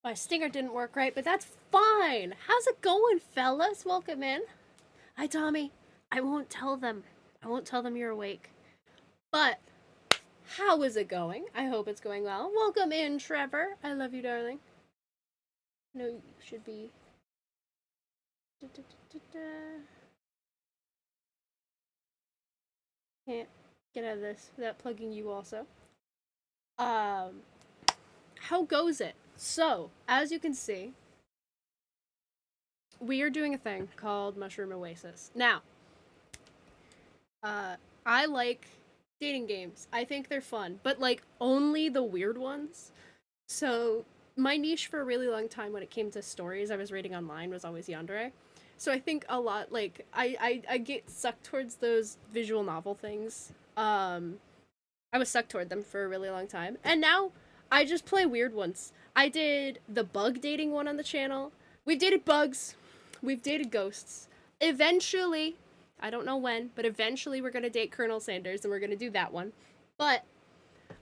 My stinger didn't work right, but that's fine. How's it going, fellas? Welcome in. Hi, Tommy. I won't tell them. I won't tell them you're awake. But how is it going? I hope it's going well. Welcome in, Trevor. I love you, darling. No, you should be. Can't get out of this without plugging you also. Um, how goes it? So, as you can see, we are doing a thing called Mushroom Oasis. Now, I like dating games. I think they're fun, but like only the weird ones. So my niche for a really long time when it came to stories I was reading online was always yandere. So I think a lot like I get sucked towards those visual novel things. I was sucked toward them for a really long time, and now I just play weird ones. I did the bug dating one on the channel. We've dated bugs. We've dated ghosts. Eventually, I don't know when, but eventually we're gonna date Colonel Sanders and we're gonna do that one. But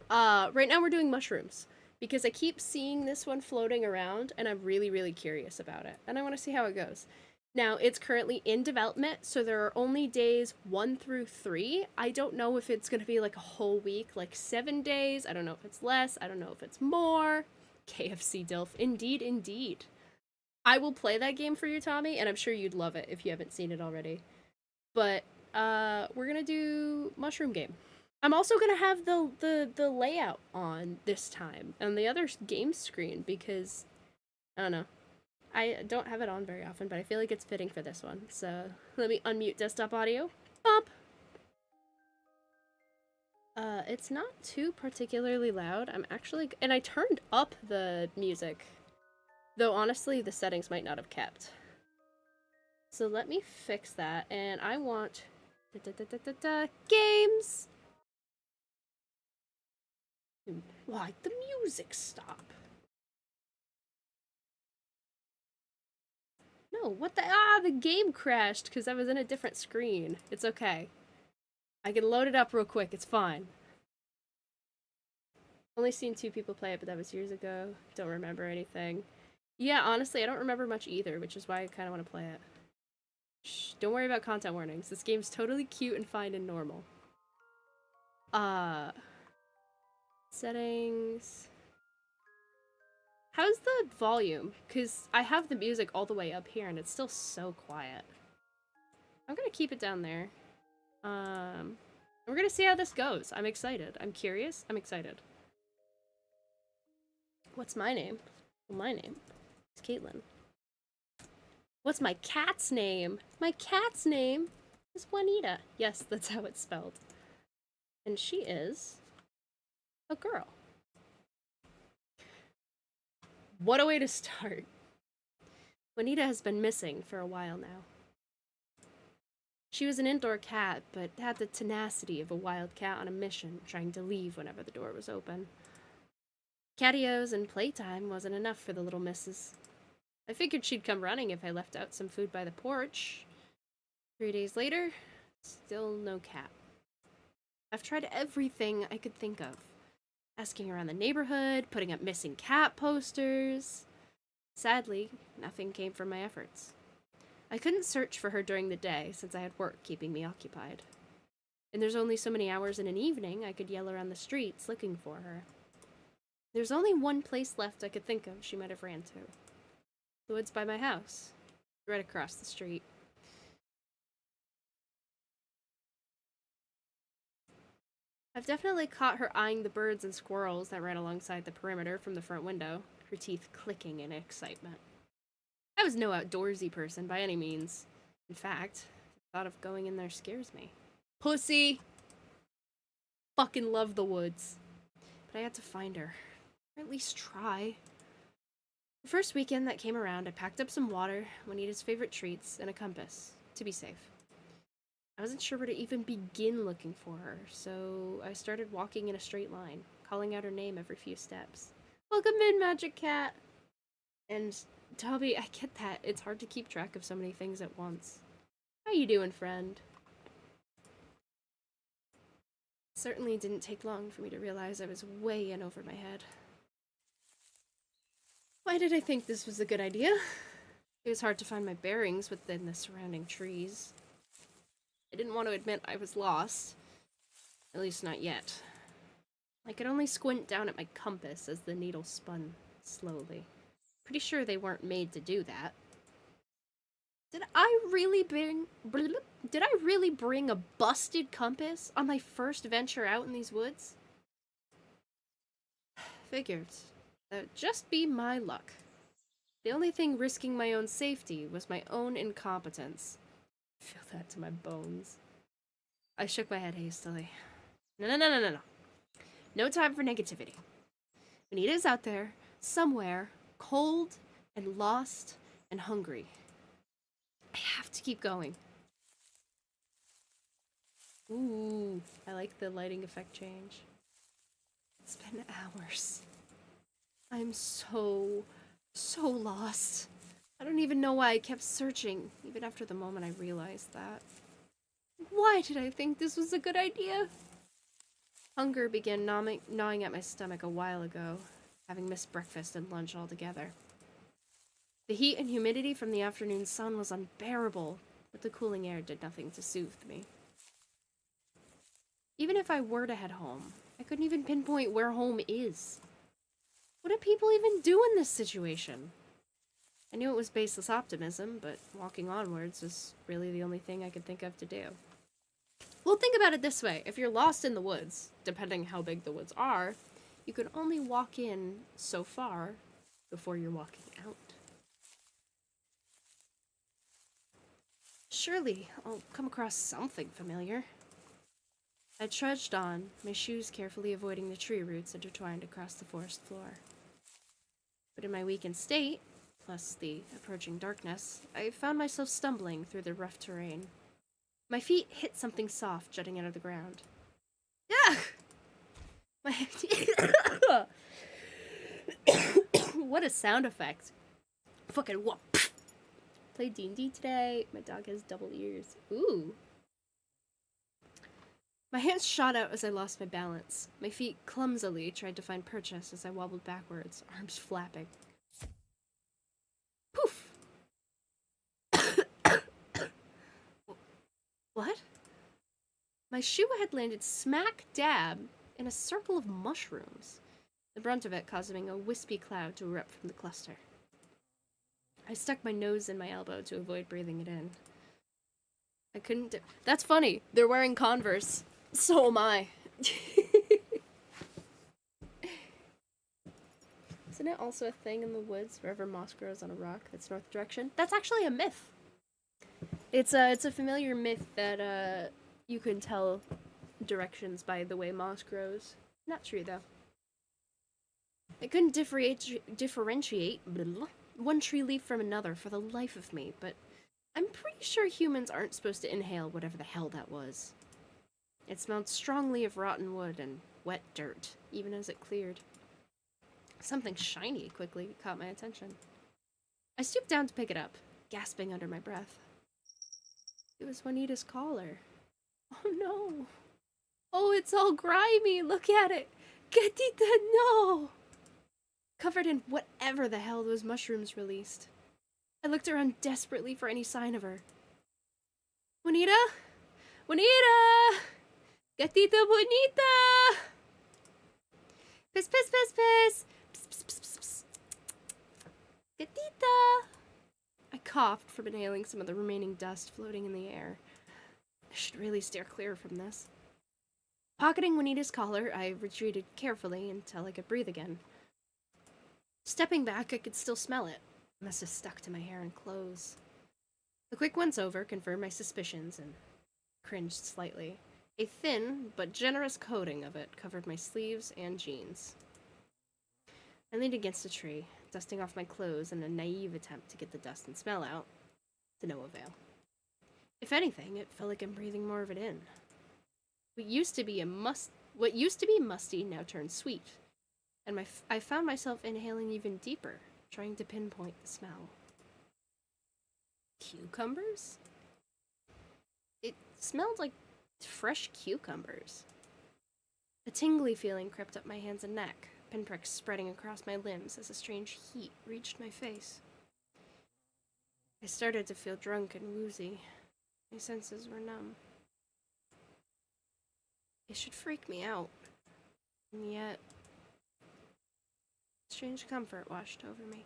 right now we're doing mushrooms because I keep seeing this one floating around and I'm really, really curious about it. And I want to see how it goes. Now, it's currently in development, so there are only days 1 through 3. I don't know if it's going to be like a whole week, like 7 days. I don't know if it's less. I don't know if it's more. KFC Dilf. Indeed, indeed. I will play that game for you, Tommy, and I'm sure you'd love it if you haven't seen it already. But we're going to do Mushroom Game. I'm also gonna have the layout on this time on the other game screen because I don't know. I don't have it on very often, but I feel like it's fitting for this one. So let me unmute desktop audio. Bump. It's not too particularly loud. I'm actually, and I turned up the music, though honestly the settings might not have kept. So let me fix that, and I want games. Why the music stop? No, what the the game crashed because I was in a different screen. It's okay. I can load it up real quick, it's fine. Only seen 2 people play it, but that was years ago. Don't remember anything. Yeah, honestly, I don't remember much either, which is why I kind of want to play it. Shh, don't worry about content warnings. This game's totally cute and fine and normal. Settings. How's the volume? Because I have the music all the way up here and it's still so quiet. I'm gonna keep it down there. We're gonna see how this goes. I'm excited. I'm curious. I'm excited. What's my name? Well, my name is Caitlin. What's my cat's name? My cat's name is Juanita. Yes, that's how it's spelled. And she is a girl. What a way to start. Juanita has been missing for a while now. She was an indoor cat, but had the tenacity of a wild cat on a mission, trying to leave whenever the door was open. Catios and playtime wasn't enough for the little missus. I figured she'd come running if I left out some food by the porch. 3 days later, still no cat. I've tried everything I could think of. Asking around the neighborhood, putting up missing cat posters. Sadly, nothing came from my efforts. I couldn't search for her during the day since I had work keeping me occupied. And there's only so many hours in an evening I could yell around the streets looking for her. There's only one place left I could think of she might have ran to. The woods by my house, right across the street. I've definitely caught her eyeing the birds and squirrels that ran alongside the perimeter from the front window, her teeth clicking in excitement. I was no outdoorsy person by any means. In fact, the thought of going in there scares me. Pussy! Fucking love the woods. But I had to find her. Or at least try. The first weekend that came around, I packed up some water, Juanita's favorite treats, and a compass, to be safe. I wasn't sure where to even begin looking for her, so I started walking in a straight line, calling out her name every few steps. Welcome in, Magic Cat! And, Toby, I get that. It's hard to keep track of so many things at once. How you doing, friend? It certainly didn't take long for me to realize I was way in over my head. Why did I think this was a good idea? It was hard to find my bearings within the surrounding trees. I didn't want to admit I was lost. At least not yet. I could only squint down at my compass as the needle spun slowly. Pretty sure they weren't made to do that. Did I really bring a busted compass on my first venture out in these woods? Figured. That'd just be my luck. The only thing risking my own safety was my own incompetence. I feel that to my bones. I shook my head hastily. No. No time for negativity. Anita's out there, somewhere, cold and lost and hungry. I have to keep going. Ooh, I like the lighting effect change. It's been hours. I'm so lost. I don't even know why I kept searching, even after the moment I realized that. Why did I think this was a good idea? Hunger began gnawing at my stomach a while ago, having missed breakfast and lunch altogether. The heat and humidity from the afternoon sun was unbearable, but the cooling air did nothing to soothe me. Even if I were to head home, I couldn't even pinpoint where home is. What do people even do in this situation? I knew it was baseless optimism, but walking onwards was really the only thing I could think of to do. Well, think about it this way. If you're lost in the woods, depending how big the woods are, you can only walk in so far before you're walking out. Surely, I'll come across something familiar. I trudged on, my shoes carefully avoiding the tree roots intertwined across the forest floor. But in my weakened state, plus the approaching darkness, I found myself stumbling through the rough terrain. My feet hit something soft jutting out of the ground. Ugh! What a sound effect. Fucking whoop. Played D&D today. My dog has double ears. Ooh. My hands shot out as I lost my balance. My feet clumsily tried to find purchase as I wobbled backwards, arms flapping. Poof! What? My shoe had landed smack dab in a circle of mushrooms, the brunt of it causing a wispy cloud to erupt from the cluster. I stuck my nose in my elbow to avoid breathing it in. I couldn't That's funny. They're wearing Converse. So am I. Isn't it also a thing in the woods, wherever moss grows on a rock that's north direction? That's actually a myth. It's a familiar myth that you can tell directions by the way moss grows. Not true though. I couldn't differentiate one tree leaf from another for the life of me, but I'm pretty sure humans aren't supposed to inhale whatever the hell that was. It smelled strongly of rotten wood and wet dirt, even as it cleared. Something shiny quickly caught my attention. I stooped down to pick it up, gasping under my breath. It was Juanita's collar. Oh no. Oh, it's all grimy. Look at it. Gatita, no. Covered in whatever the hell those mushrooms released. I looked around desperately for any sign of her. Juanita? Juanita! Gatita bonita! Piss, piss, piss, piss! Pss, pss, pss, pss, pss. Gatita! I coughed from inhaling some of the remaining dust floating in the air. I should really steer clear from this. Pocketing Juanita's collar, I retreated carefully until I could breathe again. Stepping back, I could still smell it. It must have stuck to my hair and clothes. The quick once over confirmed my suspicions and cringed slightly. A thin but generous coating of it covered my sleeves and jeans. I leaned against a tree, dusting off my clothes in a naive attempt to get the dust and smell out, to no avail. If anything, it felt like I'm breathing more of it in. What used to be musty now turned sweet, and I found myself inhaling even deeper, trying to pinpoint the smell. Cucumbers? It smelled like fresh cucumbers. A tingly feeling crept up my hands and neck, pinpricks spreading across my limbs as a strange heat reached my face. I started to feel drunk and woozy. My senses were numb. It should freak me out. And yet, strange comfort washed over me.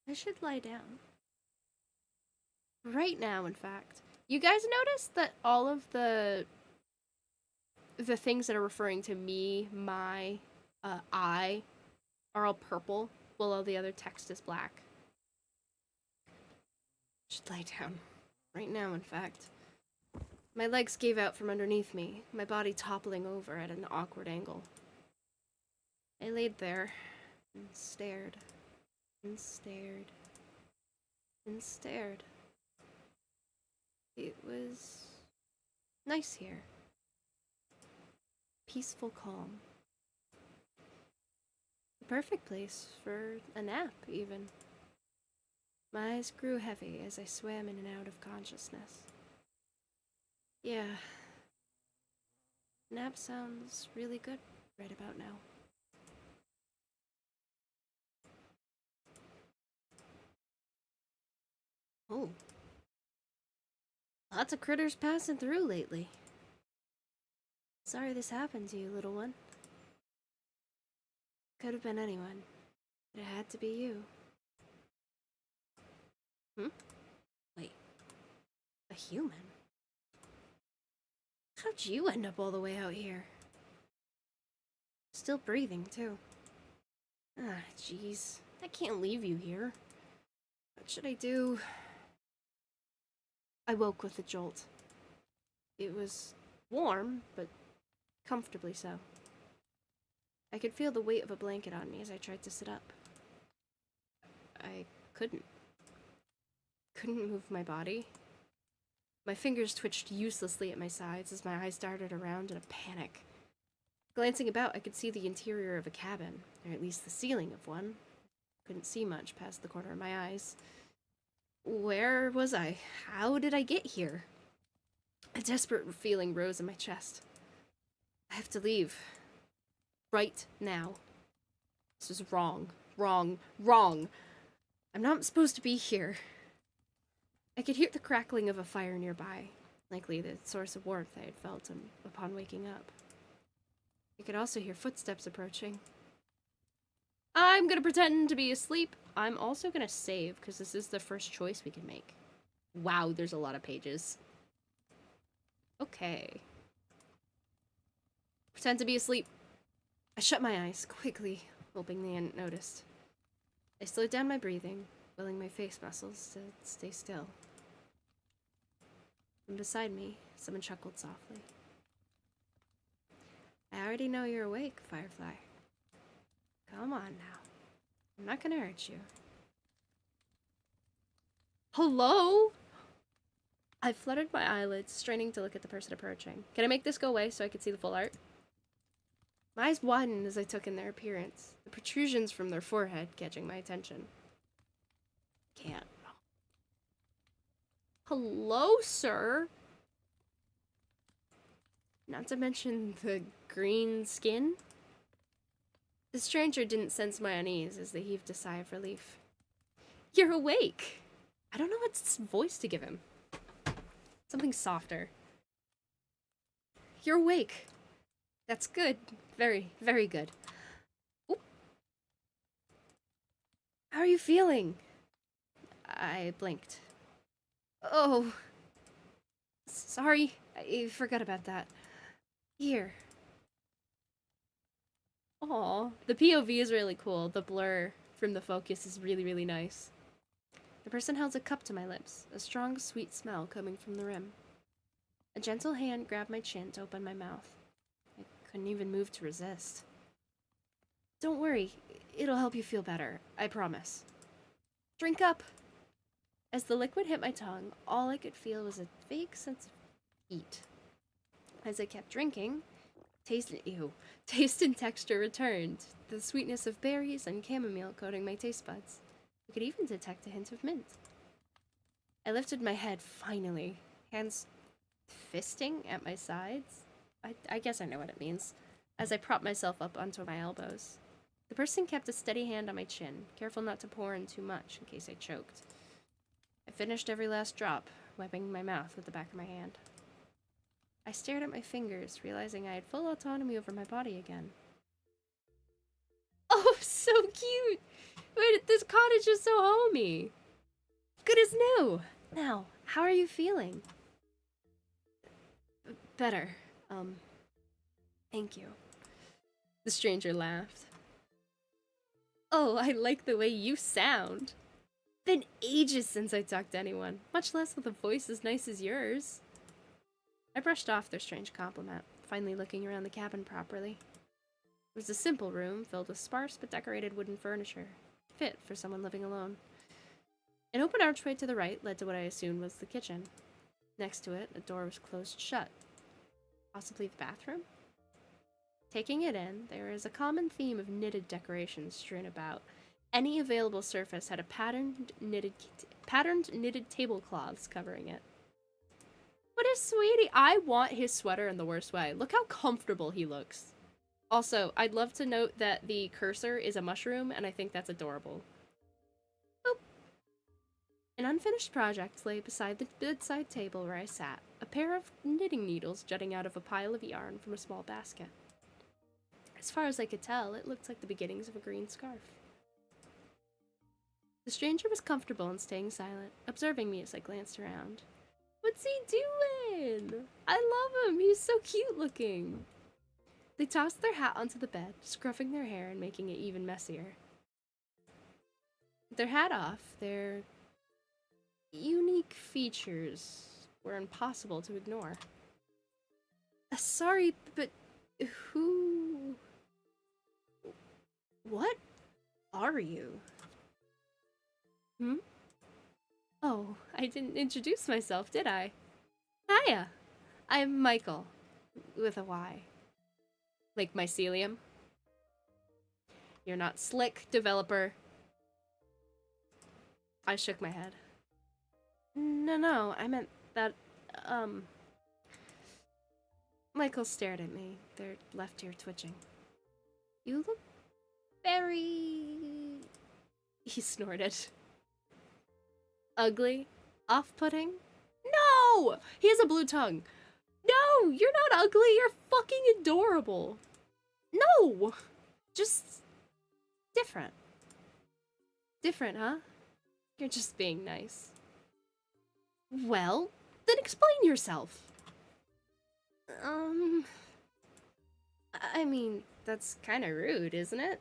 I should lie down. Right now, in fact. You guys notice that all of the things that are referring to me, my, I, are all purple, while all the other text is black? I should lie down. Right now, in fact. My legs gave out from underneath me, my body toppling over at an awkward angle. I laid there and stared and stared and stared. It was nice here. Peaceful calm. The perfect place for a nap, even. My eyes grew heavy as I swam in and out of consciousness. Yeah. Nap sounds really good right about now. Oh. Lots of critters passing through lately. Sorry this happened to you, little one. Could have been anyone. But it had to be you. Wait. A human? How'd you end up all the way out here? Still breathing, too. Ah, jeez. I can't leave you here. What should I do? I woke with a jolt. It was warm, but comfortably so. I could feel the weight of a blanket on me as I tried to sit up. I couldn't. Couldn't move my body. My fingers twitched uselessly at my sides as my eyes darted around in a panic. Glancing about, I could see the interior of a cabin, or at least the ceiling of one. Couldn't see much past the corner of my eyes. Where was I? How did I get here? A desperate feeling rose in my chest. I have to leave. Right now. This is wrong. Wrong. Wrong. I'm not supposed to be here. I could hear the crackling of a fire nearby, likely the source of warmth I had felt upon waking up. I could also hear footsteps approaching. I'm gonna pretend to be asleep. I'm also gonna save, because this is the first choice we can make. Wow, there's a lot of pages. Okay. Pretend to be asleep. I shut my eyes quickly, hoping they hadn't noticed. I slowed down my breathing, willing my face muscles to stay still. And beside me, someone chuckled softly. I already know you're awake, Firefly. Come on now. I'm not gonna hurt you. Hello? I fluttered my eyelids, straining to look at the person approaching. Can I make this go away so I can see the full art? My eyes widened as I took in their appearance, the protrusions from their forehead catching my attention. Can't. Hello, sir? Not to mention the green skin? The stranger didn't sense my unease as they heaved a sigh of relief. You're awake! I don't know what voice to give him. Something softer. You're awake. That's good. Very, very good. Oop. How are you feeling? I blinked. Oh. Sorry. I forgot about that. Here. Aw. The POV is really cool. The blur from the focus is really, really nice. The person held a cup to my lips, a strong, sweet smell coming from the rim. A gentle hand grabbed my chin to open my mouth. I couldn't even move to resist. Don't worry. It'll help you feel better. I promise. Drink up! As the liquid hit my tongue, all I could feel was a vague sense of heat. As I kept drinking, taste and texture returned, the sweetness of berries and chamomile coating my taste buds. I could even detect a hint of mint. I lifted my head, finally, hands fisting at my sides. I guess I know what it means. as I propped myself up onto my elbows. The person kept a steady hand on my chin, careful not to pour in too much in case I choked. I finished every last drop, wiping my mouth with the back of my hand. I stared at my fingers, realizing I had full autonomy over my body again. Oh, so cute! Wait, this cottage is so homey! Good as new! Now, how are you feeling? Better. Thank you. The stranger laughed. Oh, I like the way you sound. Been ages since I talked to anyone, much less with a voice as nice as yours. I brushed off their strange compliment, finally looking around the cabin properly. It was a simple room filled with sparse but decorated wooden furniture, fit for someone living alone. An open archway to the right led to what I assumed was the kitchen. Next to it, a door was closed shut. Possibly the bathroom? Taking it in, there is a common theme of knitted decorations strewn about. Any available surface had a patterned knitted tablecloths covering it. What a sweetie! I want his sweater in the worst way. Look how comfortable he looks. Also, I'd love to note that the cursor is a mushroom, and I think that's adorable. Boop. An unfinished project lay beside the bedside table where I sat, a pair of knitting needles jutting out of a pile of yarn from a small basket. As far as I could tell, it looked like the beginnings of a green scarf. The stranger was comfortable and staying silent, observing me as I glanced around. What's he doing? I love him. He's so cute looking. They tossed their hat onto the bed, scruffing their hair and making it even messier. With their hat off, their unique features were impossible to ignore. Sorry, but who... What are you? Oh, I didn't introduce myself, did I? Hiya, I'm Michael, with a Y. Like mycelium? You're not slick, developer. I shook my head. No, I meant that, Michael stared at me, their left ear twitching. You look very... He snorted. Ugly? Off-putting? No! He has a blue tongue. No! You're not ugly! You're fucking adorable! No! Just... different. Different, huh? You're just being nice. Well, then explain yourself. I mean, that's kind of rude, isn't it?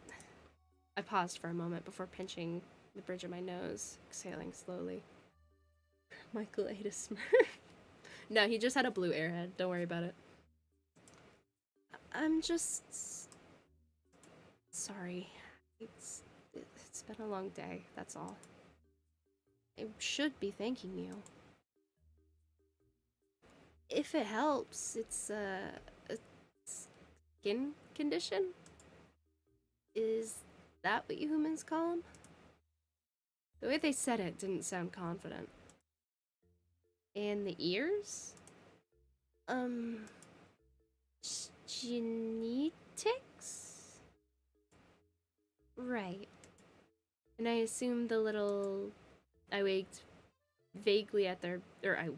I paused for a moment before pinching the bridge of my nose, exhaling slowly. Michael ate a Smurf. No, he just had a blue airhead. Don't worry about it. I'm just... sorry. It's been a long day, that's all. I should be thanking you. If it helps, it's a skin condition? Is that what you humans call them? The way they said it didn't sound confident. And the ears? Genetics? Right. And I assumed the little... I waved vaguely at their... I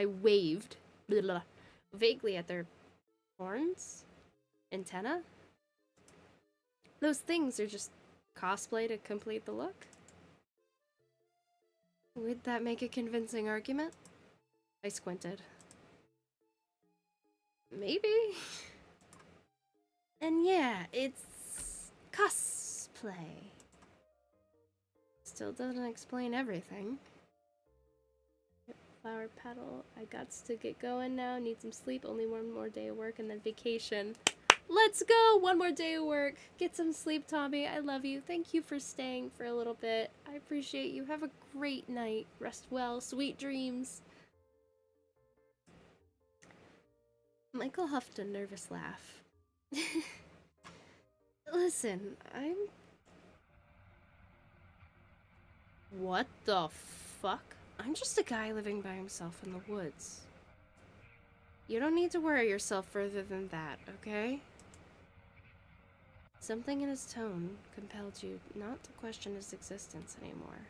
waved blah, blah, vaguely at their horns? Antenna? Those things are just cosplay to complete the look? Would that make a convincing argument? I squinted. Maybe. And yeah, it's cosplay. Still doesn't explain everything. Flower petal. I gots to get going now. Need some sleep. Only one more day of work and then vacation. Let's go! One more day of work. Get some sleep, Tommy. I love you. Thank you for staying for a little bit. I appreciate you. Have a great night. Rest well. Sweet dreams. Michael huffed a nervous laugh. Listen, What the fuck? I'm just a guy living by himself in the woods. You don't need to worry yourself further than that, okay? Something in his tone compelled you not to question his existence anymore.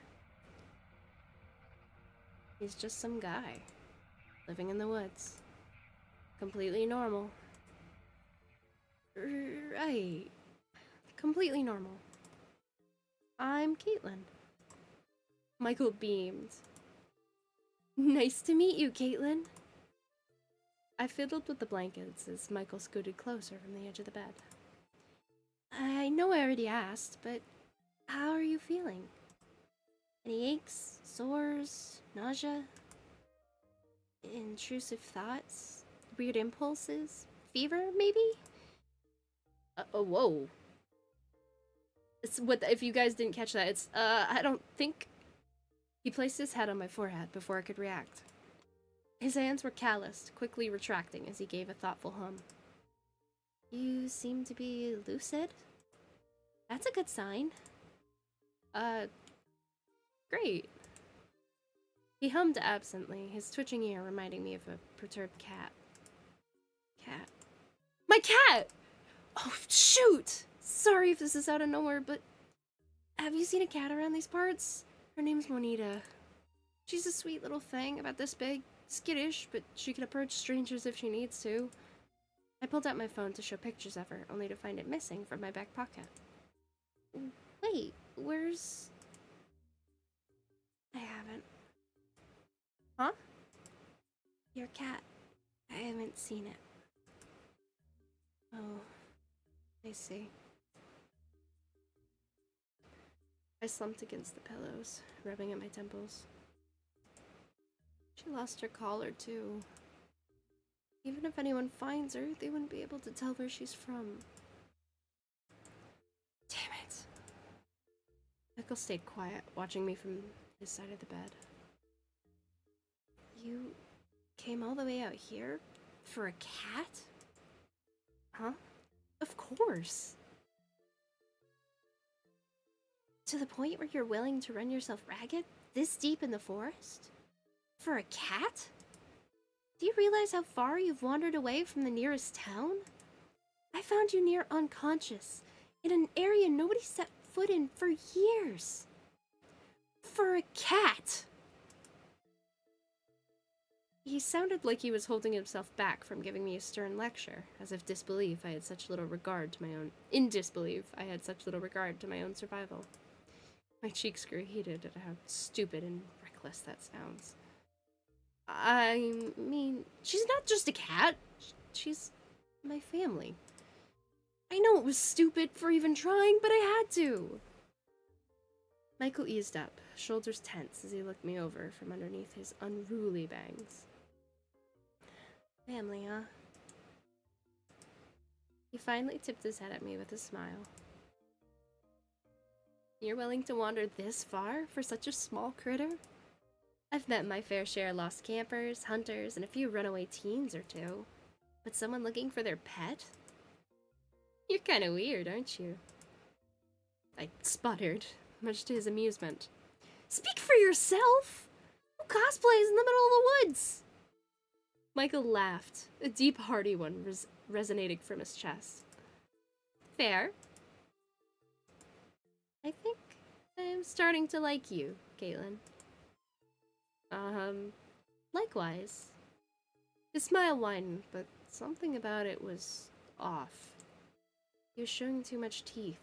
He's just some guy, living in the woods. Completely normal. Right. Completely normal. I'm Caitlin. Michael beamed. Nice to meet you, Caitlin. I fiddled with the blankets as Michael scooted closer from the edge of the bed. I know I already asked, but how are you feeling? Any aches, sores, nausea, intrusive thoughts, weird impulses, fever, maybe? Whoa. It's what if you guys didn't catch that? It's I don't think. He placed his head on my forehead before I could react. His hands were calloused, quickly retracting as he gave a thoughtful hum. You seem to be lucid. That's a good sign. Great. He hummed absently, his twitching ear reminding me of a perturbed cat. Cat. My cat! Oh, shoot! Sorry if this is out of nowhere, but have you seen a cat around these parts? Her name's Monita. She's a sweet little thing, about this big, skittish, but she can approach strangers if she needs to. I pulled out my phone to show pictures of her, only to find it missing from my back pocket. Wait, where's... I haven't. Huh? Your cat. I haven't seen it. Oh, I see. I slumped against the pillows, rubbing at my temples. She lost her collar, too. Even if anyone finds her, they wouldn't be able to tell where she's from. Damn it. Michael stayed quiet, watching me from his side of the bed. You came all the way out here? For a cat? Huh? Of course. To the point where you're willing to run yourself ragged? This deep in the forest? For a cat? Do you realize how far you've wandered away from the nearest town? I found you near unconscious, in an area nobody set foot in for years. For a cat! He sounded like he was holding himself back from giving me a stern lecture, as if disbelief I had such little regard to my own... In disbelief, I had such little regard to my own survival. My cheeks grew heated at how stupid and reckless that sounds. I mean, she's not just a cat. She's my family. I know it was stupid for even trying, but I had to. Michael eased up, shoulders tense as he looked me over from underneath his unruly bangs. Family, huh? He finally tipped his head at me with a smile. You're willing to wander this far for such a small critter? I've met my fair share of lost campers, hunters, and a few runaway teens or two. But someone looking for their pet? You're kinda weird, aren't you? I sputtered, much to his amusement. Speak for yourself! Who cosplays in the middle of the woods? Michael laughed, a deep, hearty one resonating from his chest. Fair. I think I'm starting to like you, Caitlin. Likewise. His smile widened, but something about it was off. He was showing too much teeth.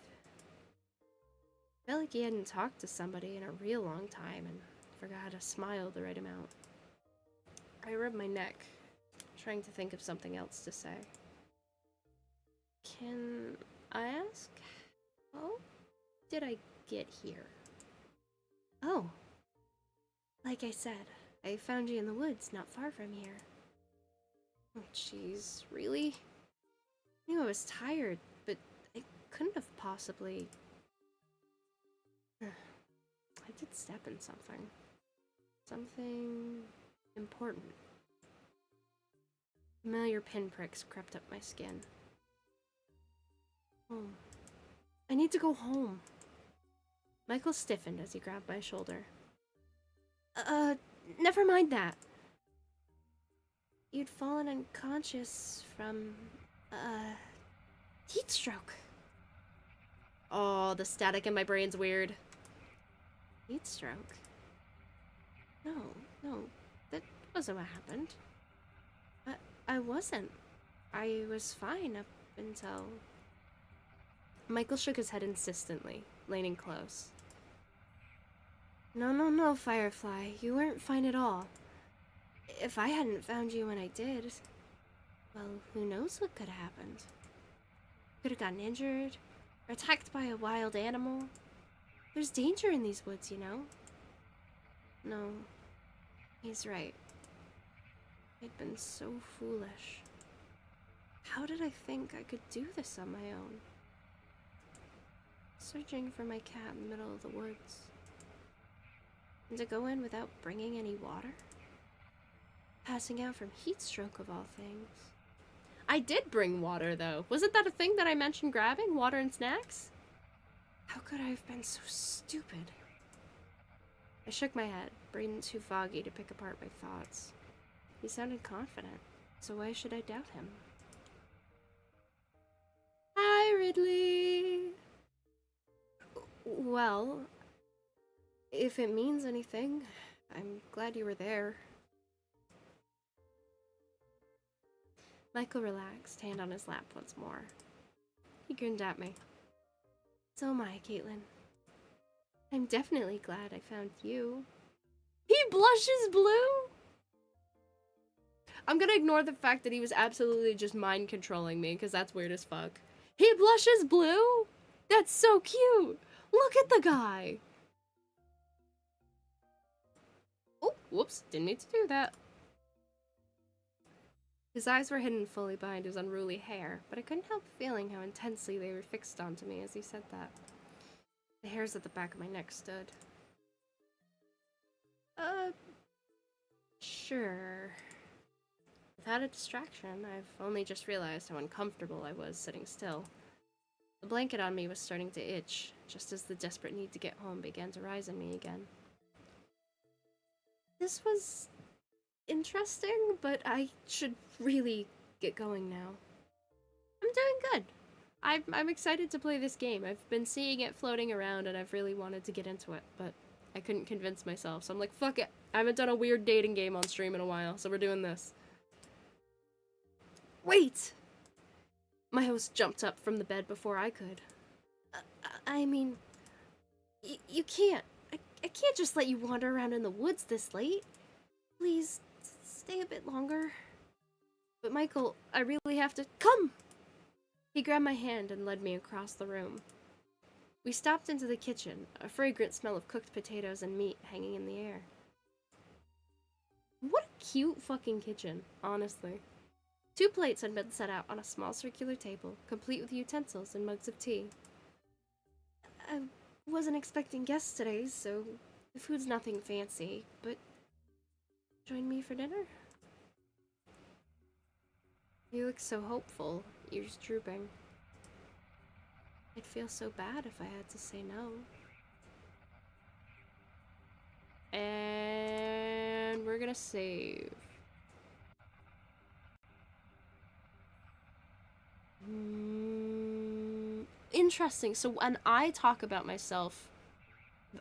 Felt like he hadn't talked to somebody in a real long time and forgot how to smile the right amount. I rubbed my neck, trying to think of something else to say. Can I ask? How did I get here? Oh. Like I said, I found you in the woods not far from here. Oh, jeez, really? I knew I was tired, but I couldn't have possibly... I did step in something. Something important. Familiar pinpricks crept up my skin. Home. I need to go home. Michael stiffened as he grabbed my shoulder. Never mind that. You'd fallen unconscious from, heat stroke. Oh, the static in my brain's weird. Heat stroke? No, no, that wasn't what happened. I wasn't. I was fine up until... Michael shook his head insistently, leaning close. No, no, no, Firefly. You weren't fine at all. If I hadn't found you when I did, well, who knows what could have happened. Could have gotten injured, or attacked by a wild animal. There's danger in these woods, you know? No, he's right. I'd been so foolish. How did I think I could do this on my own? Searching for my cat in the middle of the woods. And to go in without bringing any water? Passing out from heat stroke of all things. I did bring water, though. Wasn't that a thing that I mentioned grabbing? Water and snacks? How could I have been so stupid? I shook my head, brain too foggy to pick apart my thoughts. He sounded confident, so why should I doubt him? Hi, Ridley! Well, if it means anything, I'm glad you were there. Michael relaxed, hand on his lap once more. He grinned at me. So am I, Caitlin. I'm definitely glad I found you. He blushes blue? I'm gonna ignore the fact that he was absolutely just mind controlling me, because that's weird as fuck. He blushes blue? That's so cute! Look at the guy! Oh, whoops, didn't mean to do that. His eyes were hidden fully behind his unruly hair, but I couldn't help feeling how intensely they were fixed onto me as he said that. The hairs at the back of my neck stood. Sure. Without a distraction, I've only just realized how uncomfortable I was sitting still. The blanket on me was starting to itch, just as the desperate need to get home began to rise in me again. This was interesting, but I should really get going now. I'm doing good. I'm excited to play this game. I've been seeing it floating around and I've really wanted to get into it, but I couldn't convince myself, so I'm like, fuck it. I haven't done a weird dating game on stream in a while, so we're doing this. Wait! My host jumped up from the bed before I could. I mean, you can't. I can't just let you wander around in the woods this late. Please, stay a bit longer. But Michael, I really have to— Come! He grabbed my hand and led me across the room. We stopped into the kitchen, a fragrant smell of cooked potatoes and meat hanging in the air. What a cute fucking kitchen, honestly. 2 plates had been set out on a small circular table, complete with utensils and mugs of tea. I wasn't expecting guests today, so the food's nothing fancy, but join me for dinner? You look so hopeful, ears drooping. I'd feel so bad if I had to say no. And we're gonna save. Interesting. So when I talk about myself,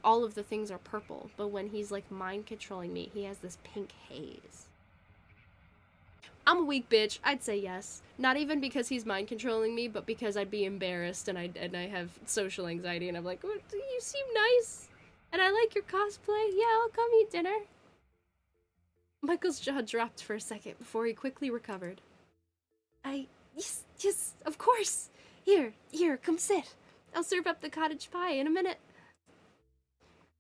all of the things are purple, but when he's like mind controlling me, he has this pink haze. I'm a weak bitch. I'd say yes. Not even because he's mind controlling me, but because I'd be embarrassed and I have social anxiety and I'm like, oh, you seem nice and I like your cosplay. Yeah, I'll come eat dinner. Michael's jaw dropped for a second before he quickly recovered. Yes, of course. Here, come sit. I'll serve up the cottage pie in a minute.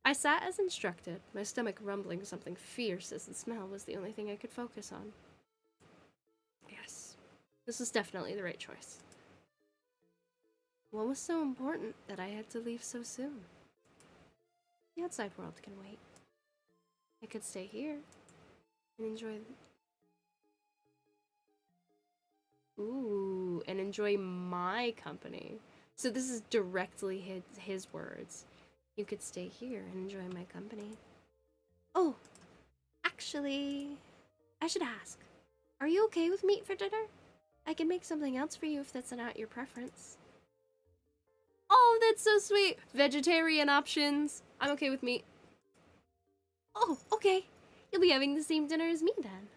I sat as instructed, my stomach rumbling something fierce as the smell was the only thing I could focus on. Yes, this was definitely the right choice. What was so important that I had to leave so soon? The outside world can wait. I could stay here and enjoy... Ooh, and enjoy my company. So this is directly his words. You could stay here and enjoy my company. Oh, actually, I should ask. Are you okay with meat for dinner? I can make something else for you if that's not your preference. Oh, That's so sweet. Vegetarian options. I'm okay with meat. Oh, okay. You'll be having the same dinner as me then.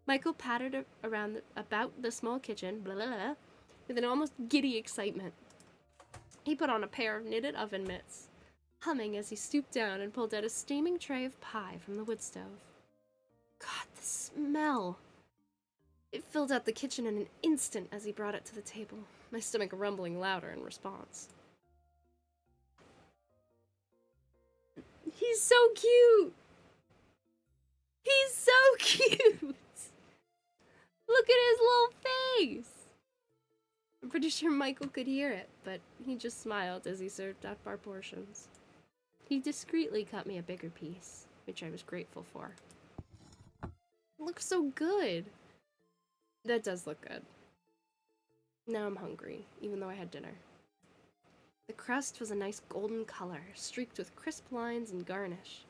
Michael pattered around about the small kitchen, blah, blah, blah, with an almost giddy excitement. He put on a pair of knitted oven mitts, humming as he stooped down and pulled out a steaming tray of pie from the wood stove. God, the smell! It filled out the kitchen in an instant as he brought it to the table, my stomach rumbling louder in response. He's so cute! He's so cute! Look at his little face! I'm pretty sure Michael could hear it, but he just smiled as he served up our portions. He discreetly cut me a bigger piece, which I was grateful for. It looks so good! That does look good. Now I'm hungry, even though I had dinner. The crust was a nice golden color, streaked with crisp lines and garnish.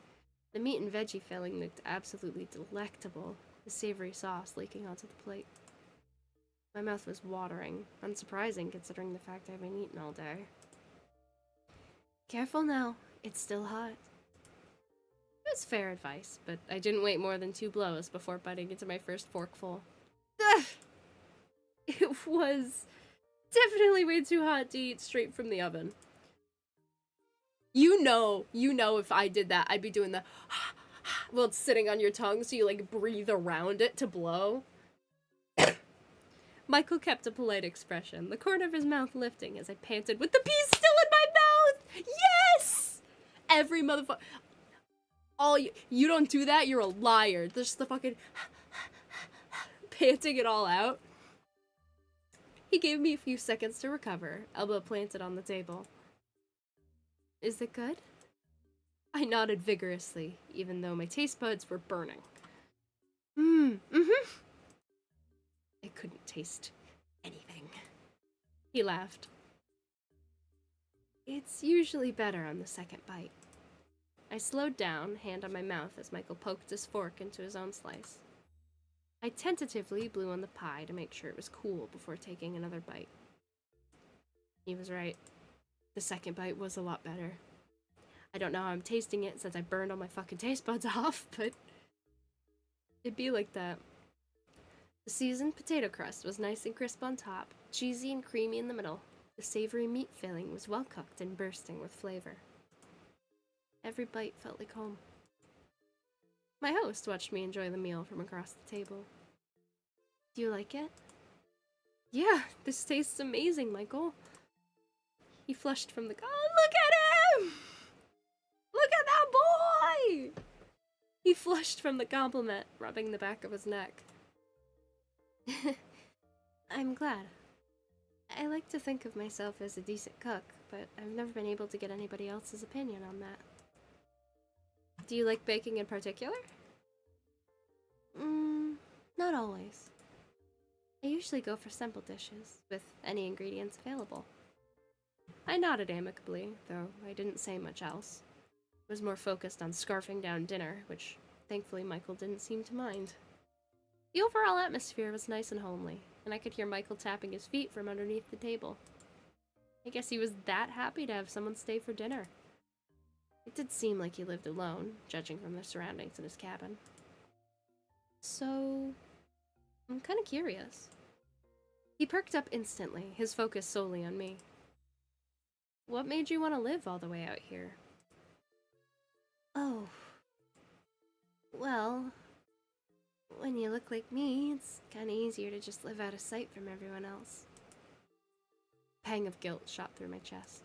The meat and veggie filling looked absolutely delectable, the savory sauce leaking onto the plate. My mouth was watering, unsurprising considering the fact I've been eating all day. Careful now, it's still hot. It was fair advice, but I didn't wait more than 2 blows before biting into my first forkful. Ugh! It was definitely way too hot to eat straight from the oven. You know if I did that, I'd be doing the well, it's sitting on your tongue, so you like breathe around it to blow. Michael kept a polite expression, the corner of his mouth lifting as I panted with the piece still in my mouth! Yes! Every motherfucker. All you don't do that, you're a liar. Just the fucking panting it all out. He gave me a few seconds to recover, elbow planted on the table. Is it good? I nodded vigorously, even though my taste buds were burning. I couldn't taste anything. He laughed. It's usually better on the second bite. I slowed down, hand on my mouth, as Michael poked his fork into his own slice. I tentatively blew on the pie to make sure it was cool before taking another bite. He was right. The second bite was a lot better. I don't know how I'm tasting it since I burned all my fucking taste buds off, but it'd be like that. The seasoned potato crust was nice and crisp on top, cheesy and creamy in the middle. The savory meat filling was well cooked and bursting with flavor. Every bite felt like home. My host watched me enjoy the meal from across the table. Do you like it? Yeah, this tastes amazing, Michael. He flushed from the... Oh, look at him! Look at that boy! He flushed from the compliment, rubbing the back of his neck. I'm glad. I like to think of myself as a decent cook, but I've never been able to get anybody else's opinion on that. Do you like baking in particular? Not always. I usually go for simple dishes, with any ingredients available. I nodded amicably, though I didn't say much else. I was more focused on scarfing down dinner, which thankfully Michael didn't seem to mind. The overall atmosphere was nice and homely, and I could hear Michael tapping his feet from underneath the table. I guess he was that happy to have someone stay for dinner. It did seem like he lived alone, judging from the surroundings in his cabin. So, I'm kind of curious. He perked up instantly, his focus solely on me. What made you want to live all the way out here? Oh. Well, when you look like me, it's kind of easier to just live out of sight from everyone else. A pang of guilt shot through my chest.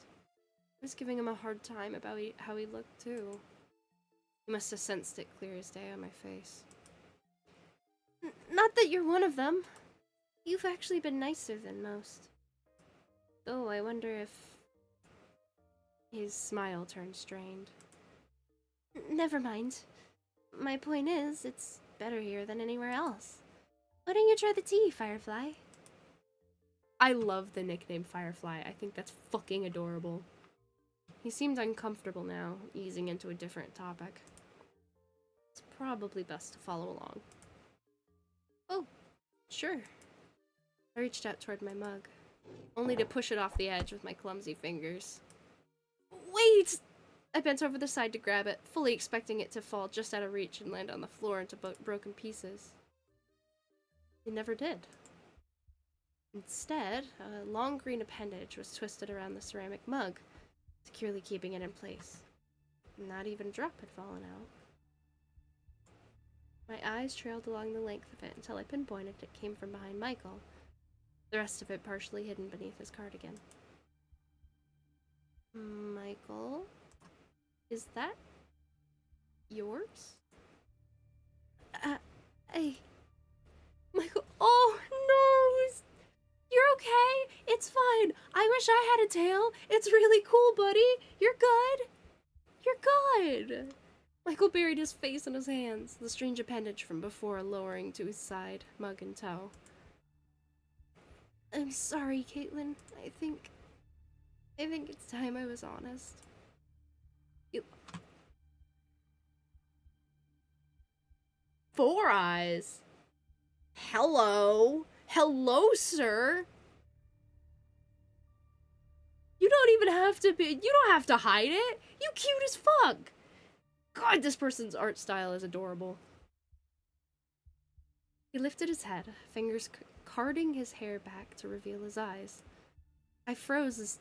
I was giving him a hard time about how he looked, too. He must have sensed it clear as day on my face. Not that you're one of them. You've actually been nicer than most. Though I wonder if... His smile turned strained. Never mind. My point is, it's better here than anywhere else. Why don't you try the tea, Firefly? I love the nickname Firefly. I think that's fucking adorable. He seemed uncomfortable now, easing into a different topic. It's probably best to follow along. Oh, sure. I reached out toward my mug, only to push it off the edge with my clumsy fingers. Wait! I bent over the side to grab it, fully expecting it to fall just out of reach and land on the floor into broken pieces. It never did. Instead, a long green appendage was twisted around the ceramic mug, securely keeping it in place. Not even a drop had fallen out. My eyes trailed along the length of it until I pinpointed it came from behind Michael, the rest of it partially hidden beneath his cardigan. Michael? Is that yours? Michael, oh no, you're okay. It's fine. I wish I had a tail. It's really cool, buddy. You're good. You're good. Michael buried his face in his hands, the strange appendage from before lowering to his side, mug in tow. I'm sorry, Caitlin. I think it's time I was honest. Four Eyes? Hello? Hello, sir? You don't have to hide it. You cute as fuck. God, this person's art style is adorable. He lifted his head, fingers carding his hair back to reveal his eyes. I froze as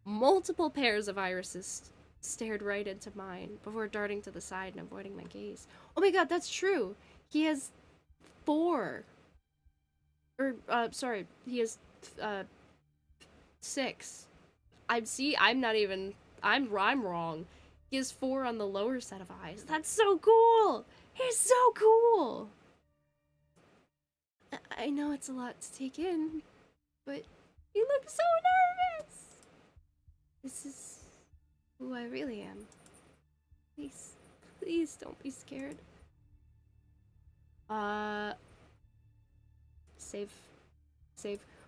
multiple pairs of irises stared right into mine before darting to the side and avoiding my gaze. Oh my god, that's true. He has 4. He has 6. I'm wrong. He has 4 on the lower set of eyes. That's so cool. He's so cool. I know it's a lot to take in, but you look so nervous. This is who I really am. Please don't be scared. Save.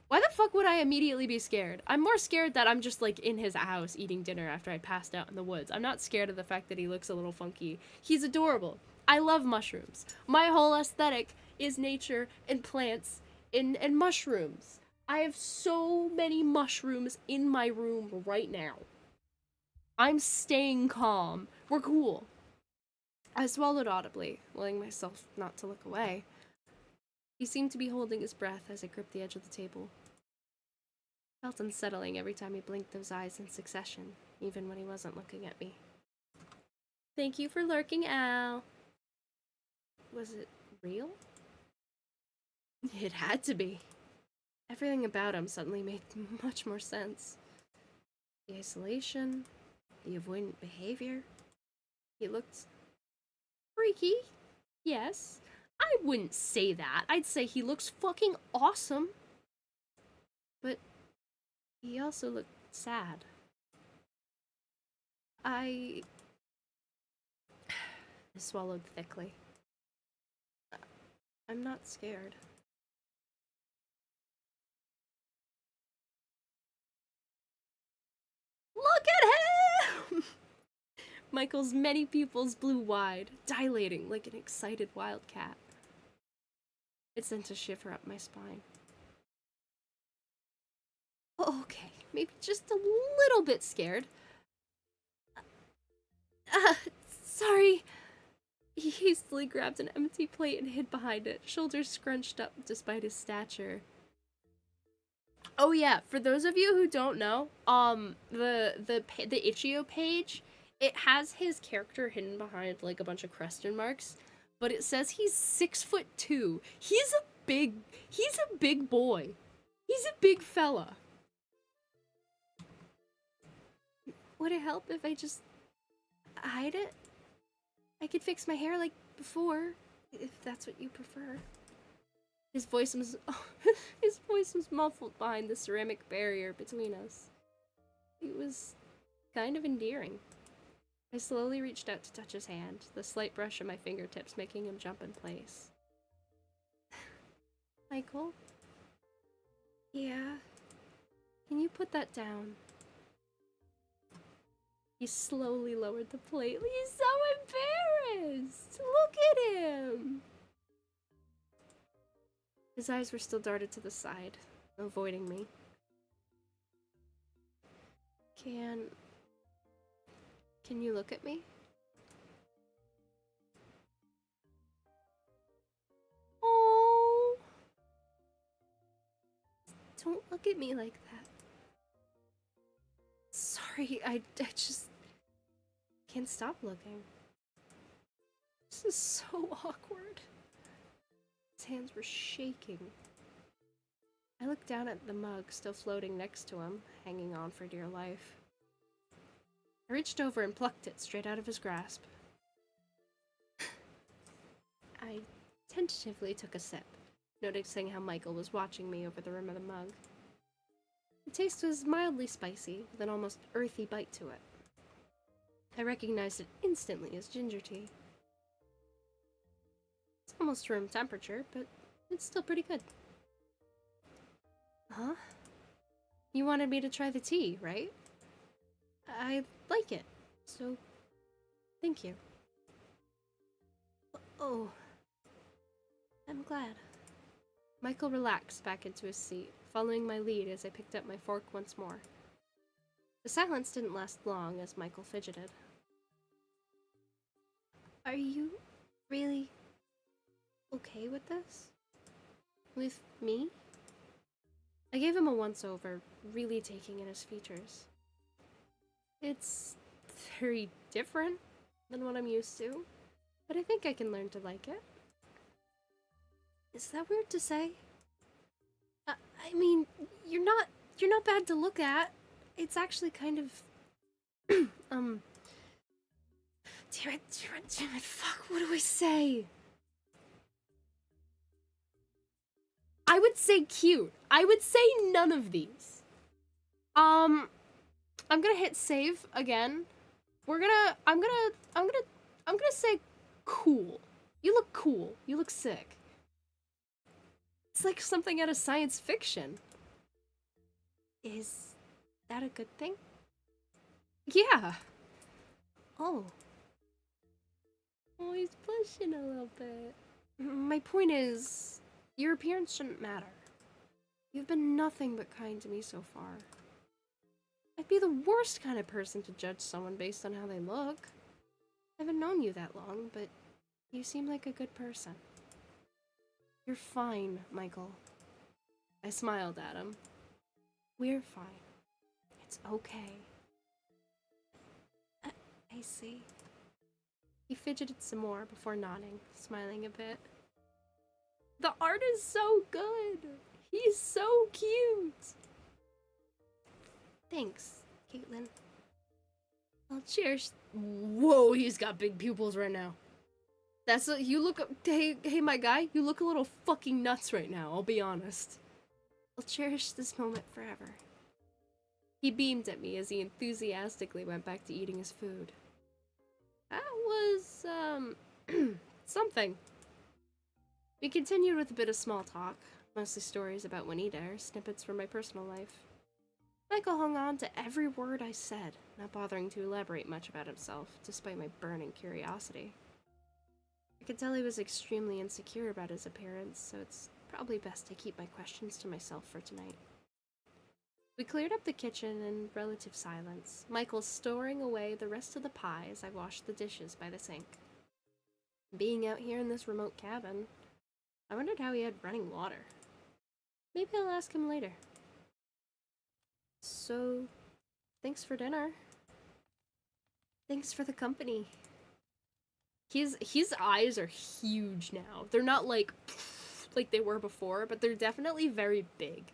Why the fuck would I immediately be scared? I'm more scared that I'm just like in his house eating dinner after I passed out in the woods. I'm not scared of the fact that he looks a little funky. He's adorable. I love mushrooms. My whole aesthetic is nature and plants and mushrooms. I have so many mushrooms in my room right now. I'm staying calm. We're cool. I swallowed audibly, willing myself not to look away. He seemed to be holding his breath as I gripped the edge of the table. Felt unsettling every time he blinked those eyes in succession, even when he wasn't looking at me. Thank you for lurking, Al. Was it real? It had to be. Everything about him suddenly made much more sense. The isolation, the avoidant behavior. He looked freaky, yes. I wouldn't say that. I'd say he looks fucking awesome. But he also looked sad. I swallowed thickly. I'm not scared. Look at him! Michael's many pupils blew wide, dilating like an excited wildcat. It sent a shiver up my spine. Okay, maybe just a little bit scared. Sorry. He hastily grabbed an empty plate and hid behind it, shoulders scrunched up despite his stature. Oh yeah, for those of you who don't know, the Itch.io page, it has his character hidden behind like a bunch of question marks, but it says he's 6'2". He's a big boy. He's a big fella. Would it help if I just hide it? I could fix my hair like before, if that's what you prefer. His voice was muffled behind the ceramic barrier between us. It was kind of endearing. I slowly reached out to touch his hand, the slight brush of my fingertips making him jump in place. Michael? Yeah? Can you put that down? He slowly lowered the plate. He's so embarrassed! Look at him! His eyes were still darted to the side, avoiding me. Can you look at me? Oh! Don't look at me like that. Sorry, I just can't stop looking. This is so awkward. His hands were shaking. I looked down at the mug still floating next to him, hanging on for dear life. I reached over and plucked it straight out of his grasp. I tentatively took a sip, noticing how Michael was watching me over the rim of the mug. The taste was mildly spicy, with an almost earthy bite to it. I recognized it instantly as ginger tea. It's almost room temperature, but it's still pretty good. Huh? You wanted me to try the tea, right? I like it, so thank you. Oh, I'm glad. Michael relaxed back into his seat, following my lead as I picked up my fork once more. The silence didn't last long as Michael fidgeted. Are you really okay with this? With me? I gave him a once-over, really taking in his features. It's very different than what I'm used to, but I think I can learn to like it. Is that weird to say? I mean, you're not bad to look at. It's actually kind of, damn it, fuck, what do I say? I would say cute. I would say none of these. I'm gonna hit save again. I'm gonna say cool. You look cool. You look sick. It's like something out of science fiction. Is that a good thing? Yeah. Oh. Oh, he's blushing a little bit. My point is, your appearance shouldn't matter. You've been nothing but kind to me so far. I'd be the worst kind of person to judge someone based on how they look. I haven't known you that long, but you seem like a good person. You're fine, Michael. I smiled at him. We're fine. It's okay. I see. He fidgeted some more before nodding, smiling a bit. The art is so good! He's so cute! Thanks, Caitlin. I'll cherish. Whoa, he's got big pupils right now. You look. Hey, my guy, you look a little fucking nuts right now, I'll be honest. I'll cherish this moment forever. He beamed at me as he enthusiastically went back to eating his food. That was, something. We continued with a bit of small talk, mostly stories about Juanita or snippets from my personal life. Michael hung on to every word I said, not bothering to elaborate much about himself, despite my burning curiosity. I could tell he was extremely insecure about his appearance, so it's probably best to keep my questions to myself for tonight. We cleared up the kitchen in relative silence, Michael storing away the rest of the pie as I washed the dishes by the sink. Being out here in this remote cabin, I wondered how he had running water. Maybe I'll ask him later. So, thanks for dinner. Thanks for the company. His eyes are huge now. They're not like they were before, but they're definitely very big.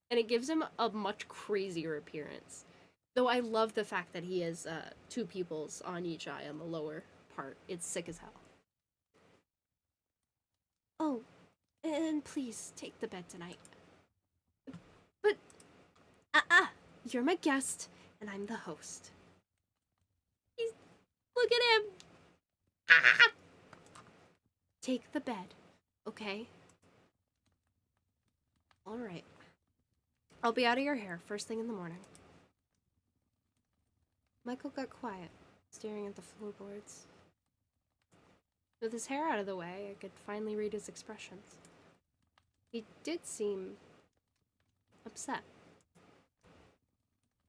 And it gives him a much crazier appearance. Though I love the fact that he has two pupils on each eye on the lower part. It's sick as hell. Oh, and please take the bed tonight. But, you're my guest, and I'm the host. Look at him! Ah! Take the bed, okay? Alright. I'll be out of your hair first thing in the morning. Michael got quiet, staring at the floorboards. With his hair out of the way, I could finally read his expressions. He did seem upset.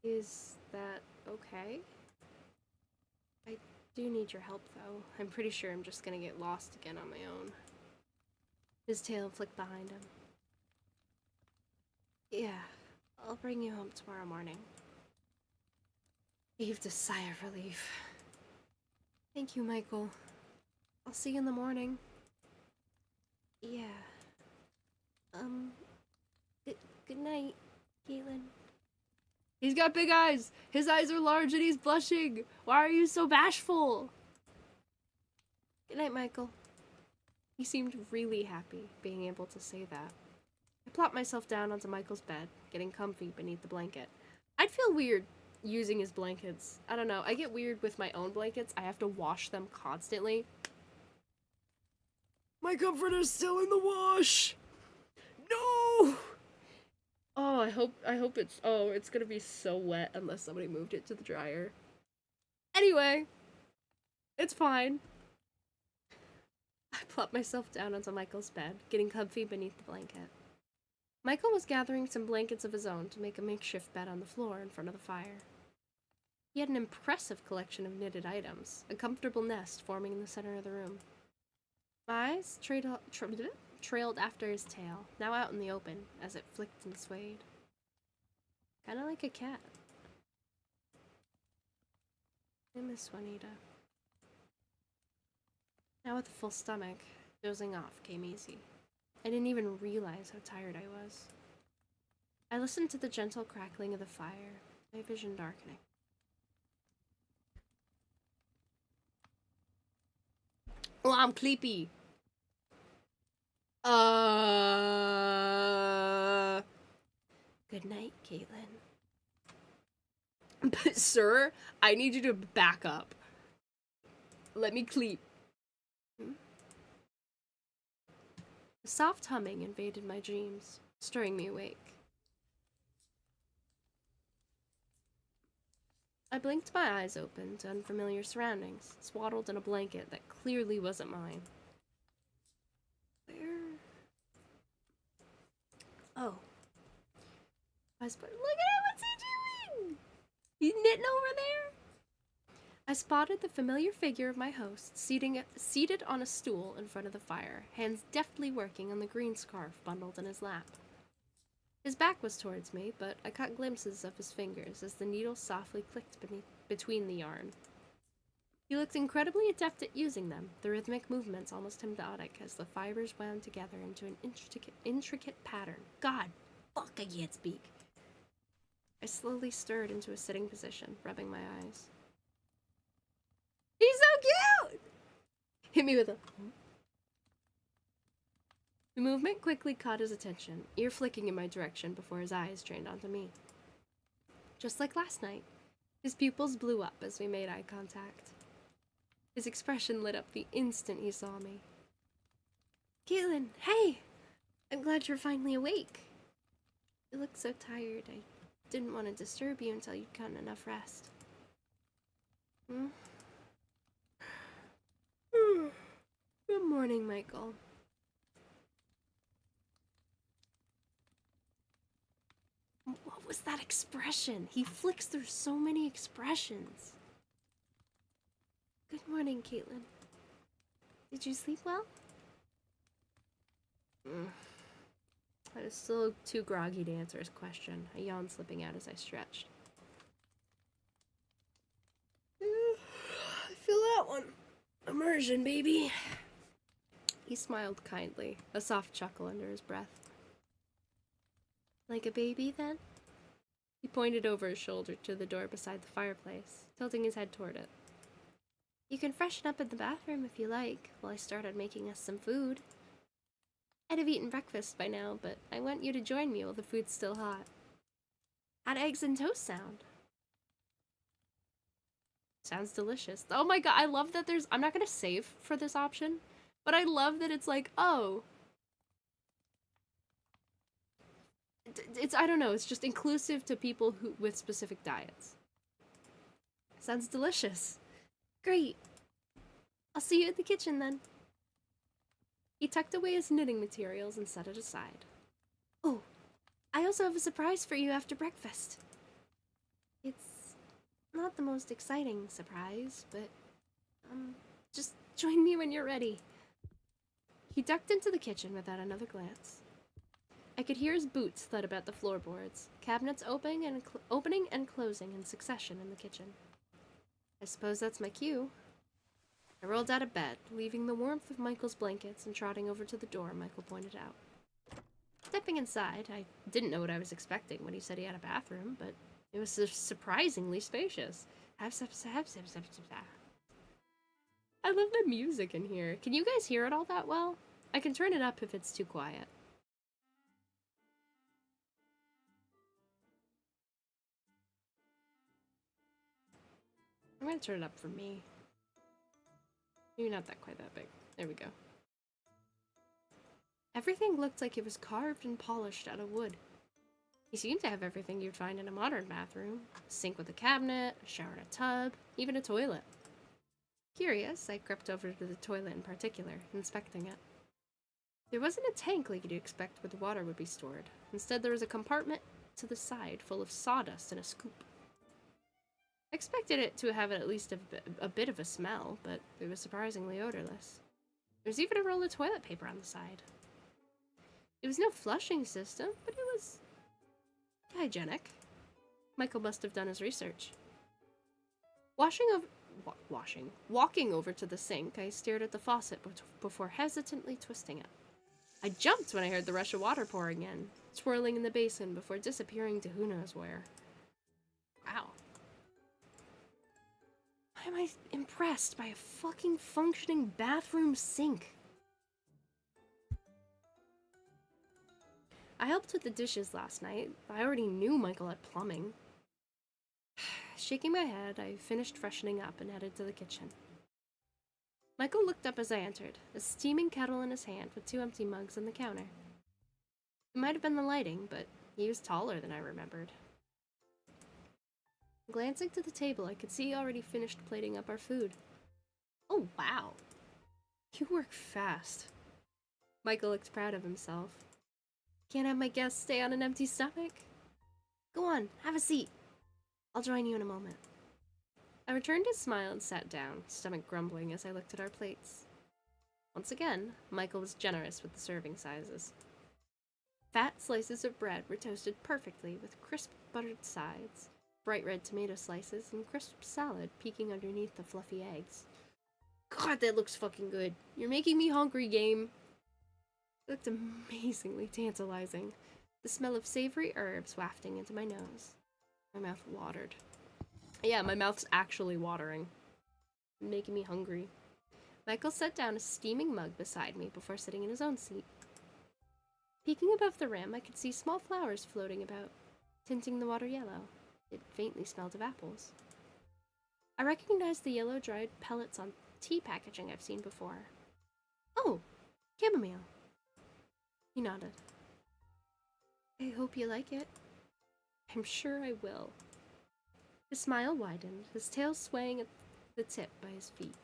Is that okay? I do need your help, though. I'm pretty sure I'm just gonna get lost again on my own. His tail flicked behind him. Yeah, I'll bring you home tomorrow morning. He heaved a sigh of relief. Thank you, Michael. I'll see you in the morning. Yeah. Good night, Caitlin. He's got big eyes. His eyes are large and he's blushing. Why are you so bashful? Good night, Michael. He seemed really happy being able to say that. I plopped myself down onto Michael's bed, getting comfy beneath the blanket. I'd feel weird using his blankets. I don't know. I get weird with my own blankets. I have to wash them constantly. My comforter's still in the wash. No! Oh, I hope it's gonna be so wet unless somebody moved it to the dryer. Anyway, it's fine. I plopped myself down onto Michael's bed, getting comfy beneath the blanket. Michael was gathering some blankets of his own to make a makeshift bed on the floor in front of the fire. He had an impressive collection of knitted items, a comfortable nest forming in the center of the room. My eyes trailed after his tail, now out in the open, as it flicked and swayed. Kinda like a cat. I miss Juanita. Now with a full stomach, dozing off came easy. I didn't even realize how tired I was. I listened to the gentle crackling of the fire, my vision darkening. Oh, I'm sleepy. Good night, Caitlin. But, sir, I need you to back up. Let me sleep. A soft humming invaded my dreams, stirring me awake. I blinked my eyes open to unfamiliar surroundings, swaddled in a blanket that clearly wasn't mine. Where? Oh. Look at him! What's he doing? He's knitting over there? I spotted the familiar figure of my host, seated on a stool in front of the fire, hands deftly working on the green scarf bundled in his lap. His back was towards me, but I caught glimpses of his fingers as the needle softly clicked between the yarn. He looked incredibly adept at using them, the rhythmic movements almost hypnotic as the fibers wound together into an intricate pattern. God, fuck, I can't speak. I slowly stirred into a sitting position, rubbing my eyes. He's so cute! Hit me with a... The movement quickly caught his attention, ear flicking in my direction before his eyes trained onto me. Just like last night, his pupils blew up as we made eye contact. His expression lit up the instant he saw me. Caitlin, hey! I'm glad you're finally awake. You look so tired. I didn't want to disturb you until you'd gotten enough rest. Good morning, Michael. What was that expression? He flicks through so many expressions. Good morning, Caitlin. Did you sleep well? I was still too groggy to answer his question, a yawn slipping out as I stretched. I feel that one. Immersion, baby. He smiled kindly, a soft chuckle under his breath. Like a baby, then? He pointed over his shoulder to the door beside the fireplace, tilting his head toward it. You can freshen up in the bathroom if you like, while I started making us some food. I'd have eaten breakfast by now, but I want you to join me while the food's still hot. How'd eggs and toast sound? Sounds delicious. Oh my god, I love that there's... I'm not gonna save for this option, but I love that it's like, oh... It's, I don't know, it's just inclusive to people who with specific diets. Sounds delicious. Great. I'll see you at the kitchen then. He tucked away his knitting materials and set it aside. Oh, I also have a surprise for you after breakfast. It's not the most exciting surprise, but, just join me when you're ready. He ducked into the kitchen without another glance. I could hear his boots thud about the floorboards, cabinets opening and closing in succession in the kitchen. I suppose that's my cue. I rolled out of bed, leaving the warmth of Michael's blankets and trotting over to the door Michael pointed out. Stepping inside, I didn't know what I was expecting when he said he had a bathroom, but it was surprisingly spacious. I love the music in here. Can you guys hear it all that well? I can turn it up if it's too quiet. I'm gonna turn it up for me. Maybe not quite that big. There we go. Everything looked like it was carved and polished out of wood. He seemed to have everything you'd find in a modern bathroom. A sink with a cabinet, a shower and a tub, even a toilet. Curious, I crept over to the toilet in particular, inspecting it. There wasn't a tank like you'd expect where the water would be stored. Instead, there was a compartment to the side full of sawdust and a scoop. I expected it to have at least a bit of a smell, but it was surprisingly odorless. There was even a roll of toilet paper on the side. There was no flushing system, but it was hygienic. Michael must have done his research. Walking over to the sink, I stared at the faucet before hesitantly twisting it. I jumped when I heard the rush of water pouring in, swirling in the basin before disappearing to who knows where. Wow. Why am I impressed by a fucking functioning bathroom sink? I helped with the dishes last night. I already knew Michael had plumbing. Shaking my head, I finished freshening up and headed to the kitchen. Michael looked up as I entered, a steaming kettle in his hand with 2 empty mugs on the counter. It might have been the lighting, but he was taller than I remembered. Glancing to the table, I could see he already finished plating up our food. Oh, wow. You work fast. Michael looked proud of himself. Can't have my guests stay on an empty stomach? Go on, have a seat. I'll join you in a moment. I returned his smile and sat down, stomach grumbling as I looked at our plates. Once again, Michael was generous with the serving sizes. Fat slices of bread were toasted perfectly with crisp buttered sides, bright red tomato slices, and crisp salad peeking underneath the fluffy eggs. God, that looks fucking good. You're making me hungry, game. It looked amazingly tantalizing, the smell of savory herbs wafting into my nose. My mouth watered. Yeah, my mouth's actually watering. Making me hungry. Michael set down a steaming mug beside me before sitting in his own seat. Peeking above the rim, I could see small flowers floating about, tinting the water yellow. It faintly smelled of apples. I recognized the yellow dried pellets on tea packaging I've seen before. Oh, chamomile. He nodded. I hope you like it. I'm sure I will. His smile widened, his tail swaying at the tip by his feet.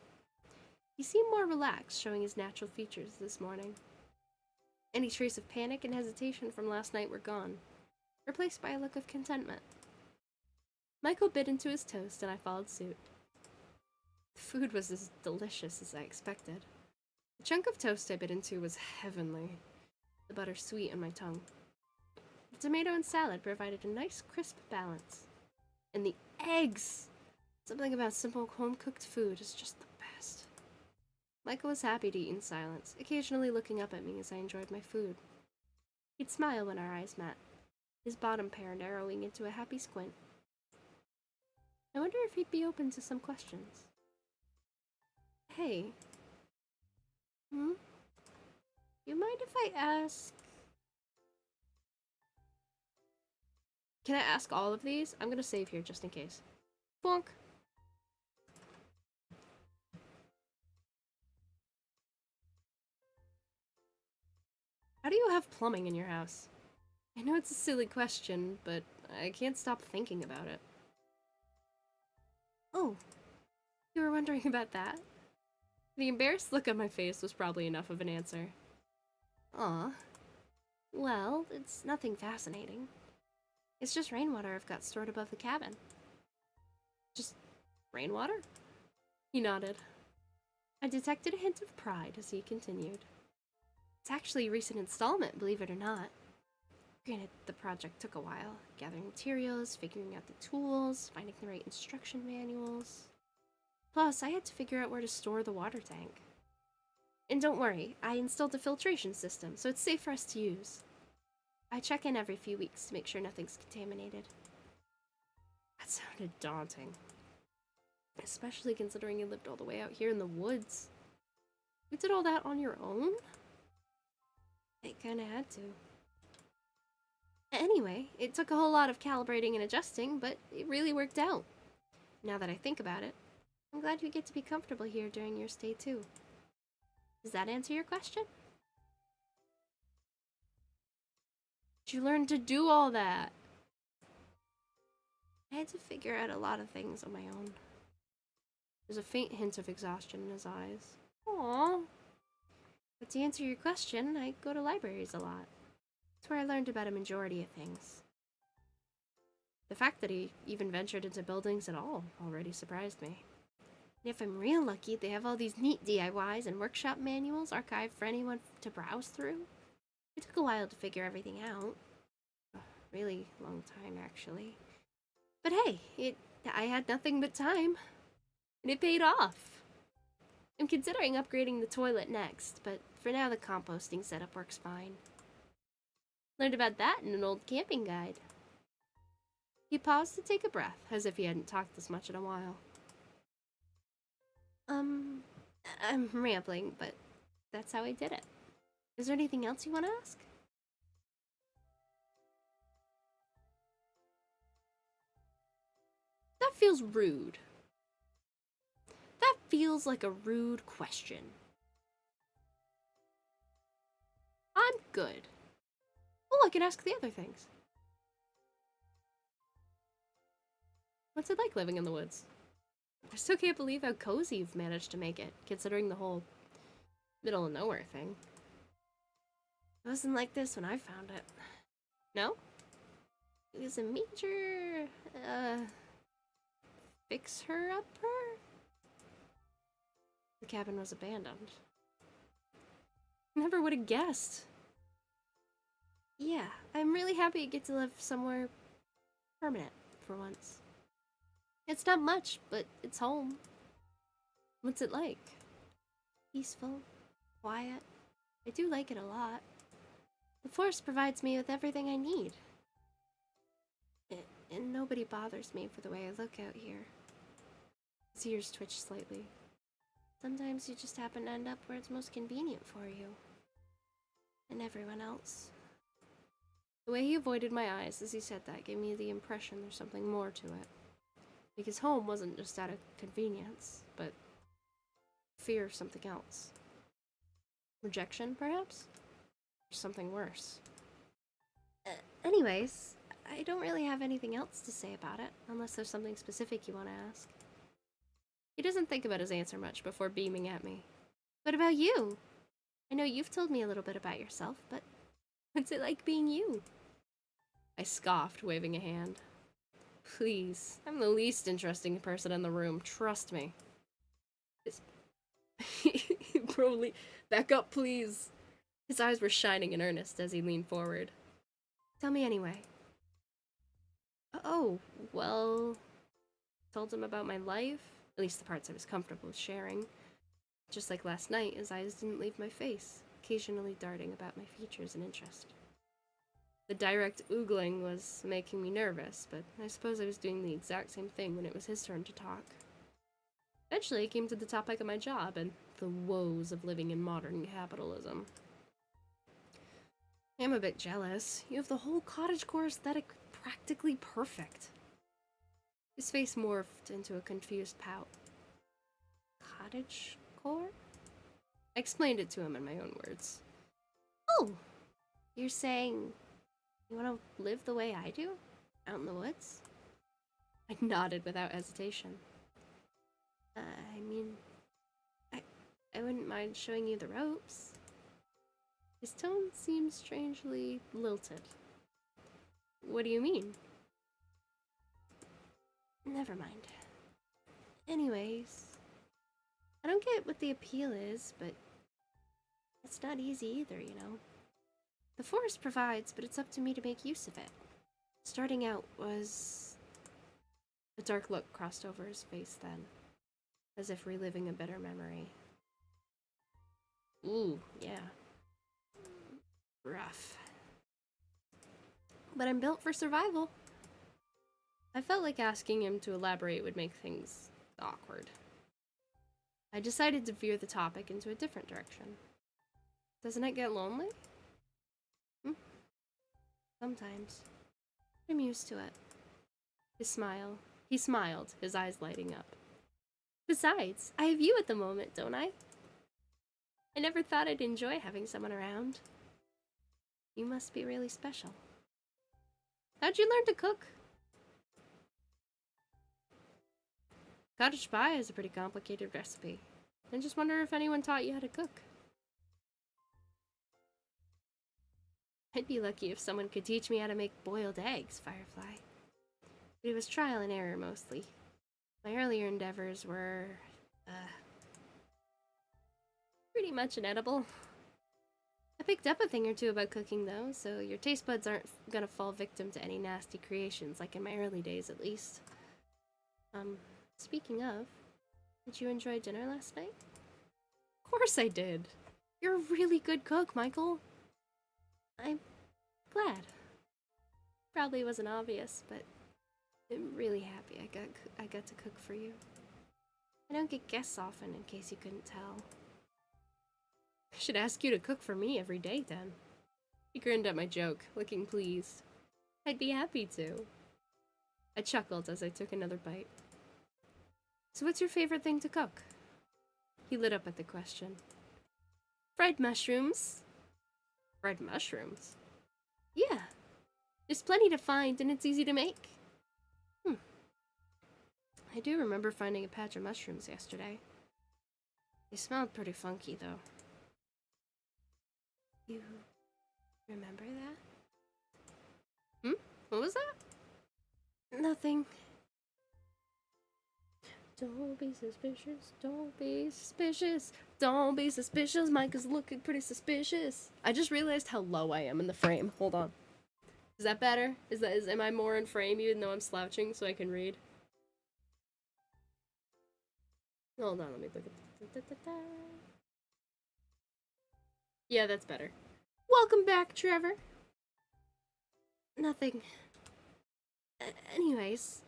He seemed more relaxed, showing his natural features this morning. Any trace of panic and hesitation from last night were gone, replaced by a look of contentment. Michael bit into his toast, and I followed suit. The food was as delicious as I expected. The chunk of toast I bit into was heavenly, the butter sweet on my tongue. The tomato and salad provided a nice crisp balance. And the eggs! Something about simple home-cooked food is just the best. Michael was happy to eat in silence, occasionally looking up at me as I enjoyed my food. He'd smile when our eyes met, his bottom pair narrowing into a happy squint. I wonder if he'd be open to some questions. Hey. You mind if I ask... Can I ask all of these? I'm gonna save here just in case. Bonk. How do you have plumbing in your house? I know it's a silly question, but I can't stop thinking about it. Oh, you were wondering about that? The embarrassed look on my face was probably enough of an answer. Aw. Well, it's nothing fascinating. It's just rainwater I've got stored above the cabin. Just rainwater? He nodded. I detected a hint of pride as he continued. It's actually a recent installment, believe it or not. Granted, the project took a while, gathering materials, figuring out the tools, finding the right instruction manuals. Plus, I had to figure out where to store the water tank. And don't worry, I installed a filtration system, so it's safe for us to use. I check in every few weeks to make sure nothing's contaminated. That sounded daunting. Especially considering you lived all the way out here in the woods. You did all that on your own? I kinda had to. Anyway, it took a whole lot of calibrating and adjusting, but it really worked out. Now that I think about it, I'm glad you get to be comfortable here during your stay too. Does that answer your question? Did you learn to do all that? I had to figure out a lot of things on my own. There's a faint hint of exhaustion in his eyes. Aww. But to answer your question, I go to libraries a lot. It's where I learned about a majority of things. The fact that he even ventured into buildings at all already surprised me. And if I'm real lucky, they have all these neat DIYs and workshop manuals archived for anyone to browse through. It took a while to figure everything out. A really long time, actually. But hey, I had nothing but time. And it paid off. I'm considering upgrading the toilet next, but for now the composting setup works fine. Learned about that in an old camping guide. He paused to take a breath, as if he hadn't talked this much in a while. I'm rambling, but that's how I did it. Is there anything else you want to ask? That feels rude. That feels like a rude question. I'm good. Oh, I can ask the other things. What's it like living in the woods? I still can't believe how cozy you've managed to make it, considering the whole middle of nowhere thing. It wasn't like this when I found it. No? It was a major, fix-her-upper? The cabin was abandoned. Never would have guessed. Yeah, I'm really happy you get to live somewhere permanent for once. It's not much, but it's home. What's it like? Peaceful, quiet. I do like it a lot. The forest provides me with everything I need. And nobody bothers me for the way I look out here. His ears twitch slightly. Sometimes you just happen to end up where it's most convenient for you. And everyone else. The way he avoided my eyes as he said that gave me the impression there's something more to it. Because home wasn't just out of convenience, but fear of something else. Rejection, perhaps? Or something worse. Anyways, I don't really have anything else to say about it, unless there's something specific you want to ask. He doesn't think about his answer much before beaming at me. What about you? I know you've told me a little bit about yourself, but what's it like being you? I scoffed, waving a hand. Please, I'm the least interesting person in the room, trust me. Probably back up, please. His eyes were shining in earnest as he leaned forward. Tell me anyway. Oh, well, told him about my life, at least the parts I was comfortable with sharing. Just like last night, his eyes didn't leave my face, occasionally darting about my features and interest. The direct oogling was making me nervous, but I suppose I was doing the exact same thing when it was his turn to talk. Eventually, it came to the topic of my job and the woes of living in modern capitalism. I'm a bit jealous. You have the whole cottagecore aesthetic practically perfect. His face morphed into a confused pout. Cottagecore? I explained it to him in my own words. Oh! You're saying you want to live the way I do? Out in the woods? I nodded without hesitation. I mean, I wouldn't mind showing you the ropes. His tone seems strangely lilted. What do you mean? Never mind. Anyways, I don't get what the appeal is, but it's not easy either, you know. The forest provides, but it's up to me to make use of it. Starting out was... A dark look crossed over his face then, as if reliving a bitter memory. Ooh, yeah. Rough. But I'm built for survival. I felt like asking him to elaborate would make things awkward. I decided to veer the topic into a different direction. Doesn't it get lonely? Sometimes. I'm used to it. He smiled, his eyes lighting up. Besides, I have you at the moment, don't I? I never thought I'd enjoy having someone around. You must be really special. How'd you learn to cook? Cottage pie is a pretty complicated recipe. I just wonder if anyone taught you how to cook. I'd be lucky if someone could teach me how to make boiled eggs, Firefly. But it was trial and error mostly. My earlier endeavors were, pretty much inedible. I picked up a thing or two about cooking though, so your taste buds aren't gonna fall victim to any nasty creations, like in my early days at least. Speaking of, did you enjoy dinner last night? Of course I did. You're a really good cook, Michael. I'm glad. Probably wasn't obvious, but I'm really happy I got to cook for you. I don't get guests often, in case you couldn't tell. I should ask you to cook for me every day, then. He grinned at my joke, looking pleased. I'd be happy to. I chuckled as I took another bite. So what's your favorite thing to cook? He lit up at the question. Fried mushrooms. Fried mushrooms? Yeah. There's plenty to find, and it's easy to make. I do remember finding a patch of mushrooms yesterday. They smelled pretty funky, though. You remember that? What was that? Nothing. Don't be suspicious, don't be suspicious, don't be suspicious, Mike is looking pretty suspicious. I just realized how low I am in the frame. Hold on. Is that better? Am I more in frame even though I'm slouching so I can read? Hold on, let me look at Yeah, that's better. Welcome back, Trevor. Nothing. Anyways,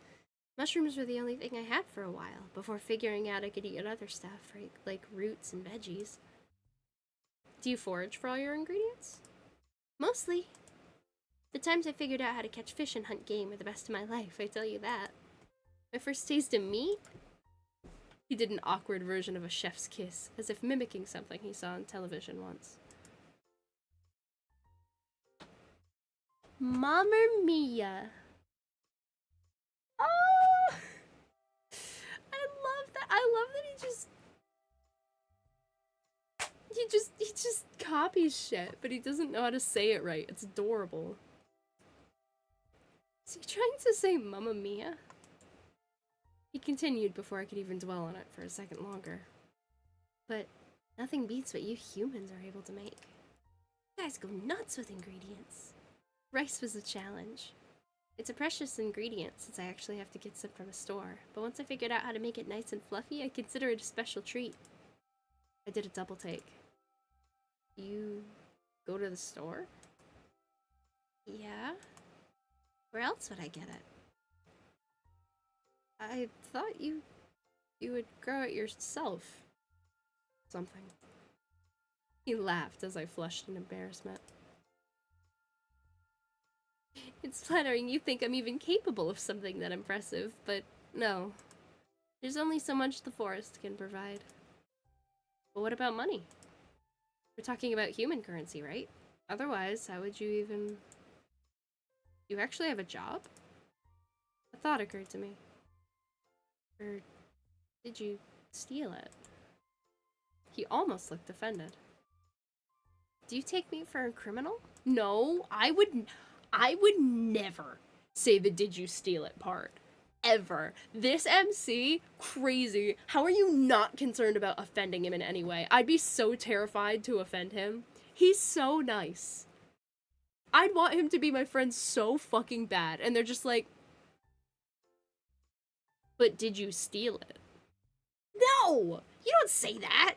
mushrooms were the only thing I had for a while, before figuring out I could eat other stuff, right? Like roots and veggies. Do you forage for all your ingredients? Mostly. The times I figured out how to catch fish and hunt game were the best of my life, I tell you that. My first taste of meat? He did an awkward version of a chef's kiss, as if mimicking something he saw on television once. Mamma mia! Oh! I love that. I love that he just copies shit, but he doesn't know how to say it right. It's adorable. Is he trying to say Mamma Mia? He continued before I could even dwell on it for a second longer. But nothing beats what you humans are able to make. You guys go nuts with ingredients. Rice was a challenge. It's a precious ingredient since I actually have to get some from a store, but once I figured out how to make it nice and fluffy, I consider it a special treat. I did a double take. You go to the store? Yeah? Where else would I get it? I thought you would grow it yourself. Something. He laughed as I flushed in embarrassment. It's flattering you think I'm even capable of something that impressive, but no. There's only so much the forest can provide. But what about money? We're talking about human currency, right? Otherwise, how would you even... You actually have a job? A thought occurred to me. Or did you steal it? He almost looked offended. Do you take me for a criminal? No, I would never say the "did you steal it" part. Ever. This MC, crazy. How are you not concerned about offending him in any way? I'd be so terrified to offend him. He's so nice. I'd want him to be my friend so fucking bad. And they're just like, but did you steal it? No! You don't say that!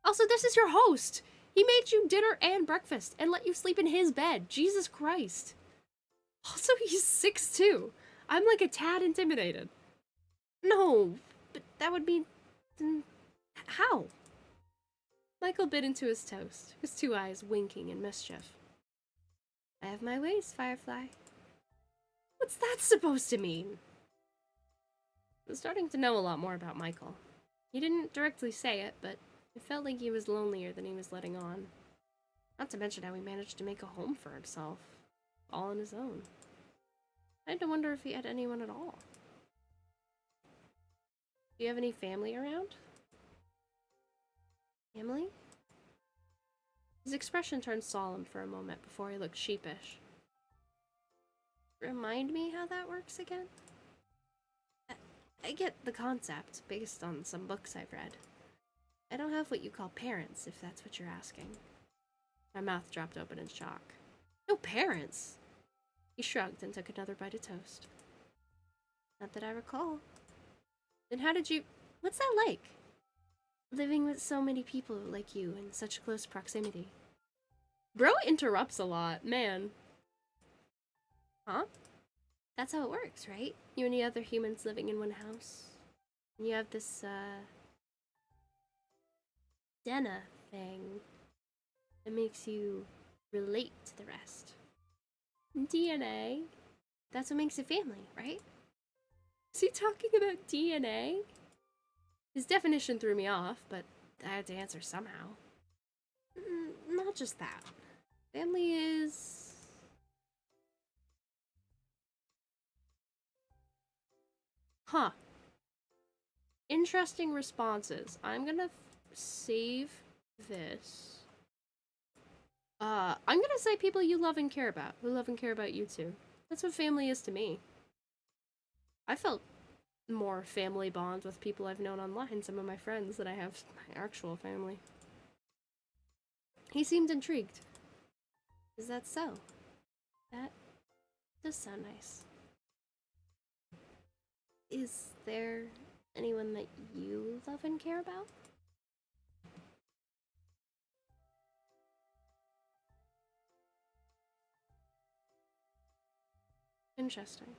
Also, this is your host. He made you dinner and breakfast and let you sleep in his bed. Jesus Christ. Also, he's 6'2". I'm like a tad intimidated. No, but that would be... How? Michael bit into his toast, his 2 eyes winking in mischief. I have my ways, Firefly. What's that supposed to mean? I was starting to know a lot more about Michael. He didn't directly say it, but it felt like he was lonelier than he was letting on. Not to mention how he managed to make a home for himself, all on his own. I had to wonder if he had anyone at all. Do you have any family around? Family? His expression turned solemn for a moment before he looked sheepish. Remind me how that works again? I get the concept, based on some books I've read. I don't have what you call parents, if that's what you're asking. My mouth dropped open in shock. No parents? He shrugged and took another bite of toast. Not that I recall. Then how did you... What's that like? Living with so many people like you in such close proximity. Bro interrupts a lot, man. Huh? That's how it works, right? You and the other humans living in one house. And you have this, Dena thing that makes you relate to the rest. DNA? That's what makes a family, right? Is he talking about DNA? His definition threw me off, but I had to answer somehow. Not just that. Family is... Huh. Interesting responses. I'm gonna save this. I'm gonna say people you love and care about, who love and care about you too. That's what family is to me. I felt more family bonds with people I've known online, some of my friends, than I have my actual family. He seemed intrigued. Is that so? That does sound nice. Is there anyone that you love and care about? Interesting.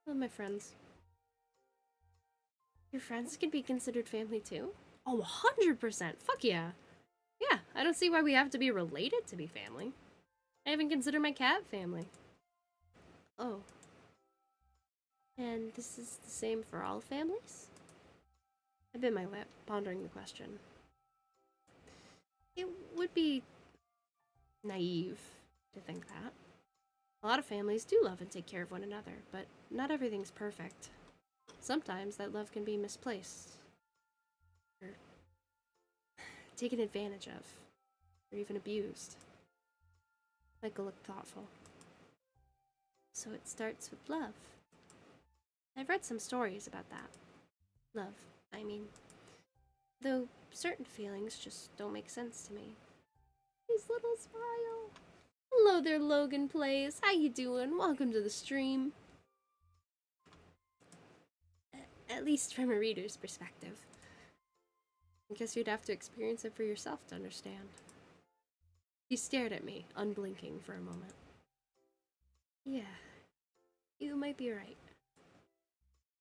Well, my friends. Your friends can be considered family too? Oh, 100%. Fuck yeah. Yeah, I don't see why we have to be related to be family. I even consider my cat family. Oh. And this is the same for all families? I bit my lip, pondering the question. It would be naive to think that. A lot of families do love and take care of one another, but not everything's perfect. Sometimes that love can be misplaced, or taken advantage of, or even abused. Michael looked thoughtful. So it starts with love. I've read some stories about that. Love, I mean. Though certain feelings just don't make sense to me. His little smile. Hello there, Logan Plays. How you doing? Welcome to the stream. At least from a reader's perspective. I guess you'd have to experience it for yourself to understand. He stared at me, unblinking for a moment. Yeah, you might be right.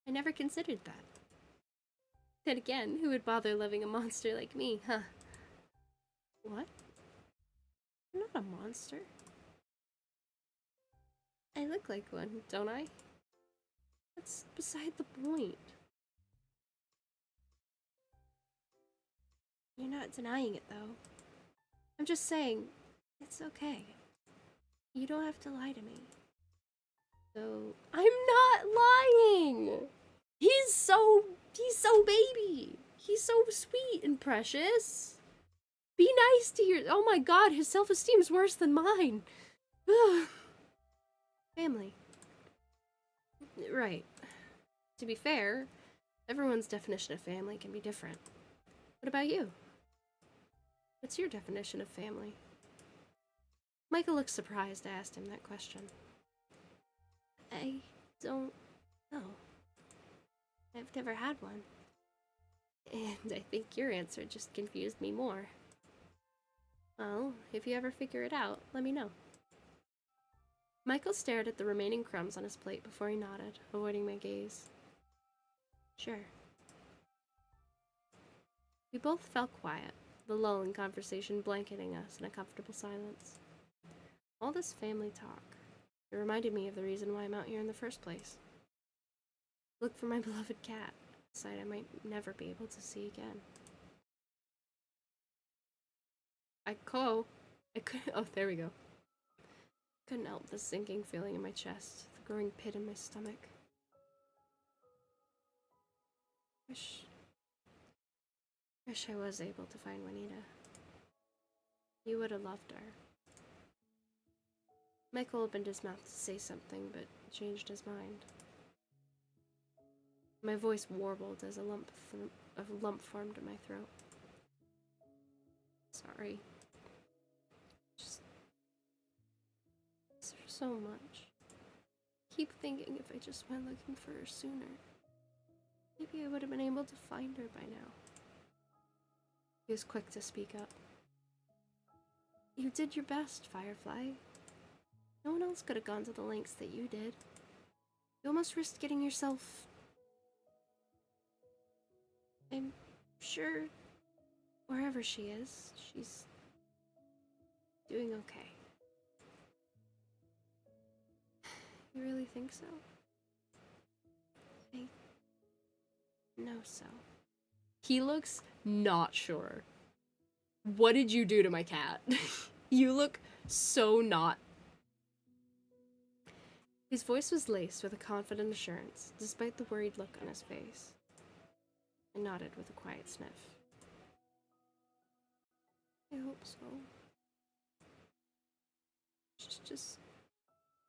I never considered that. Then again, who would bother loving a monster like me, huh? What? I'm not a monster. I look like one, don't I? That's beside the point. You're not denying it, though. I'm just saying, it's okay. You don't have to lie to me. So, I'm not lying! He's so baby! He's so sweet and precious! Be nice to your— oh my god, his self-esteem's worse than mine! Family. Right. To be fair, everyone's definition of family can be different. What about you? What's your definition of family? Michael looked surprised I asked him that question. I don't know. I've never had one. And I think your answer just confused me more. Well, if you ever figure it out, let me know. Michael stared at the remaining crumbs on his plate before he nodded, avoiding my gaze. Sure. We both fell quiet, the lull in conversation blanketing us in a comfortable silence. All this family talk, it reminded me of the reason why I'm out here in the first place. Look for my beloved cat, a sight I might never be able to see again. Oh, there we go. Couldn't help the sinking feeling in my chest, the growing pit in my stomach. Wish I was able to find Juanita. You would have loved her. Michael opened his mouth to say something, but changed his mind. My voice warbled as a lump formed in my throat. Sorry. There's so much. Keep thinking if I just went looking for her sooner, maybe I would have been able to find her by now. He was quick to speak up. You did your best, Firefly. No one else could have gone to the lengths that you did. You almost risked getting yourself... I'm sure wherever she is, she's doing okay. You really think so? I know so. He looks not sure. What did you do to my cat? You look so not. His voice was laced with a confident assurance, despite the worried look on his face. I nodded with a quiet sniff. I hope so. She's just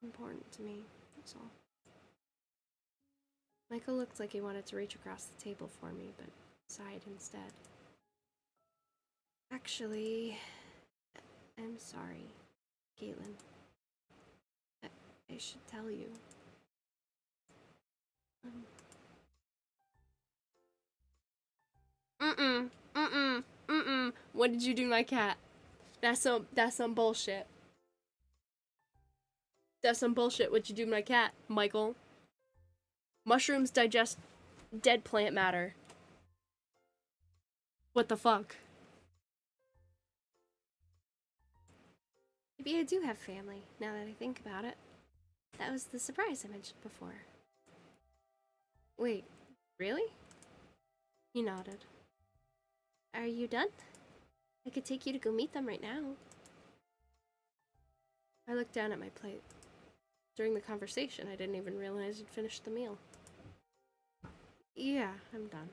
important to me, that's all. Michael looked like he wanted to reach across the table for me, but sighed instead. Actually, I'm sorry, Caitlin. I should tell you. What did you do to my cat? That's some bullshit. That's some bullshit what you do to my cat, Michael. Mushrooms digest dead plant matter. What the fuck? Maybe I do have family, now that I think about it. That was the surprise I mentioned before. Wait, really? He nodded. Are you done? I could take you to go meet them right now. I looked down at my plate. During the conversation, I didn't even realize you'd finished the meal. Yeah, I'm done.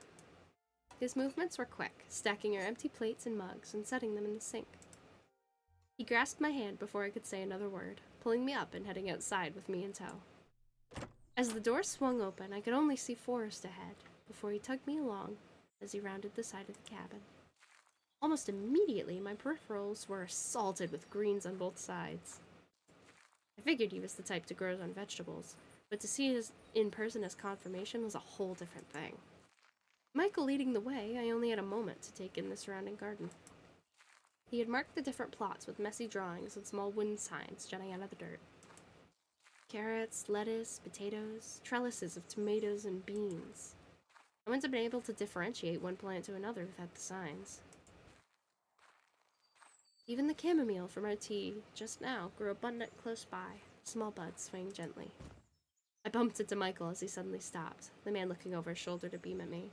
His movements were quick, stacking our empty plates and mugs and setting them in the sink. He grasped my hand before I could say another word, pulling me up and heading outside with me in tow. As the door swung open, I could only see Forrest ahead, before he tugged me along as he rounded the side of the cabin. Almost immediately, my peripherals were assaulted with greens on both sides. I figured he was the type to grow his own vegetables, but to see his in person as confirmation was a whole different thing. Michael leading the way, I only had a moment to take in the surrounding garden. He had marked the different plots with messy drawings and small wooden signs jutting out of the dirt. Carrots, lettuce, potatoes, trellises of tomatoes and beans. I wouldn't have been able to differentiate one plant to another without the signs. Even the chamomile from our tea just now grew abundant close by, small buds swaying gently. I bumped into Michael as he suddenly stopped, the man looking over his shoulder to beam at me.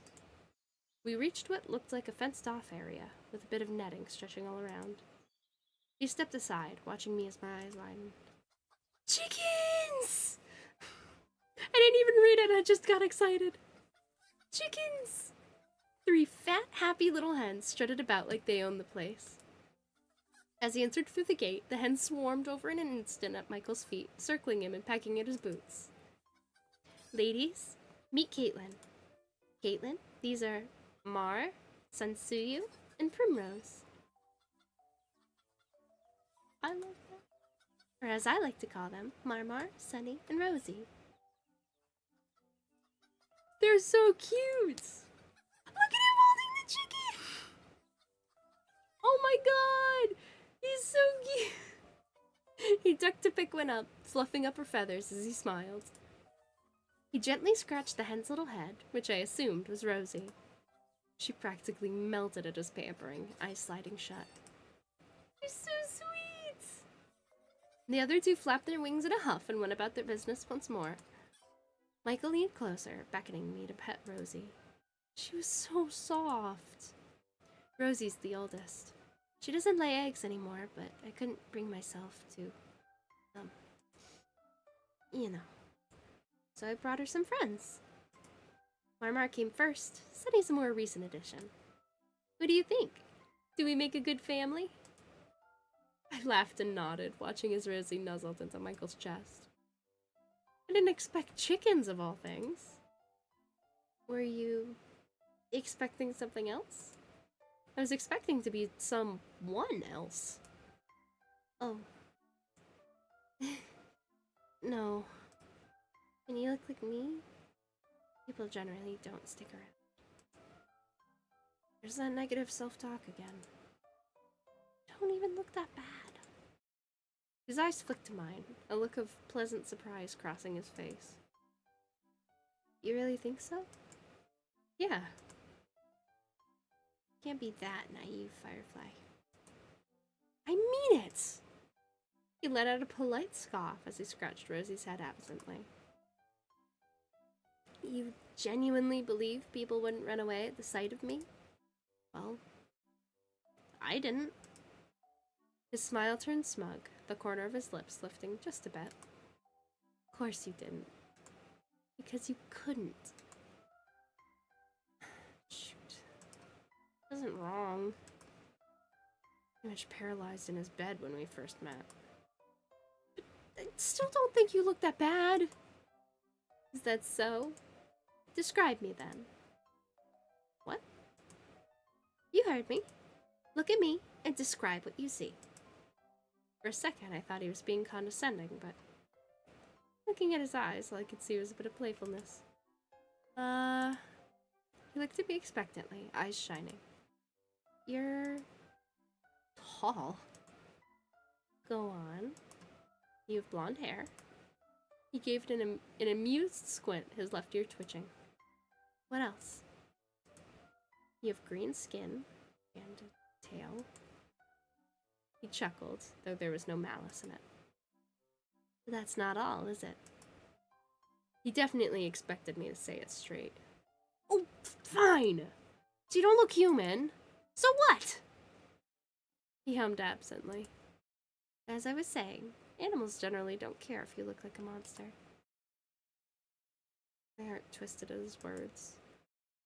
We reached what looked like a fenced-off area, with a bit of netting stretching all around. He stepped aside, watching me as my eyes widened. Chickens! I didn't even read it, I just got excited. Chickens! 3 fat, happy little hens strutted about like they owned the place. As he entered through the gate, the hens swarmed over in an instant at Michael's feet, circling him and pecking at his boots. Ladies, meet Caitlin. Caitlin, these are Mar, Sansuyu, and Primrose. I love that. Or as I like to call them, Marmar, Sunny, and Rosie. They're so cute! Look at him holding the chicken! Oh my god! He's so cute! He ducked to pick one up, fluffing up her feathers as he smiled. He gently scratched the hen's little head, which I assumed was Rosie. She practically melted at his pampering, eyes sliding shut. You're so sweet! The other 2 flapped their wings in a huff and went about their business once more. Michael leaned closer, beckoning me to pet Rosie. She was so soft. Rosie's the oldest. She doesn't lay eggs anymore, but I couldn't bring myself to, you know. So I brought her some friends. Marmar came first. Sunny's a more recent addition. What do you think? Do we make a good family? I laughed and nodded, watching as Rosie nuzzled into Michael's chest. I didn't expect chickens, of all things. Were you expecting something else? I was expecting to be someone else. Oh. No. When you look like me, people generally don't stick around. There's that negative self-talk again. Don't even look that bad. His eyes flicked to mine, a look of pleasant surprise crossing his face. You really think so? Yeah. Can't be that naive, Firefly. I mean it! He let out a polite scoff as he scratched Rosie's head absently. You genuinely believe people wouldn't run away at the sight of me? Well, I didn't. His smile turned smug, the corner of his lips lifting just a bit. Of course you didn't. Because you couldn't. Shoot. Wasn't wrong. Pretty much paralyzed in his bed when we first met. But I still don't think you look that bad. Is that so? Describe me then. What? You heard me. Look at me and describe what you see. For a second, I thought he was being condescending, but looking at his eyes, all I could see was a bit of playfulness. He looked at me expectantly, eyes shining. You're tall. Go on. You have blonde hair. He gave it an amused squint, his left ear twitching. What else? You have green skin and a tail. He chuckled, though there was no malice in it. But that's not all, is it? He definitely expected me to say it straight. Oh, fine! So you don't look human. So what? He hummed absently. As I was saying, animals generally don't care if you look like a monster. My heart twisted at his words.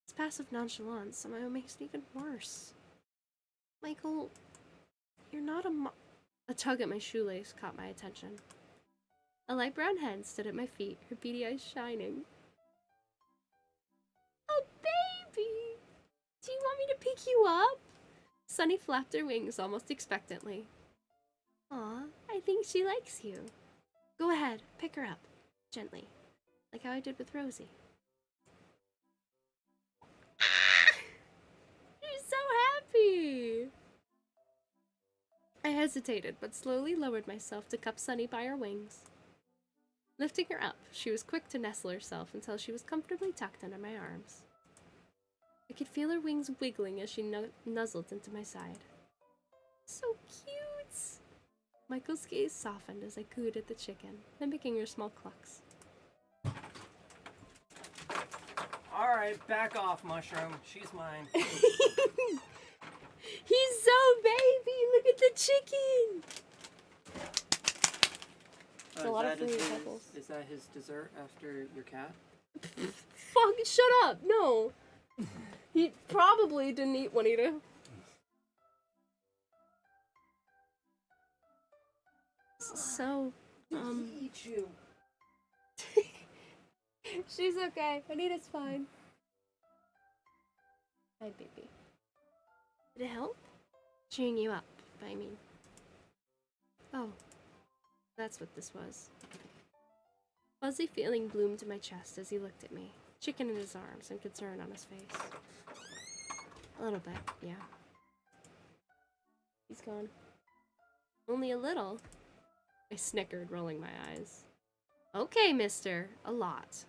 His passive nonchalance somehow makes it even worse. Michael, you're not a tug at my shoelace caught my attention. A light brown hen stood at my feet, her beady eyes shining. A baby! Do you want me to pick you up? Sunny flapped her wings almost expectantly. Aw, I think she likes you. Go ahead, pick her up. Gently. Like how I did with Rosie. She's so happy! I hesitated, but slowly lowered myself to cup Sunny by her wings. Lifting her up, she was quick to nestle herself until she was comfortably tucked under my arms. I could feel her wings wiggling as she nuzzled into my side. So cute! Michael's gaze softened as I cooed at the chicken, mimicking her small clucks. Alright, back off, Mushroom. She's mine. He's so baby! Look at the chicken! It's a lot of food. for me to pebbles. Is that his dessert after your cat? Fuck, shut up! No! He probably didn't eat one either. So, He eat you. she's okay. Anita's fine. Hi, baby. Did it help? Cheering you up, I mean. Oh, that's what this was. Fuzzy feeling bloomed in my chest as he looked at me, chicken in his arms and concern on his face. A little bit, yeah. He's gone. Only a little. I snickered, rolling my eyes. Okay, mister. A lot.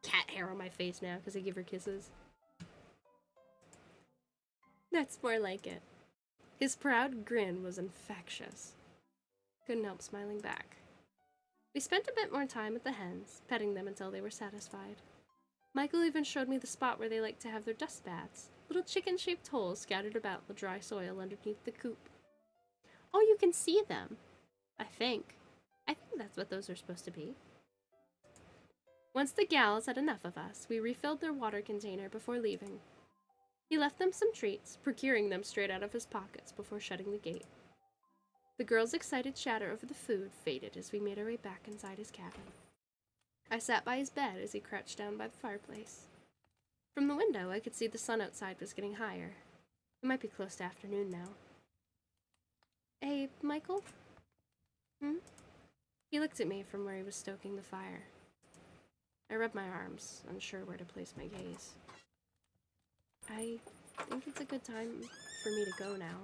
Cat hair on my face now because I give her kisses. That's more like it. His proud grin was infectious. Couldn't help smiling back. We spent a bit more time with the hens, petting them until they were satisfied. Michael even showed me the spot where they like to have their dust baths, little chicken-shaped holes scattered about the dry soil underneath the coop. Oh, you can see them. I think that's what those are supposed to be. Once the gals had enough of us, we refilled their water container before leaving. He left them some treats, procuring them straight out of his pockets before shutting the gate. The girls' excited chatter over the food faded as we made our way back inside his cabin. I sat by his bed as he crouched down by the fireplace. From the window, I could see the sun outside was getting higher. It might be close to afternoon now. Hey, Michael? He looked at me from where he was stoking the fire. I rubbed my arms, unsure where to place my gaze. I think it's a good time for me to go now.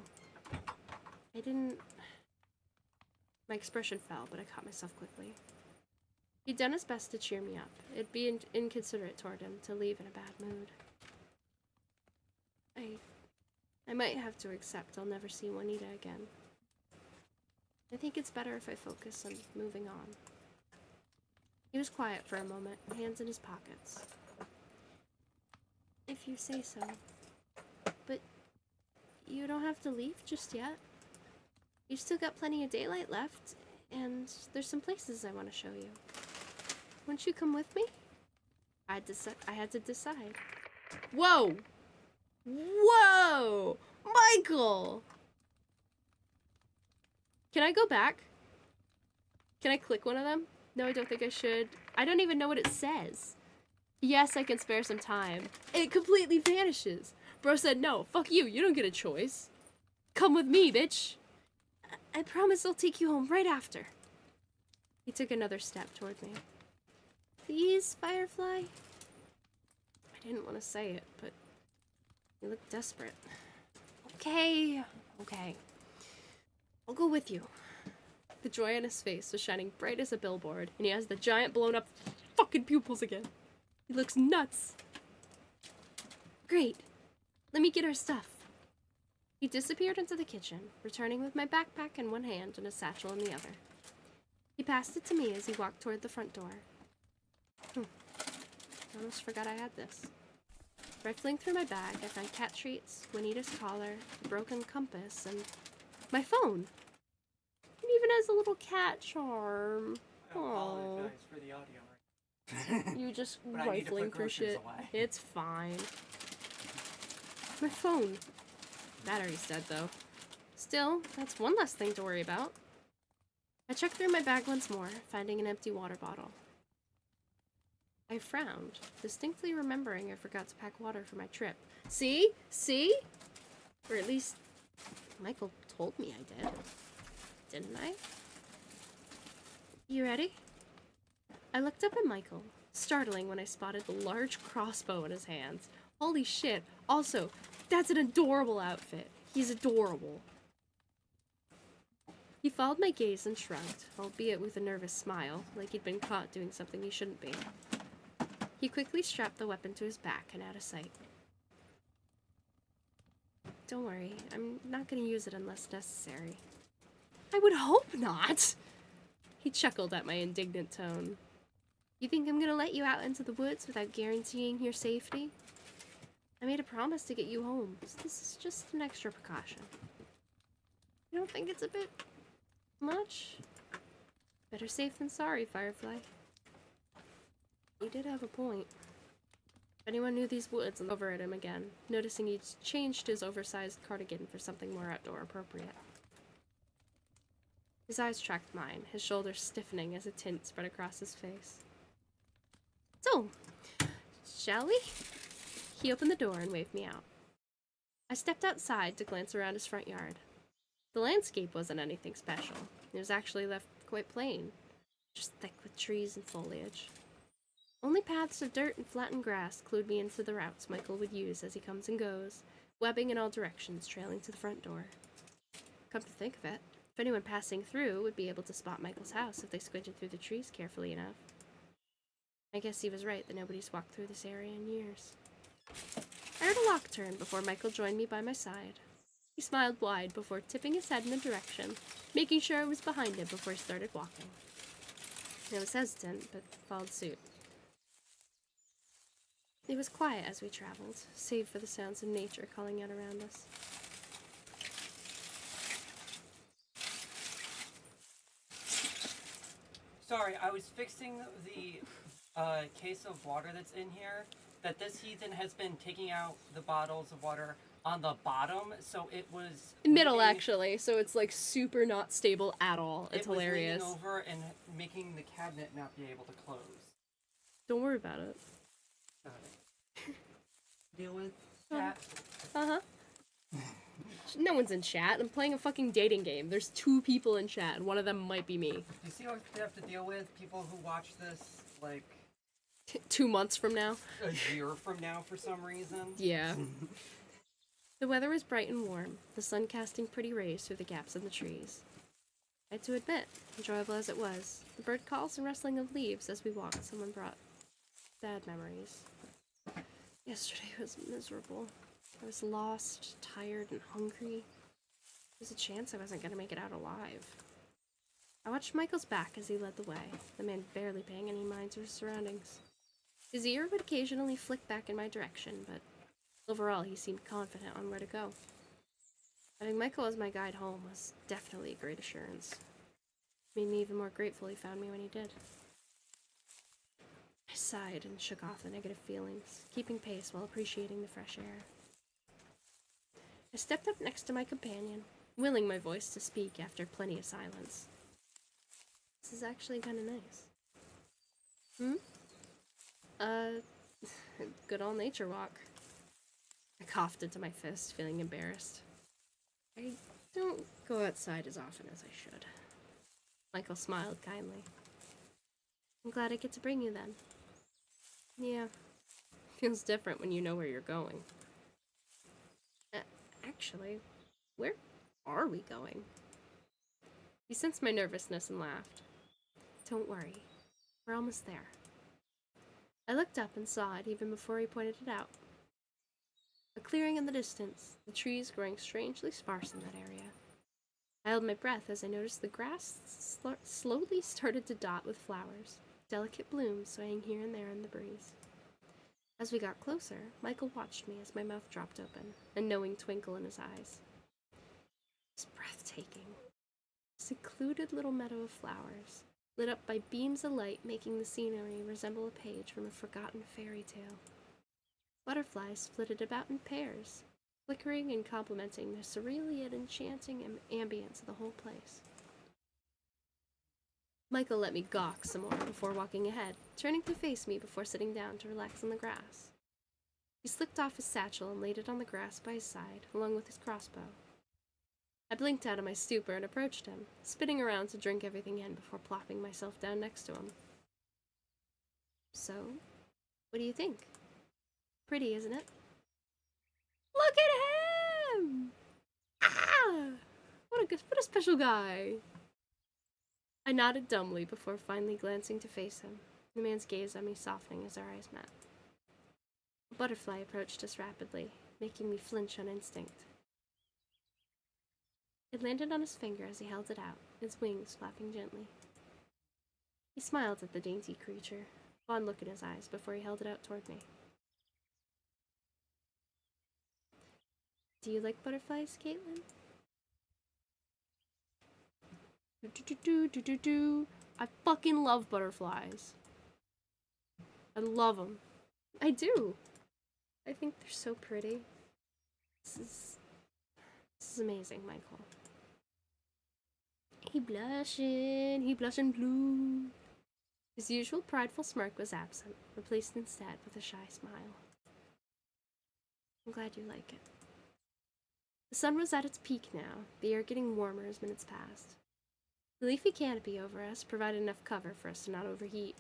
My expression fell, but I caught myself quickly. He'd done his best to cheer me up. It'd be inconsiderate toward him to leave in a bad mood. I might have to accept I'll never see Juanita again. I think it's better if I focus on moving on. He was quiet for a moment, hands in his pockets. If you say so. But you don't have to leave just yet. You've still got plenty of daylight left, and there's some places I want to show you. Won't you come with me? I had to decide. Whoa! Whoa! Michael! Can I go back? Can I click one of them? No, I don't think I should. I don't even know what it says. Yes, I can spare some time. It completely vanishes. Bro said, no, fuck you, you don't get a choice. Come with me, bitch. I promise I'll take you home right after. He took another step toward me. Please, Firefly? I didn't want to say it, but you look desperate. Okay. I'll go with you. The joy on his face was shining bright as a billboard, and he has the giant blown up fucking pupils again. He looks nuts. Great. Let me get our stuff. He disappeared into the kitchen, returning with my backpack in one hand and a satchel in the other. He passed it to me as he walked toward the front door. I almost forgot I had this. Rifling through my bag, I found cat treats, Juanita's collar, a broken compass, and my phone. It even has a little cat charm. I apologize for the audio. You just But I need to rifling put through groceries shit. away. It's fine. My phone. Battery's dead though. Still, that's one less thing to worry about. I checked through my bag once more, finding an empty water bottle. I frowned, distinctly remembering I forgot to pack water for my trip. See? See? Or at least, Michael told me I did. Didn't I? You ready? I looked up at Michael, startling when I spotted the large crossbow in his hands. Holy shit. Also, that's an adorable outfit. He's adorable. He followed my gaze and shrugged, albeit with a nervous smile, like he'd been caught doing something he shouldn't be. He quickly strapped the weapon to his back and out of sight. Don't worry, I'm not going to use it unless necessary. I would hope not! He chuckled at my indignant tone. You think I'm going to let you out into the woods without guaranteeing your safety? I made a promise to get you home, so this is just an extra precaution. You don't think it's a bit much? Better safe than sorry, Firefly. He did have a point. If anyone knew these woods, and over at him again, noticing he'd changed his oversized cardigan for something more outdoor appropriate. His eyes tracked mine, his shoulders stiffening as a tint spread across his face. So, shall we? He opened the door and waved me out. I stepped outside to glance around his front yard. The landscape wasn't anything special. It was actually left quite plain, just thick with trees and foliage. Only paths of dirt and flattened grass clued me into the routes Michael would use as he comes and goes, webbing in all directions, trailing to the front door. Come to think of it, if anyone passing through would be able to spot Michael's house if they squinted through the trees carefully enough. I guess he was right that nobody's walked through this area in years. I heard a lock turn before Michael joined me by my side. He smiled wide before tipping his head in a direction, making sure I was behind him before he started walking. I was hesitant, but followed suit. It was quiet as we traveled, save for the sounds of nature calling out around us. Sorry, I was fixing the case of water that's in here. That this heathen has been taking out the bottles of water on the bottom, so it was Middle, actually, so it's like super not stable at all. It's hilarious. It was leaning over and making the cabinet not be able to close. Don't worry about it. Got it. Deal with chat. Uh-huh. No one's in chat. I'm playing a fucking dating game. There's 2 people in chat, and one of them might be me. Do you see what they have to deal with? People who watch this, like... 2 months from now. A year from now, for some reason. Yeah. The weather was bright and warm, the sun casting pretty rays through the gaps in the trees. I had to admit, enjoyable as it was, the bird calls and rustling of leaves as we walked someone brought bad memories. Yesterday was miserable. I was lost, tired, and hungry. There was a chance I wasn't going to make it out alive. I watched Michael's back as he led the way, the man barely paying any mind to his surroundings. His ear would occasionally flick back in my direction, but overall he seemed confident on where to go. Having Michael as my guide home was definitely a great assurance. It made me even more grateful he found me when he did. I sighed and shook off the negative feelings, keeping pace while appreciating the fresh air. I stepped up next to my companion, willing my voice to speak after plenty of silence. This is actually kind of nice. Good old nature walk. I coughed into my fist, feeling embarrassed. I don't go outside as often as I should. Michael smiled kindly. I'm glad I get to bring you then. Yeah, feels different when you know where you're going. Actually, where are we going? He sensed my nervousness and laughed. Don't worry, we're almost there. I looked up and saw it even before he pointed it out. A clearing in the distance, the trees growing strangely sparse in that area. I held my breath as I noticed the grass slowly started to dot with flowers, delicate blooms swaying here and there in the breeze. As we got closer, Michael watched me as my mouth dropped open, a knowing twinkle in his eyes. It was breathtaking. A secluded little meadow of flowers, lit up by beams of light making the scenery resemble a page from a forgotten fairy tale. Butterflies flitted about in pairs, flickering and complementing the surreal yet enchanting ambience of the whole place. Michael let me gawk some more before walking ahead, turning to face me before sitting down to relax on the grass. He slipped off his satchel and laid it on the grass by his side, along with his crossbow. I blinked out of my stupor and approached him, spinning around to drink everything in before plopping myself down next to him. So, what do you think? Pretty, isn't it? Look at him! Ah! What a special guy! I nodded dumbly before finally glancing to face him, the man's gaze on me softening as our eyes met. A butterfly approached us rapidly, making me flinch on instinct. It landed on his finger as he held it out, its wings flapping gently. He smiled at the dainty creature, a fond look in his eyes before he held it out toward me. Do you like butterflies, Caitlin? I fucking love butterflies. I love them. I do. I think they're so pretty. This is amazing, Michael. He blushing blue. His usual prideful smirk was absent, replaced instead with a shy smile. I'm glad you like it. The sun was at its peak now, the air getting warmer as minutes passed. The leafy canopy over us provided enough cover for us to not overheat.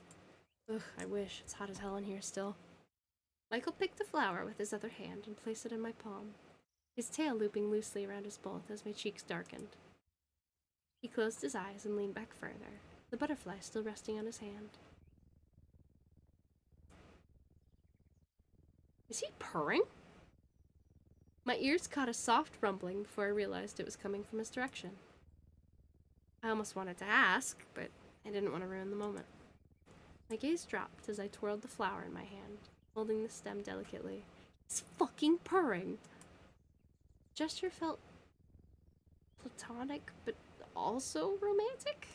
Ugh, I wish. It's hot as hell in here still. Michael picked the flower with his other hand and placed it in my palm, his tail looping loosely around us both as my cheeks darkened. He closed his eyes and leaned back further, the butterfly still resting on his hand. Is he purring? My ears caught a soft rumbling before I realized it was coming from his direction. I almost wanted to ask, but I didn't want to ruin the moment. My gaze dropped as I twirled the flower in my hand, holding the stem delicately. He's fucking purring! The gesture felt platonic, but also romantic?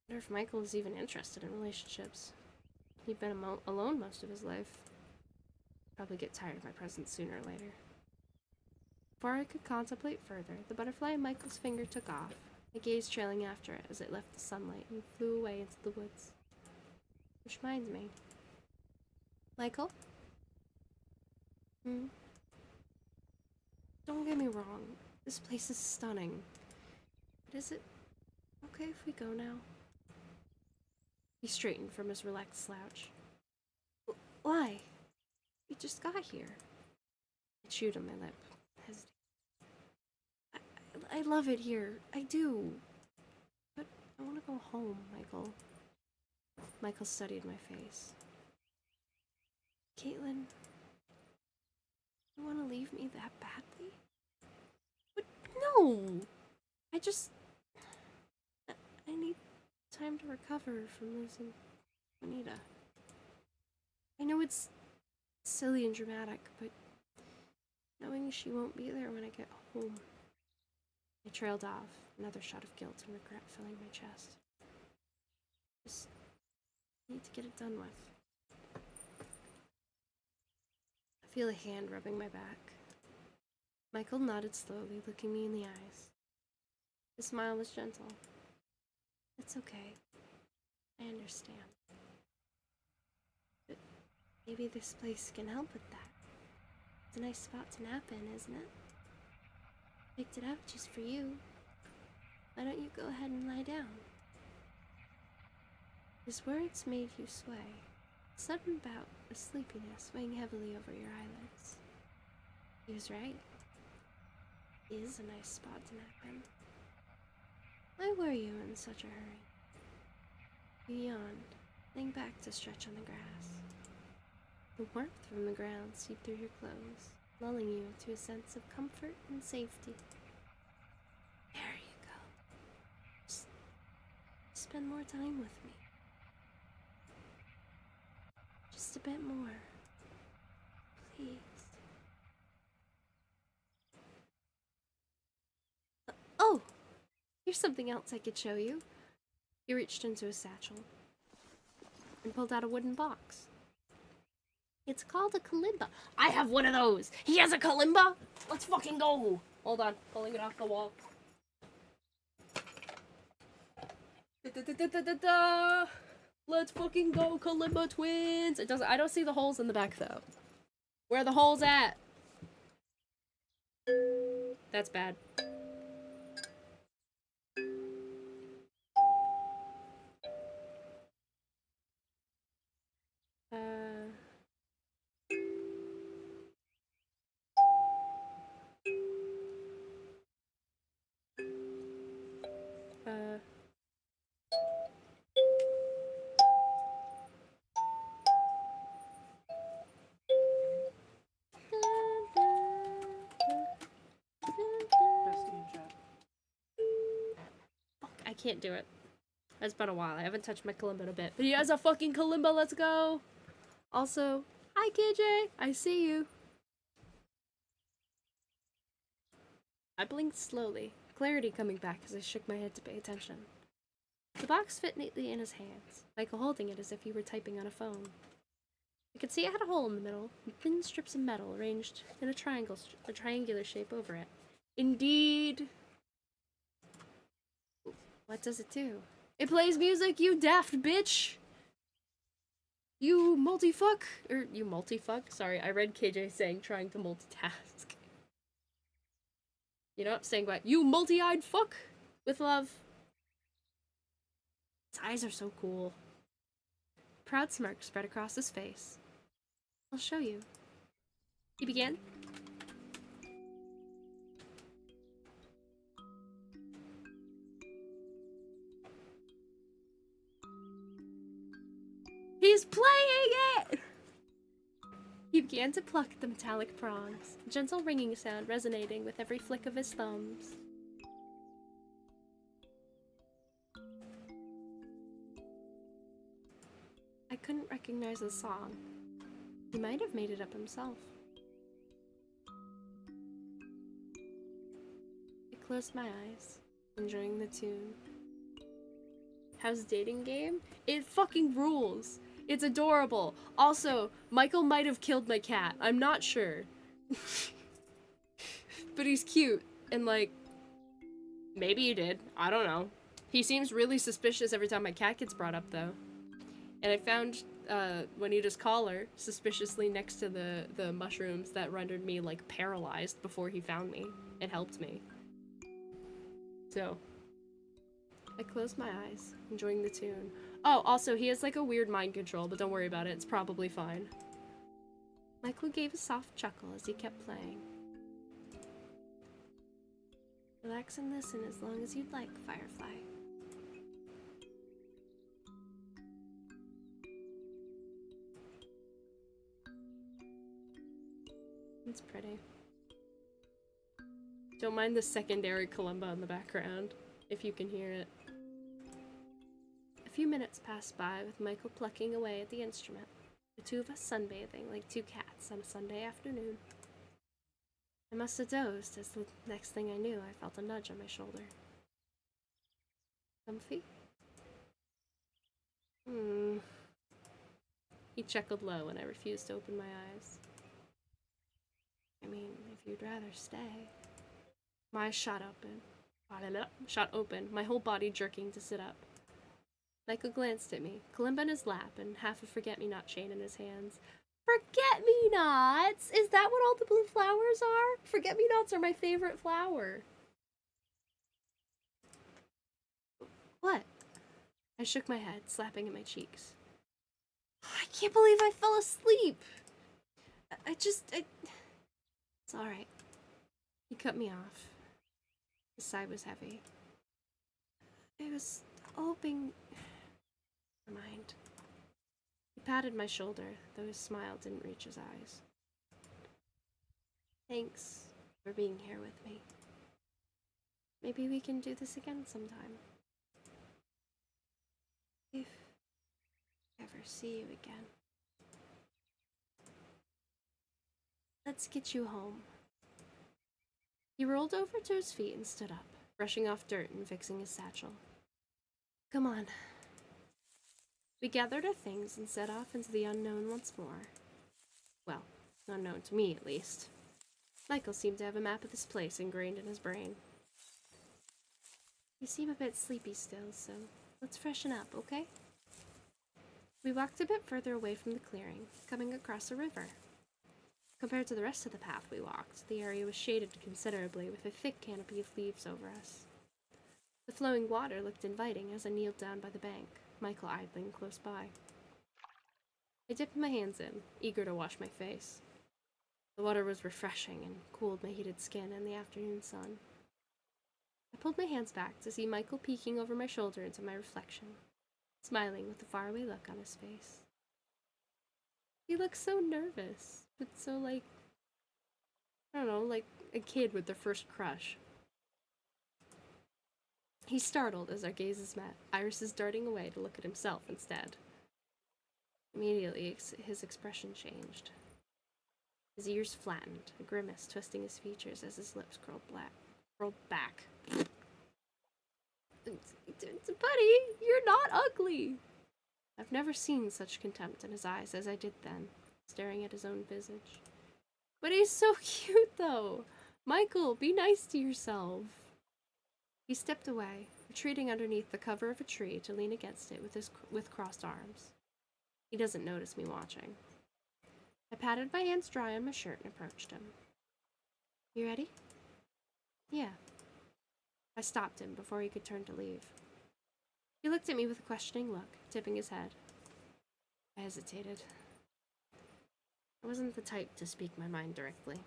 I wonder if Michael is even interested in relationships. He'd been alone most of his life. Probably get tired of my presence sooner or later. Before I could contemplate further, the butterfly in Michael's finger took off, my gaze trailing after it as it left the sunlight and flew away into the woods. Which reminds me. Michael? Don't get me wrong. This place is stunning. But is it okay if we go now? He straightened from his relaxed slouch. Why? We just got here. I chewed on my lip. Hesitated. I love it here. I do. But I want to go home, Michael. Michael studied my face. Caitlin, you want to leave me that badly? But no! I need time to recover from losing Juanita. I know it's silly and dramatic, but knowing she won't be there when I get home. I trailed off, another shot of guilt and regret filling my chest. Just need to get it done with. I feel a hand rubbing my back. Michael nodded slowly, looking me in the eyes. His smile was gentle. It's okay. I understand. But maybe this place can help with that. It's a nice spot to nap in, isn't it? Picked it out just for you. Why don't you go ahead and lie down? His words made you sway. Something about a sleepiness weighing heavily over your eyelids. He was right. It is a nice spot to nap in. Why were you in such a hurry? You yawned, laying back to stretch on the grass. The warmth from the ground seeped through your clothes, lulling you into a sense of comfort and safety. There you go. Just spend more time with me. Just a bit more. Please. Oh! Here's something else I could show you. He reached into his satchel and pulled out a wooden box. It's called a kalimba. I have one of those. He has a kalimba. Let's fucking go. Hold on, pulling it off the wall. Da-da-da-da-da-da. Let's fucking go, kalimba twins. It doesn't. I don't see the holes in the back though. Where are the holes at? That's bad. I can't do it. It's been a while. I haven't touched my kalimba in a bit. But he has a fucking kalimba. Let's go. Also, hi KJ. I see you. I blinked slowly, clarity coming back as I shook my head to pay attention. The box fit neatly in his hands, Michael holding it as if he were typing on a phone. I could see it had a hole in the middle, and thin strips of metal arranged in a triangular shape over it. Indeed. What does it do? It plays music, you daft bitch! You multi-fuck? You multi-fuck? Sorry, I read KJ saying trying to multitask. You know what I'm saying? But you multi-eyed fuck! With love. His eyes are so cool. A proud smirk spread across his face. I'll show you. He began. He's playing it! He began to pluck the metallic prongs, a gentle ringing sound resonating with every flick of his thumbs. I couldn't recognize the song. He might have made it up himself. I closed my eyes, enjoying the tune. How's dating game? It fucking rules! It's adorable! Also, Michael might have killed my cat. I'm not sure. But he's cute, and like, maybe he did. I don't know. He seems really suspicious every time my cat gets brought up, though. And I found Juanita's collar suspiciously next to the mushrooms that rendered me, like, paralyzed before he found me. It helped me. So, I closed my eyes, enjoying the tune. Oh, also, he has, like, a weird mind control, but don't worry about it. It's probably fine. Michael gave a soft chuckle as he kept playing. Relax and listen as long as you'd like, Firefly. It's pretty. Don't mind the secondary kalimba in the background, if you can hear it. A few minutes passed by with Michael plucking away at the instrument, the two of us sunbathing like two cats on a Sunday afternoon. I must have dozed, as the next thing I knew, I felt a nudge on my shoulder. Comfy? He chuckled low and I refused to open my eyes. I mean, if you'd rather stay. My eyes shot open, my whole body jerking to sit up. Michael glanced at me, kalimba in his lap and half a forget-me-not chain in his hands. Forget-me-nots? Is that what all the blue flowers are? Forget-me-nots are my favorite flower. What? I shook my head, slapping at my cheeks. I can't believe I fell asleep. It's alright. He cut me off. His sigh was heavy. I was hoping... Never mind. He patted my shoulder, though his smile didn't reach his eyes. Thanks for being here with me. Maybe we can do this again sometime. If I ever see you again. Let's get you home. He rolled over to his feet and stood up, brushing off dirt and fixing his satchel. Come on. We gathered our things and set off into the unknown once more. Well, unknown to me, at least. Michael seemed to have a map of this place ingrained in his brain. You seem a bit sleepy still, so let's freshen up, okay? We walked a bit further away from the clearing, coming across a river. Compared to the rest of the path we walked, the area was shaded considerably with a thick canopy of leaves over us. The flowing water looked inviting as I kneeled down by the bank, Michael idling close by. I dipped my hands in, eager to wash my face. The water was refreshing and cooled my heated skin in the afternoon sun. I pulled my hands back to see Michael peeking over my shoulder into my reflection, smiling with a faraway look on his face. He looked so nervous, but so like, I don't know, like a kid with their first crush. He startled as our gazes met, irises darting away to look at himself instead. Immediately, his expression changed. His ears flattened, a grimace twisting his features as his lips curled back. Buddy, you're not ugly. I've never seen such contempt in his eyes as I did then, staring at his own visage. But he's so cute, though. Michael, be nice to yourself. He stepped away, retreating underneath the cover of a tree to lean against it with crossed arms. He doesn't notice me watching. I patted my hands dry on my shirt and approached him. You ready? Yeah. I stopped him before he could turn to leave. He looked at me with a questioning look, tipping his head. I hesitated. I wasn't the type to speak my mind directly.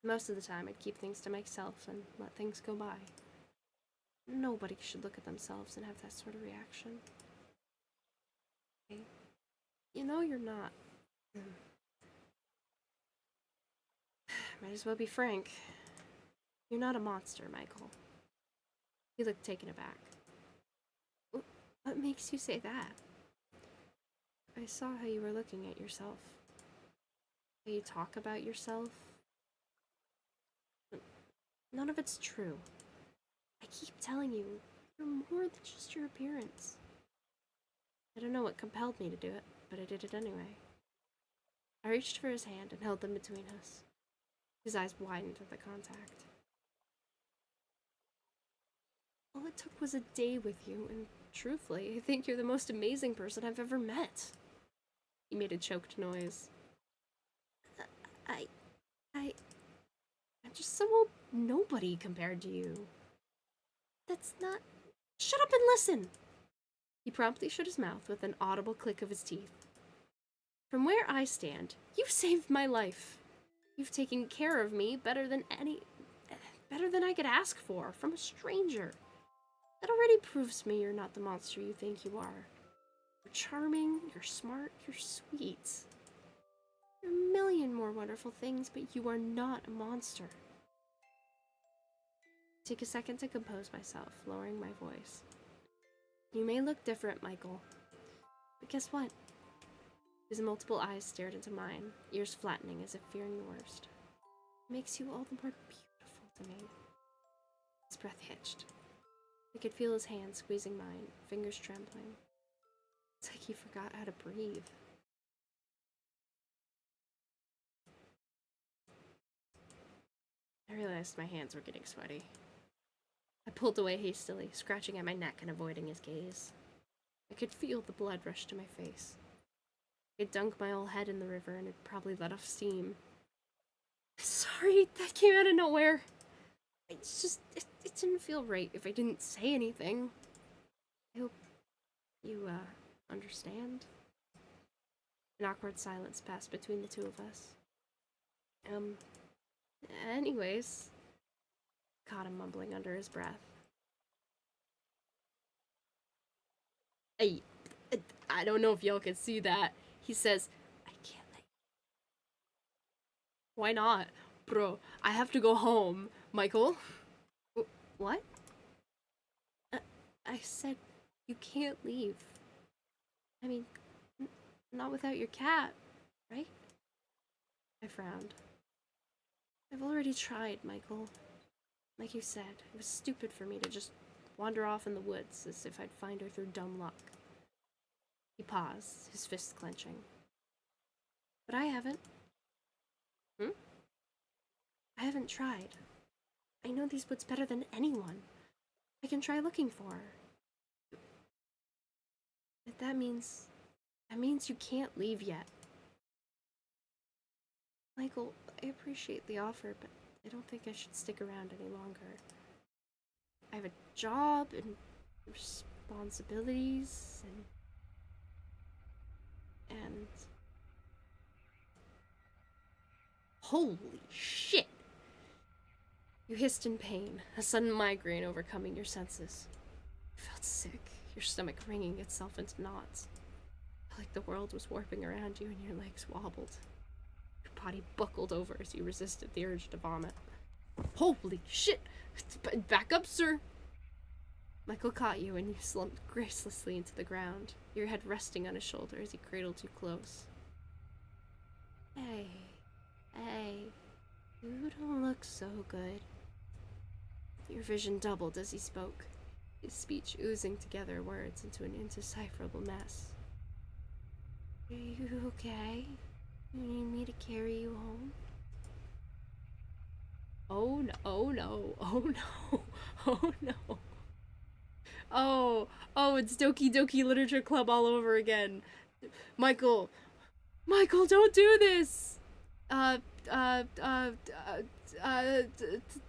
Most of the time, I'd keep things to myself and let things go by. Nobody should look at themselves and have that sort of reaction. Hey, you know you're not. Might as well be frank. You're not a monster, Michael. He looked taken aback. What makes you say that? I saw how you were looking at yourself. How you talk about yourself. None of it's true. I keep telling you, you're more than just your appearance. I don't know what compelled me to do it, but I did it anyway. I reached for his hand and held them between us. His eyes widened at the contact. All it took was a day with you, and truthfully, I think you're the most amazing person I've ever met. He made a choked noise. I'm just some old nobody compared to you. That's not... Shut up and listen! He promptly shut his mouth with an audible click of his teeth. From where I stand, you've saved my life. You've taken care of me better than I could ask for from a stranger. That already proves to me you're not the monster you think you are. You're charming, you're smart, you're sweet. You're a million more wonderful things, but you are not a monster. Take a second to compose myself, lowering my voice. You may look different, Michael, but guess what? His multiple eyes stared into mine, ears flattening as if fearing the worst. It makes you all the more beautiful to me. His breath hitched. I could feel his hand squeezing mine, fingers trembling. It's like he forgot how to breathe. I realized my hands were getting sweaty. I pulled away hastily, scratching at my neck and avoiding his gaze. I could feel the blood rush to my face. I could dunk my whole head in the river and it'd probably let off steam. Sorry, that came out of nowhere. It's just, it didn't feel right if I didn't say anything. I hope you, understand. An awkward silence passed between the two of us. Anyways, caught him mumbling under his breath. I don't know if y'all can see that. He says, I can't let you. Why not? Bro, I have to go home. Michael? What? I said you can't leave. I mean, not without your cat, right? I frowned. I've already tried, Michael. Like you said, it was stupid for me to just wander off in the woods as if I'd find her through dumb luck. He paused, his fists clenching. But I haven't. I haven't tried. I know these woods better than anyone. I can try looking for her. But that means you can't leave yet. Michael, I appreciate the offer, but I don't think I should stick around any longer. I have a job and responsibilities and holy shit! You hissed in pain, a sudden migraine overcoming your senses. You felt sick, your stomach wringing itself into knots. Like the world was warping around you and your legs wobbled. Your body buckled over as you resisted the urge to vomit. Holy shit! Back up, sir! Michael caught you and you slumped gracelessly into the ground, your head resting on his shoulder as he cradled you close. Hey, you don't look so good. Your vision doubled as he spoke. his speech oozing together words into an indecipherable mess. Are you okay? You need me to carry you home? Oh no, oh no, oh no, oh no. Oh, it's Doki Doki Literature Club all over again. Michael, Michael, don't do this! Uh, uh, uh,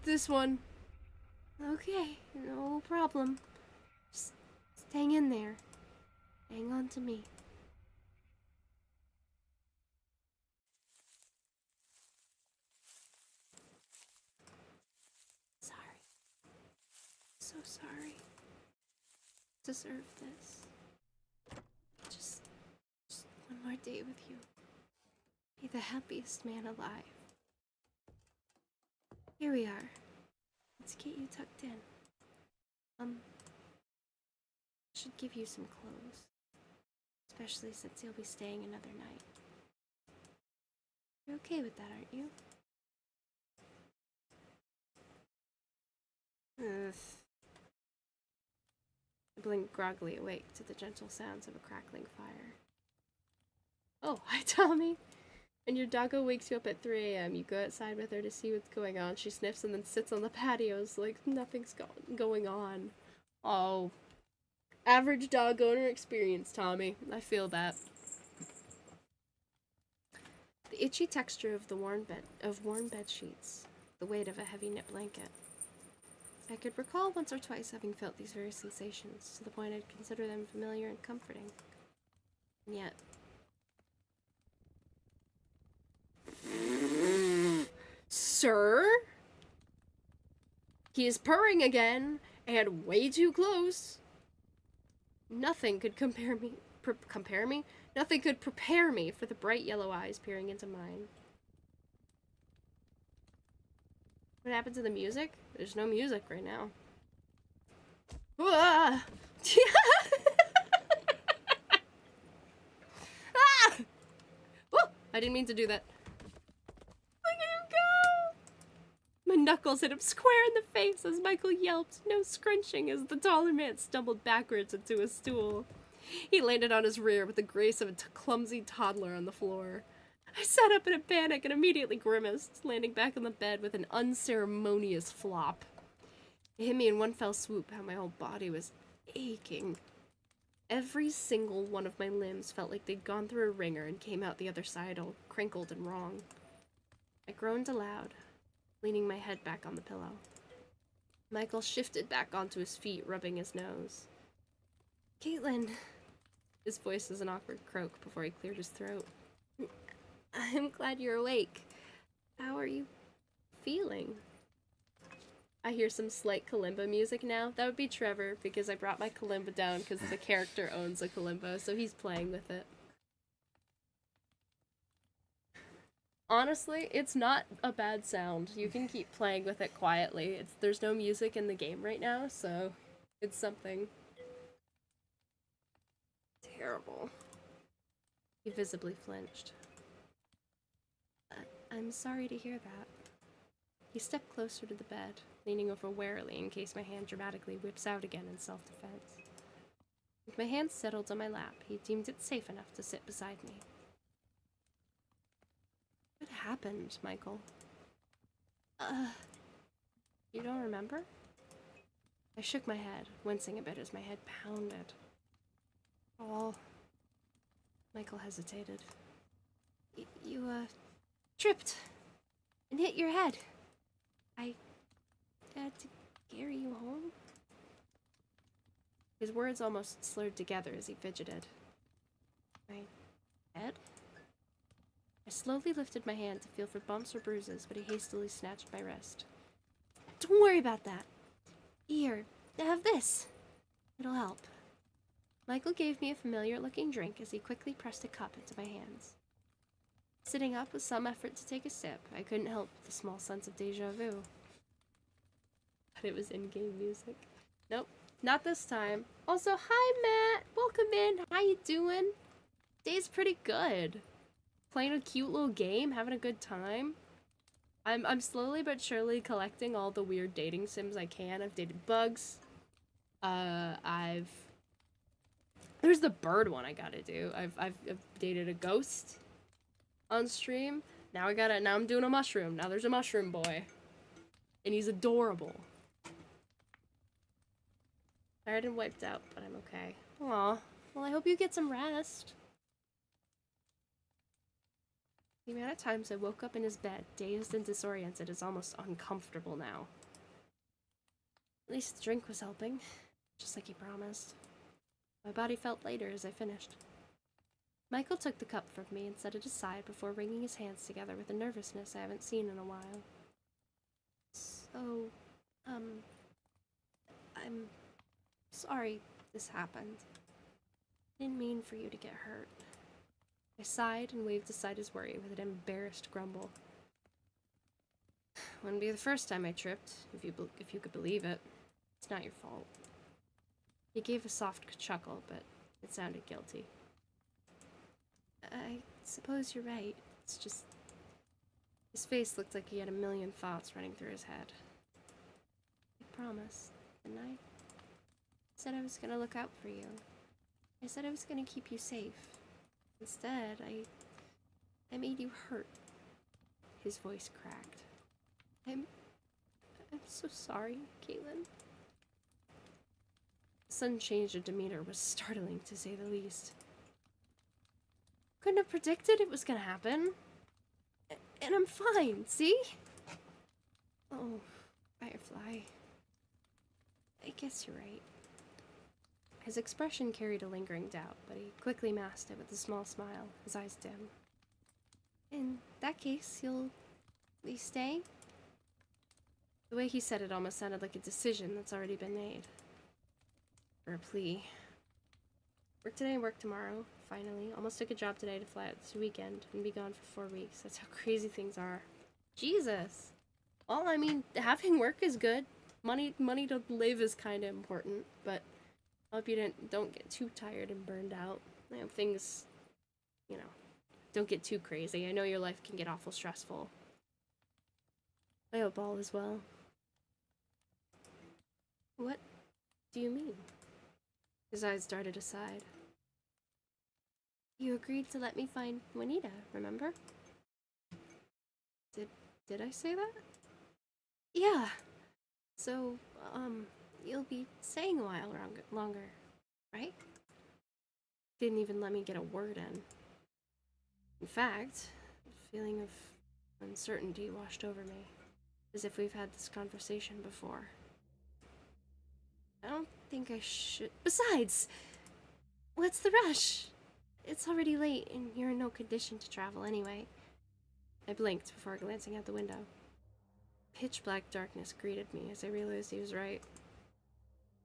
this one. Okay, no problem. Just hang in there. Hang on to me. Sorry. So sorry. Deserve this. Just one more day with you. Be the happiest man alive. Here we are. Let's get you tucked in. Should give you some clothes. Especially since you'll be staying another night. You're okay with that, aren't you? Ugh. I blink groggily awake to the gentle sounds of a crackling fire. Oh, hi Tommy! And your doggo wakes you up at 3 a.m. You go outside with her to see what's going on. She sniffs and then sits on the patios like nothing's going on. Oh. Average dog owner experience, Tommy. I feel that. The itchy texture of the worn bed sheets, the weight of a heavy knit blanket. I could recall once or twice having felt these very sensations, to the point I'd consider them familiar and comforting. And yet... Sir? He is purring again, and way too close. Nothing could compare me? Nothing could prepare me for the bright yellow eyes peering into mine. What happened to the music? There's no music right now. Ah! Ah! Oh, I didn't mean to do that. Look at him go! My knuckles hit him square in the face as Michael yelped, no scrunching, as the taller man stumbled backwards into a stool. He landed on his rear with the grace of a clumsy toddler on the floor. I sat up in a panic and immediately grimaced, landing back on the bed with an unceremonious flop. It hit me in one fell swoop how my whole body was aching. Every single one of my limbs felt like they'd gone through a wringer and came out the other side all crinkled and wrong. I groaned aloud, leaning my head back on the pillow. Michael shifted back onto his feet, rubbing his nose. Caitlin. His voice was an awkward croak before he cleared his throat. I'm glad you're awake. How are you feeling? I hear some slight kalimba music now. That would be Trevor, because I brought my kalimba down because the character owns a kalimba, so he's playing with it. Honestly, it's not a bad sound. You can keep playing with it quietly. There's no music in the game right now, so it's something. Terrible. He visibly flinched. I'm sorry to hear that. He stepped closer to the bed, leaning over warily in case my hand dramatically whips out again in self-defense. With my hand settled on my lap, he deemed it safe enough to sit beside me. What happened, Michael? You don't remember? I shook my head, wincing a bit as my head pounded. Oh. Michael hesitated. You tripped and hit your head. I had to carry you home. His words almost slurred together as he fidgeted. My head? I slowly lifted my hand to feel for bumps or bruises, but he hastily snatched my wrist. Don't worry about that. Here, have this. It'll help. Michael gave me a familiar-looking drink as he quickly pressed a cup into my hands. Sitting up with some effort to take a sip, I couldn't help the small sense of deja vu. But it was in-game music. Nope, not this time. Also, hi Matt! Welcome in! How you doing? Day's pretty good. Playing a cute little game, having a good time. I'm slowly but surely collecting all the weird dating sims I can. I've dated Bugs. I've there's the bird one I gotta do. I've dated a ghost on stream. Now I'm doing a mushroom. Now there's a mushroom boy. And he's adorable. Tired and wiped out, but I'm okay. Aw. Well, I hope you get some rest. The amount of times I woke up in his bed, dazed and disoriented, is almost uncomfortable now. At least the drink was helping, just like he promised. My body felt lighter as I finished. Michael took the cup from me and set it aside before wringing his hands together with a nervousness I haven't seen in a while. So, I'm sorry this happened. I didn't mean for you to get hurt. I sighed and waved aside his worry with an embarrassed grumble. Wouldn't be the first time I tripped, if you could believe it. It's not your fault. He gave a soft chuckle, but it sounded guilty. I suppose you're right. It's just... His face looked like he had a million thoughts running through his head. I promised, didn't I? Said I was gonna look out for you. I said I was gonna keep you safe. Instead, I made you hurt. His voice cracked. I'm so sorry, Caitlin. The sudden change of demeanor was startling, to say the least. Couldn't have predicted it was gonna happen. And I'm fine, see? Oh, Firefly. I guess you're right. His expression carried a lingering doubt, but he quickly masked it with a small smile, his eyes dim. In that case, you'll stay? The way he said it almost sounded like a decision that's already been made. Or a plea. Work today and work tomorrow, finally. Almost took a job today to fly out this weekend and be gone for 4 weeks. That's how crazy things are. Jesus! Well, I mean, having work is good. Money to live is kind of important, but I hope you don't get too tired and burned out. I hope things, don't get too crazy. I know your life can get awful stressful. I hope all is well. What do you mean? His eyes darted aside. You agreed to let me find Juanita, remember? Did I say that? Yeah. So, you'll be staying a while longer, right? Didn't even let me get a word in. In fact, a feeling of uncertainty washed over me, as if we've had this conversation before. I don't think I should. Besides, what's the rush? It's already late, and you're in no condition to travel anyway. I blinked before glancing out the window. Pitch black darkness greeted me as I realized he was right.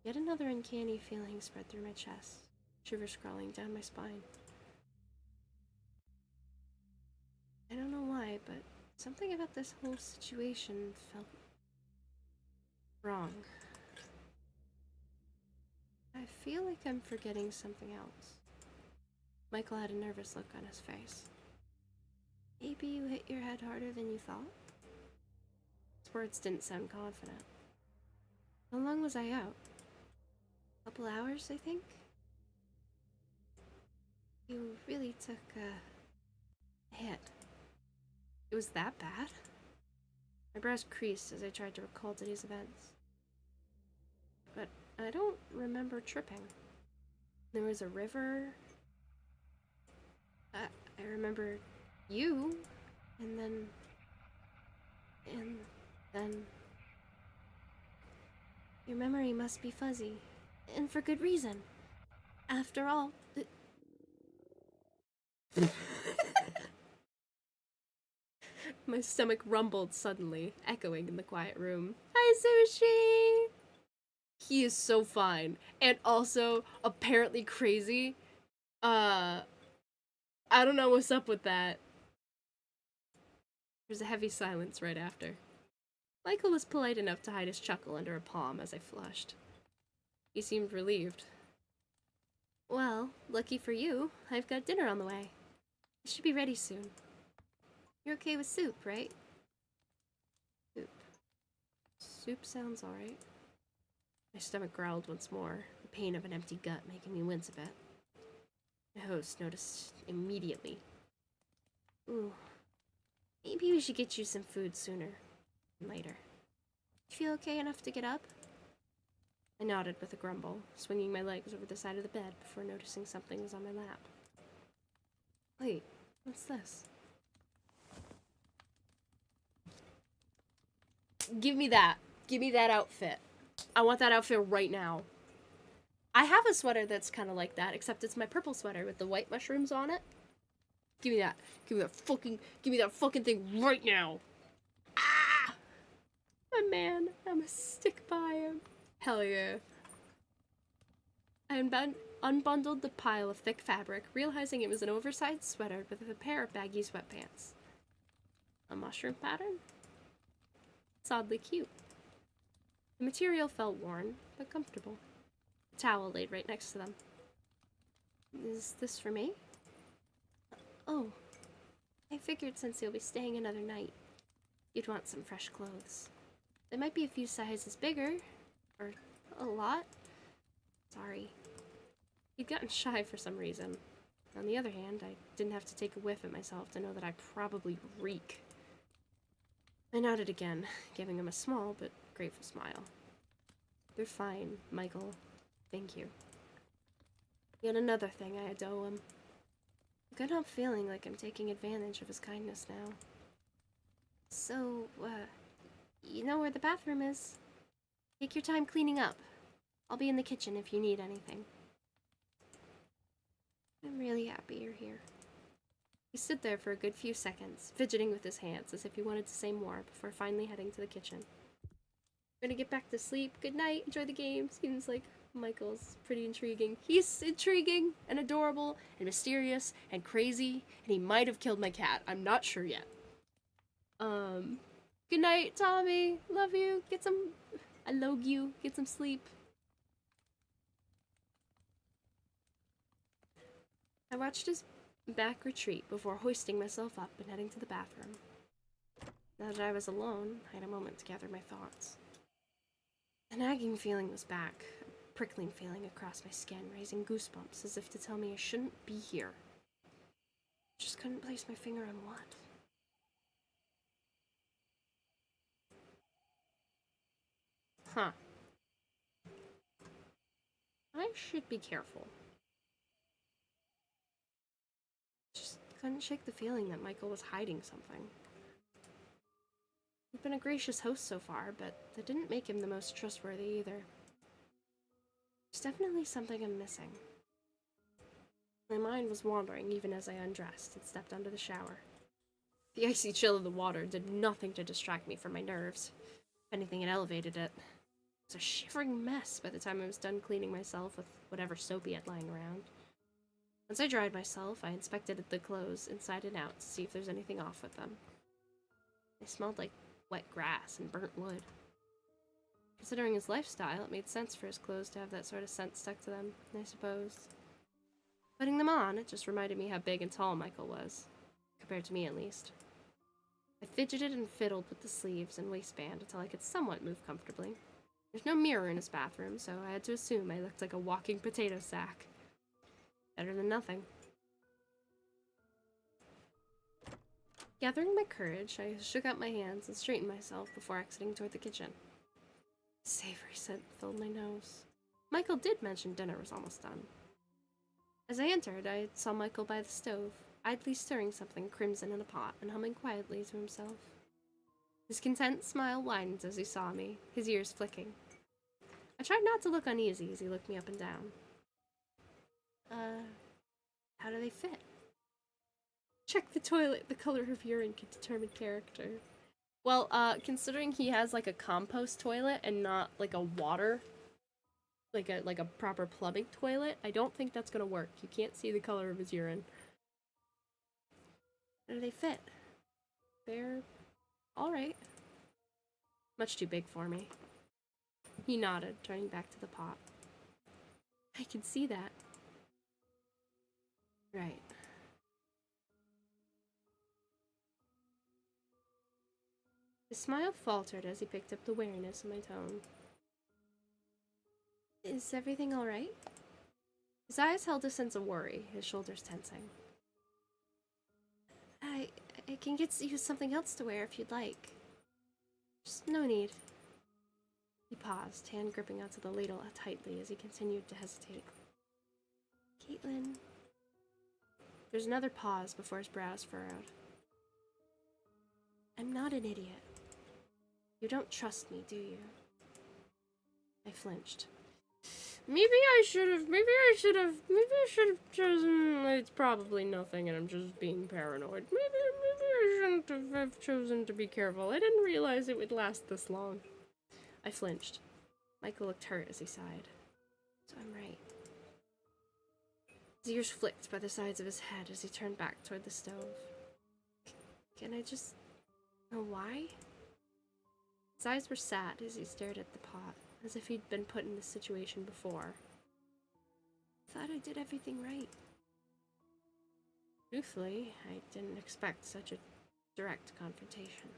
Yet another uncanny feeling spread through my chest, shivers crawling down my spine. I don't know why, but something about this whole situation felt wrong. I feel like I'm forgetting something else. Michael had a nervous look on his face. Maybe you hit your head harder than you thought? His words didn't sound confident. How long was I out? A couple hours, I think? You really took a hit. It was that bad? My brows creased as I tried to recall today's events. But I don't remember tripping. There was a river. I remember you, and then... Your memory must be fuzzy, and for good reason. After all, My stomach rumbled suddenly, echoing in the quiet room. Hi, Sushi! He is so fine, and also apparently crazy. I don't know what's up with that. There's a heavy silence right after. Michael was polite enough to hide his chuckle under a palm as I flushed. He seemed relieved. Well, lucky for you, I've got dinner on the way. It should be ready soon. You're okay with soup, right? Soup. Soup sounds alright. My stomach growled once more, the pain of an empty gut making me wince a bit. My host noticed immediately. Ooh, maybe we should get you some food sooner than later. You feel okay enough to get up? I nodded with a grumble, swinging my legs over the side of the bed before noticing something was on my lap. Wait, what's this? Give me that. Give me that outfit. I want that outfit right now. I have a sweater that's kind of like that, except it's my purple sweater with the white mushrooms on it. Give me that. Give me that fucking thing right now. Ah! My man, I'ma stick by him. Hell yeah. I unbundled the pile of thick fabric, realizing it was an oversized sweater with a pair of baggy sweatpants. A mushroom pattern? It's oddly cute. The material felt worn, but comfortable. A towel laid right next to them. Is this for me? Oh, I figured since you'll be staying another night, you'd want some fresh clothes. They might be a few sizes bigger, or a lot. Sorry. He'd gotten shy for some reason. On the other hand, I didn't have to take a whiff at myself to know that I probably reek. I nodded again, giving him a small but grateful smile. You're fine, Michael. Thank you. Yet another thing I had to owe him. I couldn't help feeling like I'm taking advantage of his kindness now. So, you know where the bathroom is? Take your time cleaning up. I'll be in the kitchen if you need anything. I'm really happy you're here. He stood there for a good few seconds, fidgeting with his hands as if he wanted to say more before finally heading to the kitchen. I'm gonna get back to sleep. Good night. Enjoy the game. Seems like Michael's pretty intriguing. He's intriguing and adorable and mysterious and crazy, and he might have killed my cat. I'm not sure yet. Good night, Tommy. Love you. I love you. Get some sleep. I watched his back retreat before hoisting myself up and heading to the bathroom. Now that I was alone, I had a moment to gather my thoughts. A nagging feeling was back, a prickling feeling across my skin, raising goosebumps as if to tell me I shouldn't be here. Just couldn't place my finger on what. Huh. I should be careful. Just couldn't shake the feeling that Michael was hiding something. He'd been a gracious host so far, but that didn't make him the most trustworthy either. There's definitely something I'm missing. My mind was wandering even as I undressed and stepped under the shower. The icy chill of the water did nothing to distract me from my nerves. If anything, it elevated it. It was a shivering mess by the time I was done cleaning myself with whatever soap he had lying around. Once I dried myself, I inspected the clothes inside and out to see if there's anything off with them. They smelled like wet grass and burnt wood. Considering his lifestyle, it made sense for his clothes to have that sort of scent stuck to them, I suppose. Putting them on, it just reminded me how big and tall Michael was. Compared to me, at least. I fidgeted and fiddled with the sleeves and waistband until I could somewhat move comfortably. There's no mirror in his bathroom, so I had to assume I looked like a walking potato sack. Better than nothing. Gathering my courage, I shook out my hands and straightened myself before exiting toward the kitchen. A savory scent filled my nose. Michael did mention dinner was almost done. As I entered, I saw Michael by the stove, idly stirring something crimson in a pot and humming quietly to himself. His content smile widened as he saw me, his ears flicking. I tried not to look uneasy as he looked me up and down. How do they fit? Check the toilet. The color of urine can determine character. Well, considering he has like a compost toilet and not like a water, like a proper plumbing toilet, I don't think that's gonna work. You can't see the color of his urine. How do they fit? They're alright. Much too big for me. He nodded, turning back to the pot. I can see that. Right. His smile faltered as he picked up the wariness in my tone. Is everything alright? His eyes held a sense of worry, his shoulders tensing. I can get you something else to wear if you'd like. Just no need. He paused, hand gripping onto the ladle tightly as he continued to hesitate. Caitlin. There's another pause before his brows furrowed. I'm not an idiot. You don't trust me, do you? I flinched. Maybe I should have chosen, it's probably nothing and I'm just being paranoid. Maybe I shouldn't have chosen to be careful. I didn't realize it would last this long. I flinched. Michael looked hurt as he sighed. So I'm right. His ears flicked by the sides of his head as he turned back toward the stove. Can I just know why? His eyes were sad as he stared at the pot, as if he'd been put in this situation before. I thought I did everything right. Truthfully, I didn't expect such a direct confrontation.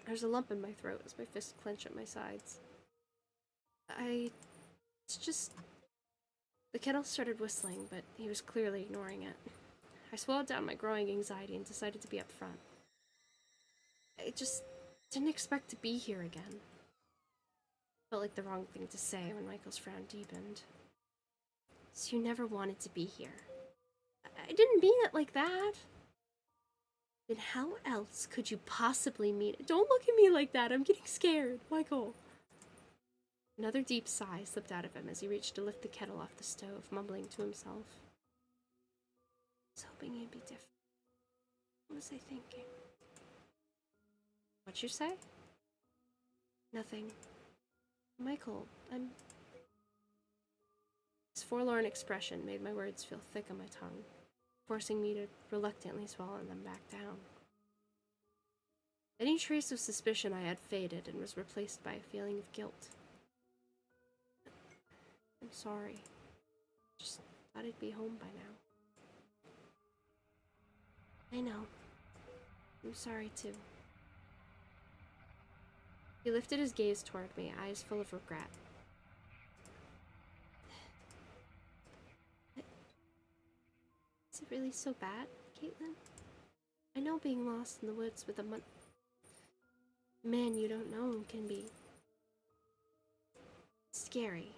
There's a lump in my throat as my fists clench at my sides. It's just... The kettle started whistling, but he was clearly ignoring it. I swallowed down my growing anxiety and decided to be upfront. I just didn't expect to be here again. Felt like the wrong thing to say when Michael's frown deepened. So you never wanted to be here. I didn't mean it like that. Then how else could you possibly mean it? Don't look at me like that. I'm getting scared, Michael. Another deep sigh slipped out of him as he reached to lift the kettle off the stove, mumbling to himself. I was hoping you'd be different. What was I thinking? What'd you say? Nothing. Michael, His forlorn expression made my words feel thick on my tongue, forcing me to reluctantly swallow them back down. Any trace of suspicion I had faded and was replaced by a feeling of guilt. I'm sorry. Just thought I'd be home by now. I know. I'm sorry too. He lifted his gaze toward me, eyes full of regret. Is it really so bad, Caitlin? I know being lost in the woods with a man you don't know can be scary.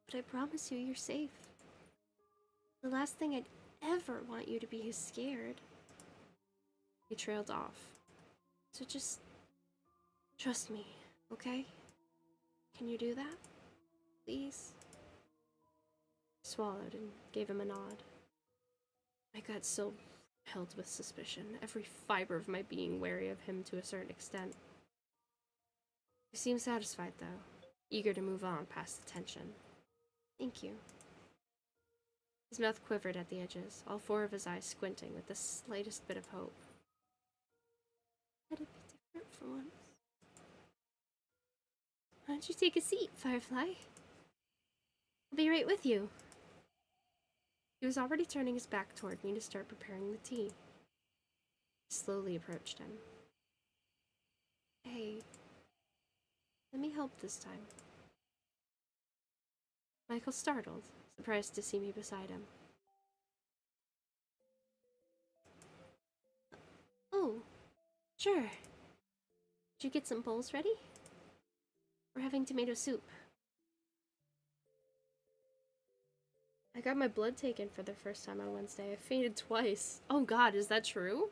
But I promise you, you're safe. The last thing I'd ever want you to be is scared. He trailed off. So just trust me, okay? Can you do that? Please? I swallowed and gave him a nod. My gut still held with suspicion, every fiber of my being wary of him to a certain extent. He seemed satisfied, though, eager to move on past the tension. Thank you. His mouth quivered at the edges, all four of his eyes squinting with the slightest bit of hope. Let it be different for once. Why don't you take a seat, Firefly? I'll be right with you. He was already turning his back toward me to start preparing the tea. I slowly approached him. Hey, let me help this time. Michael startled, surprised to see me beside him. Oh, sure. Did you get some bowls ready? We're having tomato soup. I got my blood taken for the first time on Wednesday. I fainted twice. Oh god, is that true?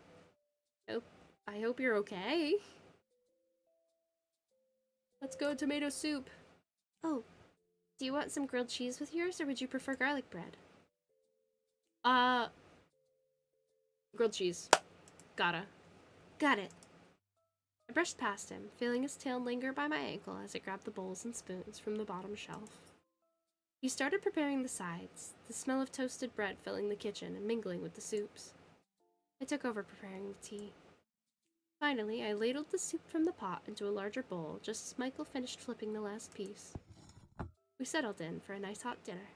I hope you're okay. Let's go tomato soup. Oh, do you want some grilled cheese with yours, or would you prefer garlic bread? Grilled cheese. Got it. I brushed past him, feeling his tail linger by my ankle as I grabbed the bowls and spoons from the bottom shelf. He started preparing the sides, the smell of toasted bread filling the kitchen and mingling with the soups. I took over preparing the tea. Finally, I ladled the soup from the pot into a larger bowl just as Michael finished flipping the last piece. We settled in for a nice hot dinner.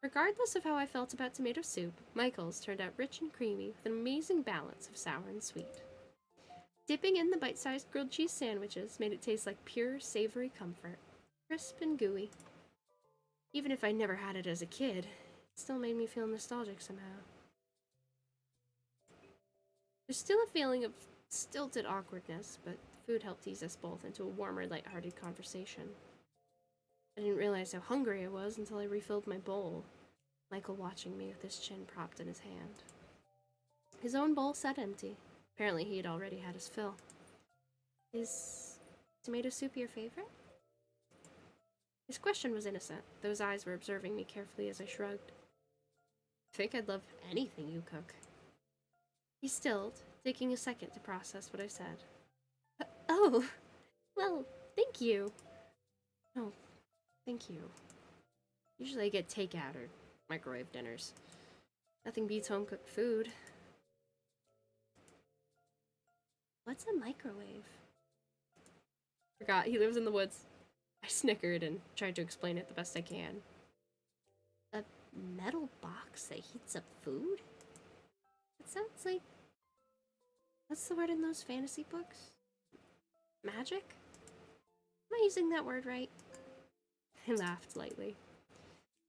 Regardless of how I felt about tomato soup, Michael's turned out rich and creamy with an amazing balance of sour and sweet. Dipping in the bite-sized grilled cheese sandwiches made it taste like pure, savory comfort. Crisp and gooey. Even if I never had it as a kid, it still made me feel nostalgic somehow. There's still a feeling of stilted awkwardness, but the food helped ease us both into a warmer, light-hearted conversation. I didn't realize how hungry I was until I refilled my bowl, Michael watching me with his chin propped in his hand. His own bowl sat empty. Apparently he had already had his fill. Is tomato soup your favorite? His question was innocent. Those eyes were observing me carefully as I shrugged. I think I'd love anything you cook. He stilled, taking a second to process what I said. Oh, well, thank you. Oh, thank you. Usually I get takeout or microwave dinners. Nothing beats home-cooked food. What's a microwave? Forgot, he lives in the woods. I snickered and tried to explain it the best I can. A metal box that heats up food? It sounds like... What's the word in those fantasy books? Magic? Am I using that word right? I laughed lightly.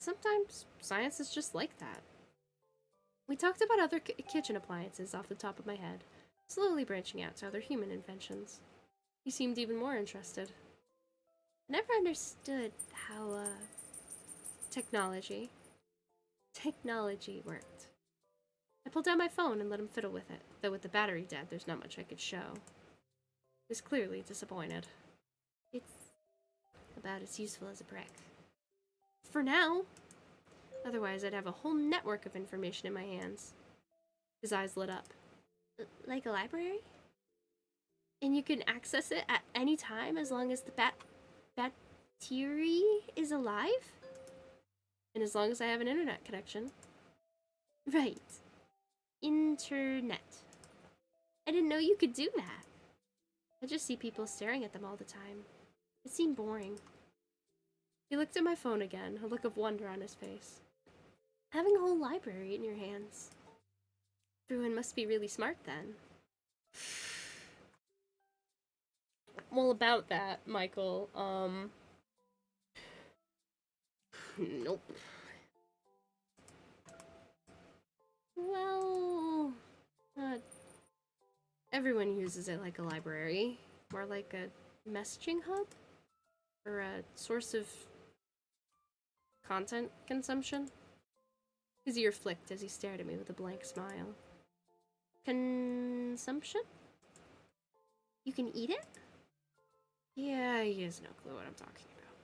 Sometimes science is just like that. We talked about other kitchen appliances off the top of my head, slowly branching out to other human inventions. He seemed even more interested. I never understood how, technology worked. I pulled out my phone and let him fiddle with it, though with the battery dead, there's not much I could show. He was clearly disappointed. It's about as useful as a brick. For now. Otherwise, I'd have a whole network of information in my hands. His eyes lit up. Like a library? And you can access it at any time as long as the battery is alive? And as long as I have an internet connection. Right. Internet. I didn't know you could do that. I just see people staring at them all the time. It seemed boring. He looked at my phone again, a look of wonder on his face. Having a whole library in your hands. Everyone must be really smart then. Well, about that, Michael, nope. Well, everyone uses it like a library, more like a messaging hub, or a source of content consumption. His ear flicked as he stared at me with a blank smile. Consumption? You can eat it? Yeah, he has no clue what I'm talking about.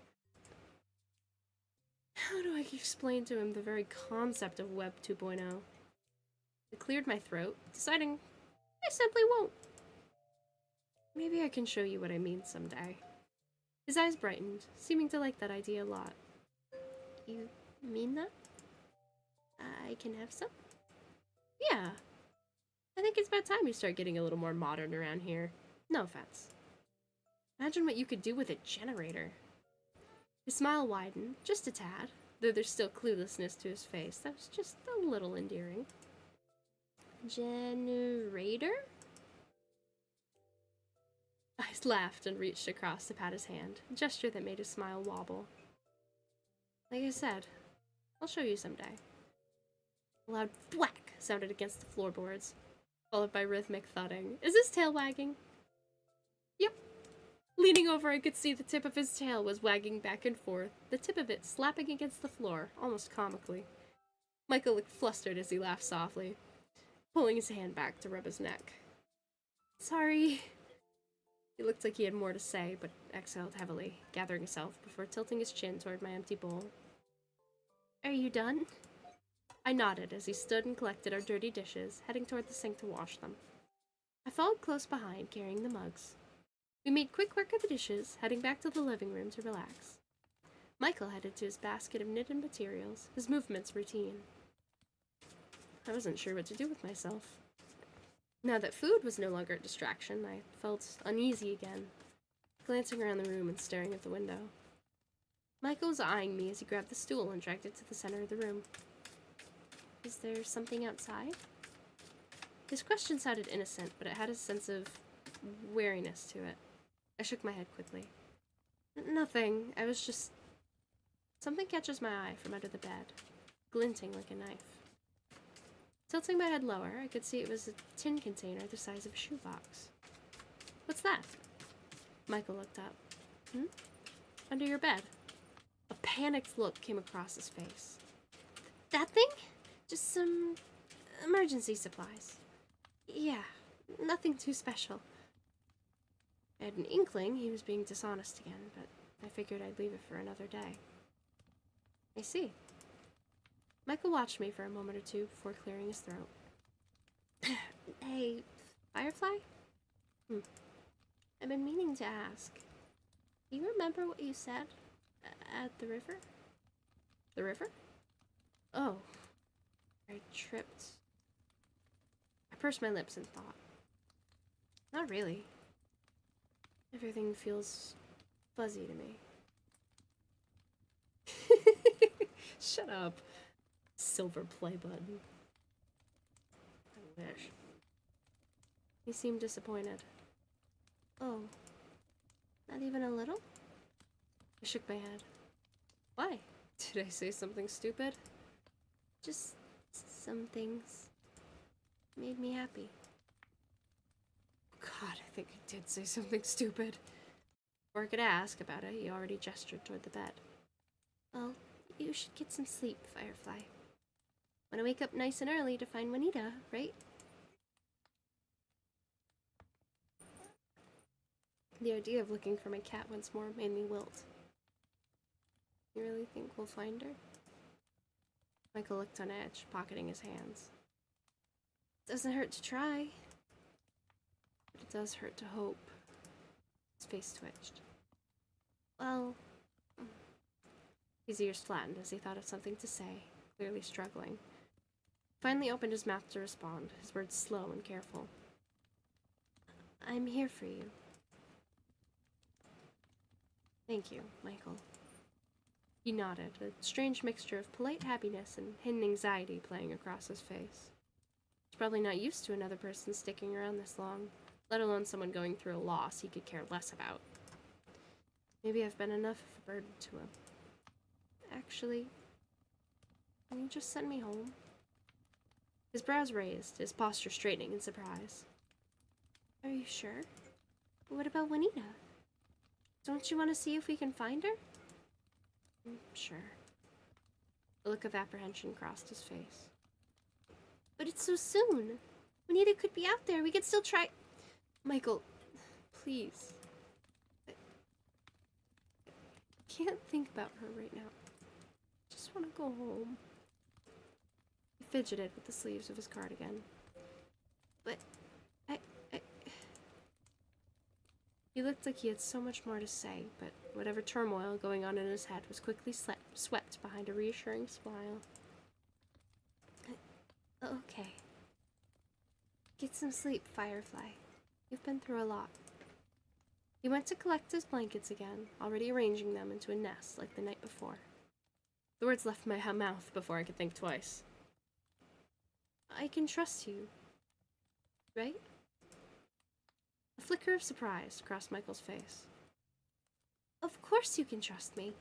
How do I explain to him the very concept of Web 2.0? I cleared my throat, deciding I simply won't. Maybe I can show you what I mean someday. His eyes brightened, seeming to like that idea a lot. You mean that? I can have some? Yeah. I think it's about time you start getting a little more modern around here. No offense. Imagine what you could do with a generator. His smile widened, just a tad, though there's still cluelessness to his face. That was just a little endearing. Generator? I laughed and reached across to pat his hand, a gesture that made his smile wobble. Like I said, I'll show you someday. A loud whack sounded against the floorboards, followed by rhythmic thudding. Is his tail wagging? Yep. Leaning over, I could see the tip of his tail was wagging back and forth, the tip of it slapping against the floor, almost comically. Michael looked flustered as he laughed softly, pulling his hand back to rub his neck. Sorry. He looked like he had more to say, but exhaled heavily, gathering himself before tilting his chin toward my empty bowl. Are you done? I nodded as he stood and collected our dirty dishes, heading toward the sink to wash them. I followed close behind, carrying the mugs. We made quick work of the dishes, heading back to the living room to relax. Michael headed to his basket of knitted materials, his movements routine. I wasn't sure what to do with myself. Now that food was no longer a distraction, I felt uneasy again, glancing around the room and staring at the window. Michael was eyeing me as he grabbed the stool and dragged it to the center of the room. Is there something outside? His question sounded innocent, but it had a sense of wariness to it. I shook my head quickly. Nothing. I was just... Something catches my eye from under the bed, glinting like a knife. Tilting my head lower, I could see it was a tin container the size of a shoebox. What's that? Michael looked up. Under your bed. A panicked look came across his face. That thing? Just some emergency supplies. Yeah, nothing too special. I had an inkling he was being dishonest again, but I figured I'd leave it for another day. I see. Michael watched me for a moment or two before clearing his throat. Hey, Firefly? I've been meaning to ask. Do you remember what you said at the river? The river? Oh. I tripped. I pursed my lips in thought. Not really. Everything feels fuzzy to me. Shut up. Silver play button. I wish. He seemed disappointed. Oh. Not even a little? I shook my head. Why? Did I say something stupid? Just some things made me happy. God, I think I did say something stupid. Before I could ask about it, he already gestured toward the bed. Well, you should get some sleep, Firefly. Want to wake up nice and early to find Juanita, right? The idea of looking for my cat once more made me wilt. You really think we'll find her? Michael looked on edge, pocketing his hands. Doesn't hurt to try. But it does hurt to hope. His face twitched. Well... His ears flattened as he thought of something to say, clearly struggling. Finally opened his mouth to respond, his words slow and careful. I'm here for you. Thank you, Michael. He nodded, a strange mixture of polite happiness and hidden anxiety playing across his face. He's probably not used to another person sticking around this long, let alone someone going through a loss he could care less about. Maybe I've been enough of a burden to him. Actually, can you just send me home? His brows raised, his posture straightening in surprise. Are you sure? What about Juanita? Don't you want to see if we can find her? Sure. A look of apprehension crossed his face. But it's so soon. Juanita could be out there. We could still try... Michael, please. I can't think about her right now. I just want to go home. He fidgeted with the sleeves of his cardigan. But He looked like he had so much more to say, but whatever turmoil going on in his head was quickly swept behind a reassuring smile. Okay. Get some sleep, Firefly. You've been through a lot. He went to collect his blankets again, already arranging them into a nest like the night before. The words left my mouth before I could think twice. I can trust you, right? A flicker of surprise crossed Michael's face. Of course you can trust me.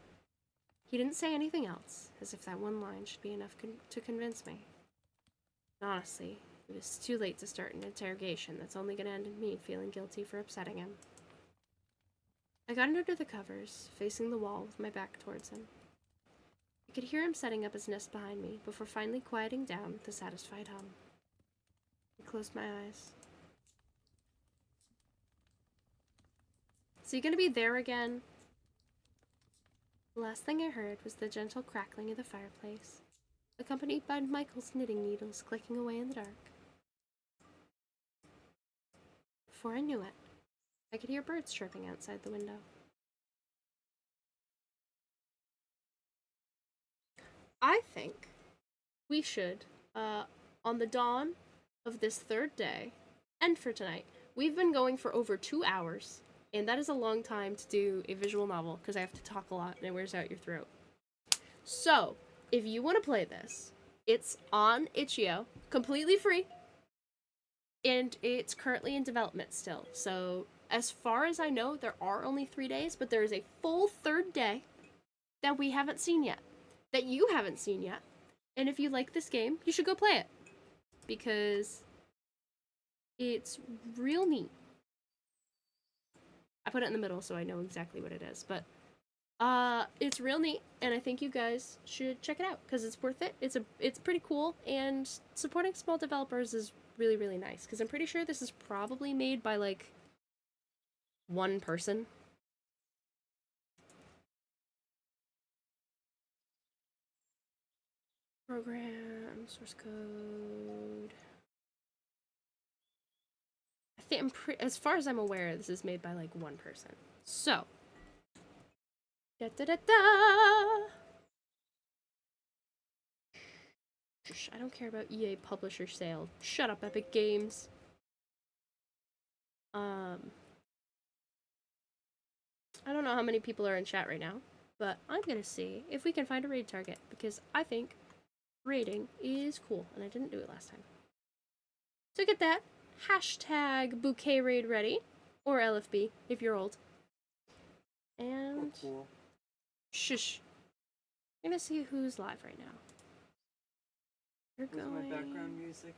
He didn't say anything else, as if that one line should be enough to convince me. And honestly, it was too late to start an interrogation that's only going to end in me feeling guilty for upsetting him. I got under the covers, facing the wall with my back towards him. I could hear him setting up his nest behind me before finally quieting down with a satisfied hum. I closed my eyes. So you gonna be there again? The last thing I heard was the gentle crackling of the fireplace, accompanied by Michael's knitting needles clicking away in the dark. Before I knew it, I could hear birds chirping outside the window. I think we should, on the dawn of this third day, end for tonight. We've been going for over 2 hours. And that is a long time to do a visual novel, because I have to talk a lot and it wears out your throat. So, if you want to play this, it's on itch.io, completely free, and it's currently in development still. So, as far as I know, there are only 3 days, but there is a full third day that we haven't seen yet, that you haven't seen yet. And if you like this game, you should go play it, because it's real neat. I put it in the middle so I know exactly what it is, but it's real neat, and I think you guys should check it out because it's worth it. It's pretty cool, and supporting small developers is really, really nice, because I'm pretty sure this is probably made by like one person. Program, source code. I think as far as I'm aware, this is made by like one person. So, da da da da. I don't care about EA publisher sale. Shut up, Epic Games. I don't know how many people are in chat right now, but I'm gonna see if we can find a raid target, because I think raiding is cool, and I didn't do it last time. So get that hashtag Bouquet raid ready, or LFB if you're old. And cool. Shush. I'm gonna see who's live right now. You're going. My background music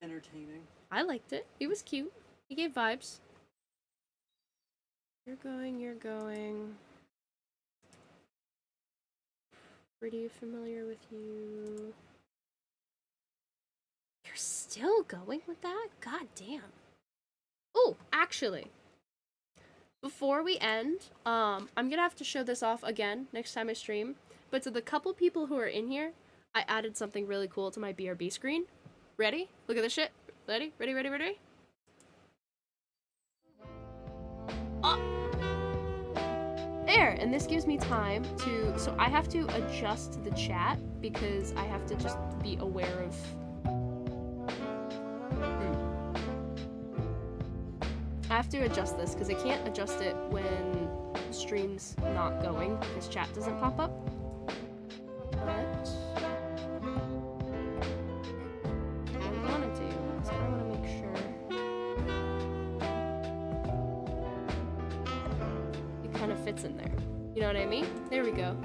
entertaining. I liked it. It was cute. It gave vibes. You're going. Pretty familiar with you. You're still going with that? God damn. Oh, actually, before we end, I'm gonna have to show this off again next time I stream. But to the couple people who are in here, I added something really cool to my BRB screen. Ready? Look at this shit. Ready? Ready? Oh! There! And this gives me time to... So I have to adjust the chat because I have to just be aware of... I have to adjust this because I can't adjust it when stream's not going because chat doesn't pop up. But... fits in there. You know what I mean? There we go.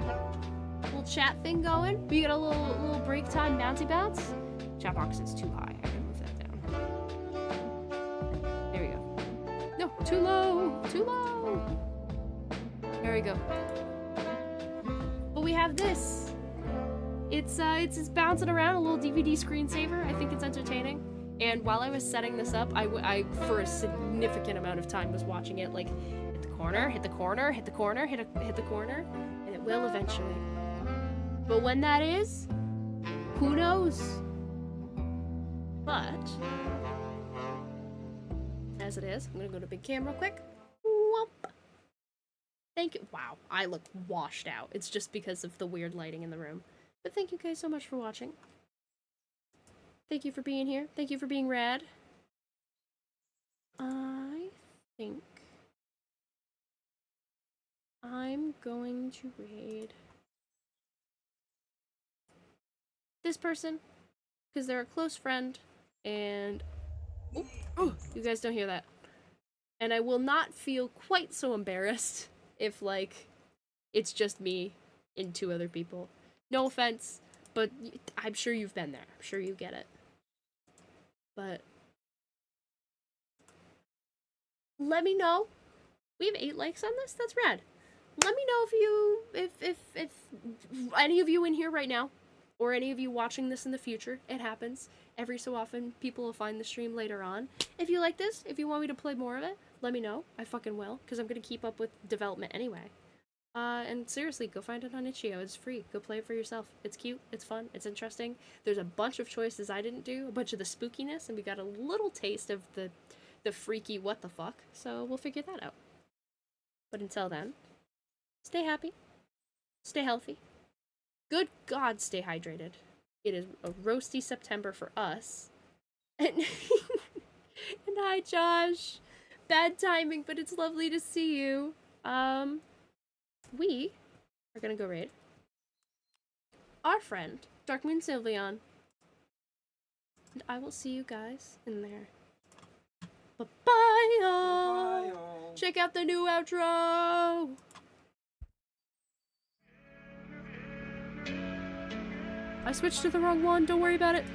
Little chat thing going. We got a little break time bouncy bounce. Chat box is too high. I can move that down. There we go. No, too low. Too low. There we go. But we have this. It's bouncing around, a little DVD screensaver. I think it's entertaining. And while I was setting this up, I for a significant amount of time was watching it like hit the corner, hit the corner, hit the corner, and it will eventually. But when that is, who knows? But as it is, I'm gonna go to big cam real quick. Whoop. Thank you. Wow, I look washed out. It's just because of the weird lighting in the room. But thank you guys so much for watching. Thank you for being here. Thank you for being rad. I think I'm going to raid this person because they're a close friend, and oh, you guys don't hear that. And I will not feel quite so embarrassed if like it's just me and 2 other people. No offense, but I'm sure you've been there. I'm sure you get it. But let me know. We have 8 likes on this. That's rad. Let me know if any of you in here right now, or any of you watching this in the future, it happens. Every so often, people will find the stream later on. If you like this, if you want me to play more of it, let me know. I fucking will, because I'm going to keep up with development anyway. And seriously, go find it on Itch.io. It's free. Go play it for yourself. It's cute, it's fun, it's interesting. There's a bunch of choices I didn't do, a bunch of the spookiness, and we got a little taste of the freaky what the fuck, so we'll figure that out. But until then, stay happy, stay healthy. Good God, stay hydrated. It is a roasty September for us. And, and hi, Josh. Bad timing, but it's lovely to see you. We are gonna go raid our friend, Darkmoon Sylveon. And I will see you guys in there. Bye, Bye, y'all. y'all. Check out the new outro. I switched to the wrong one. Don't worry about it.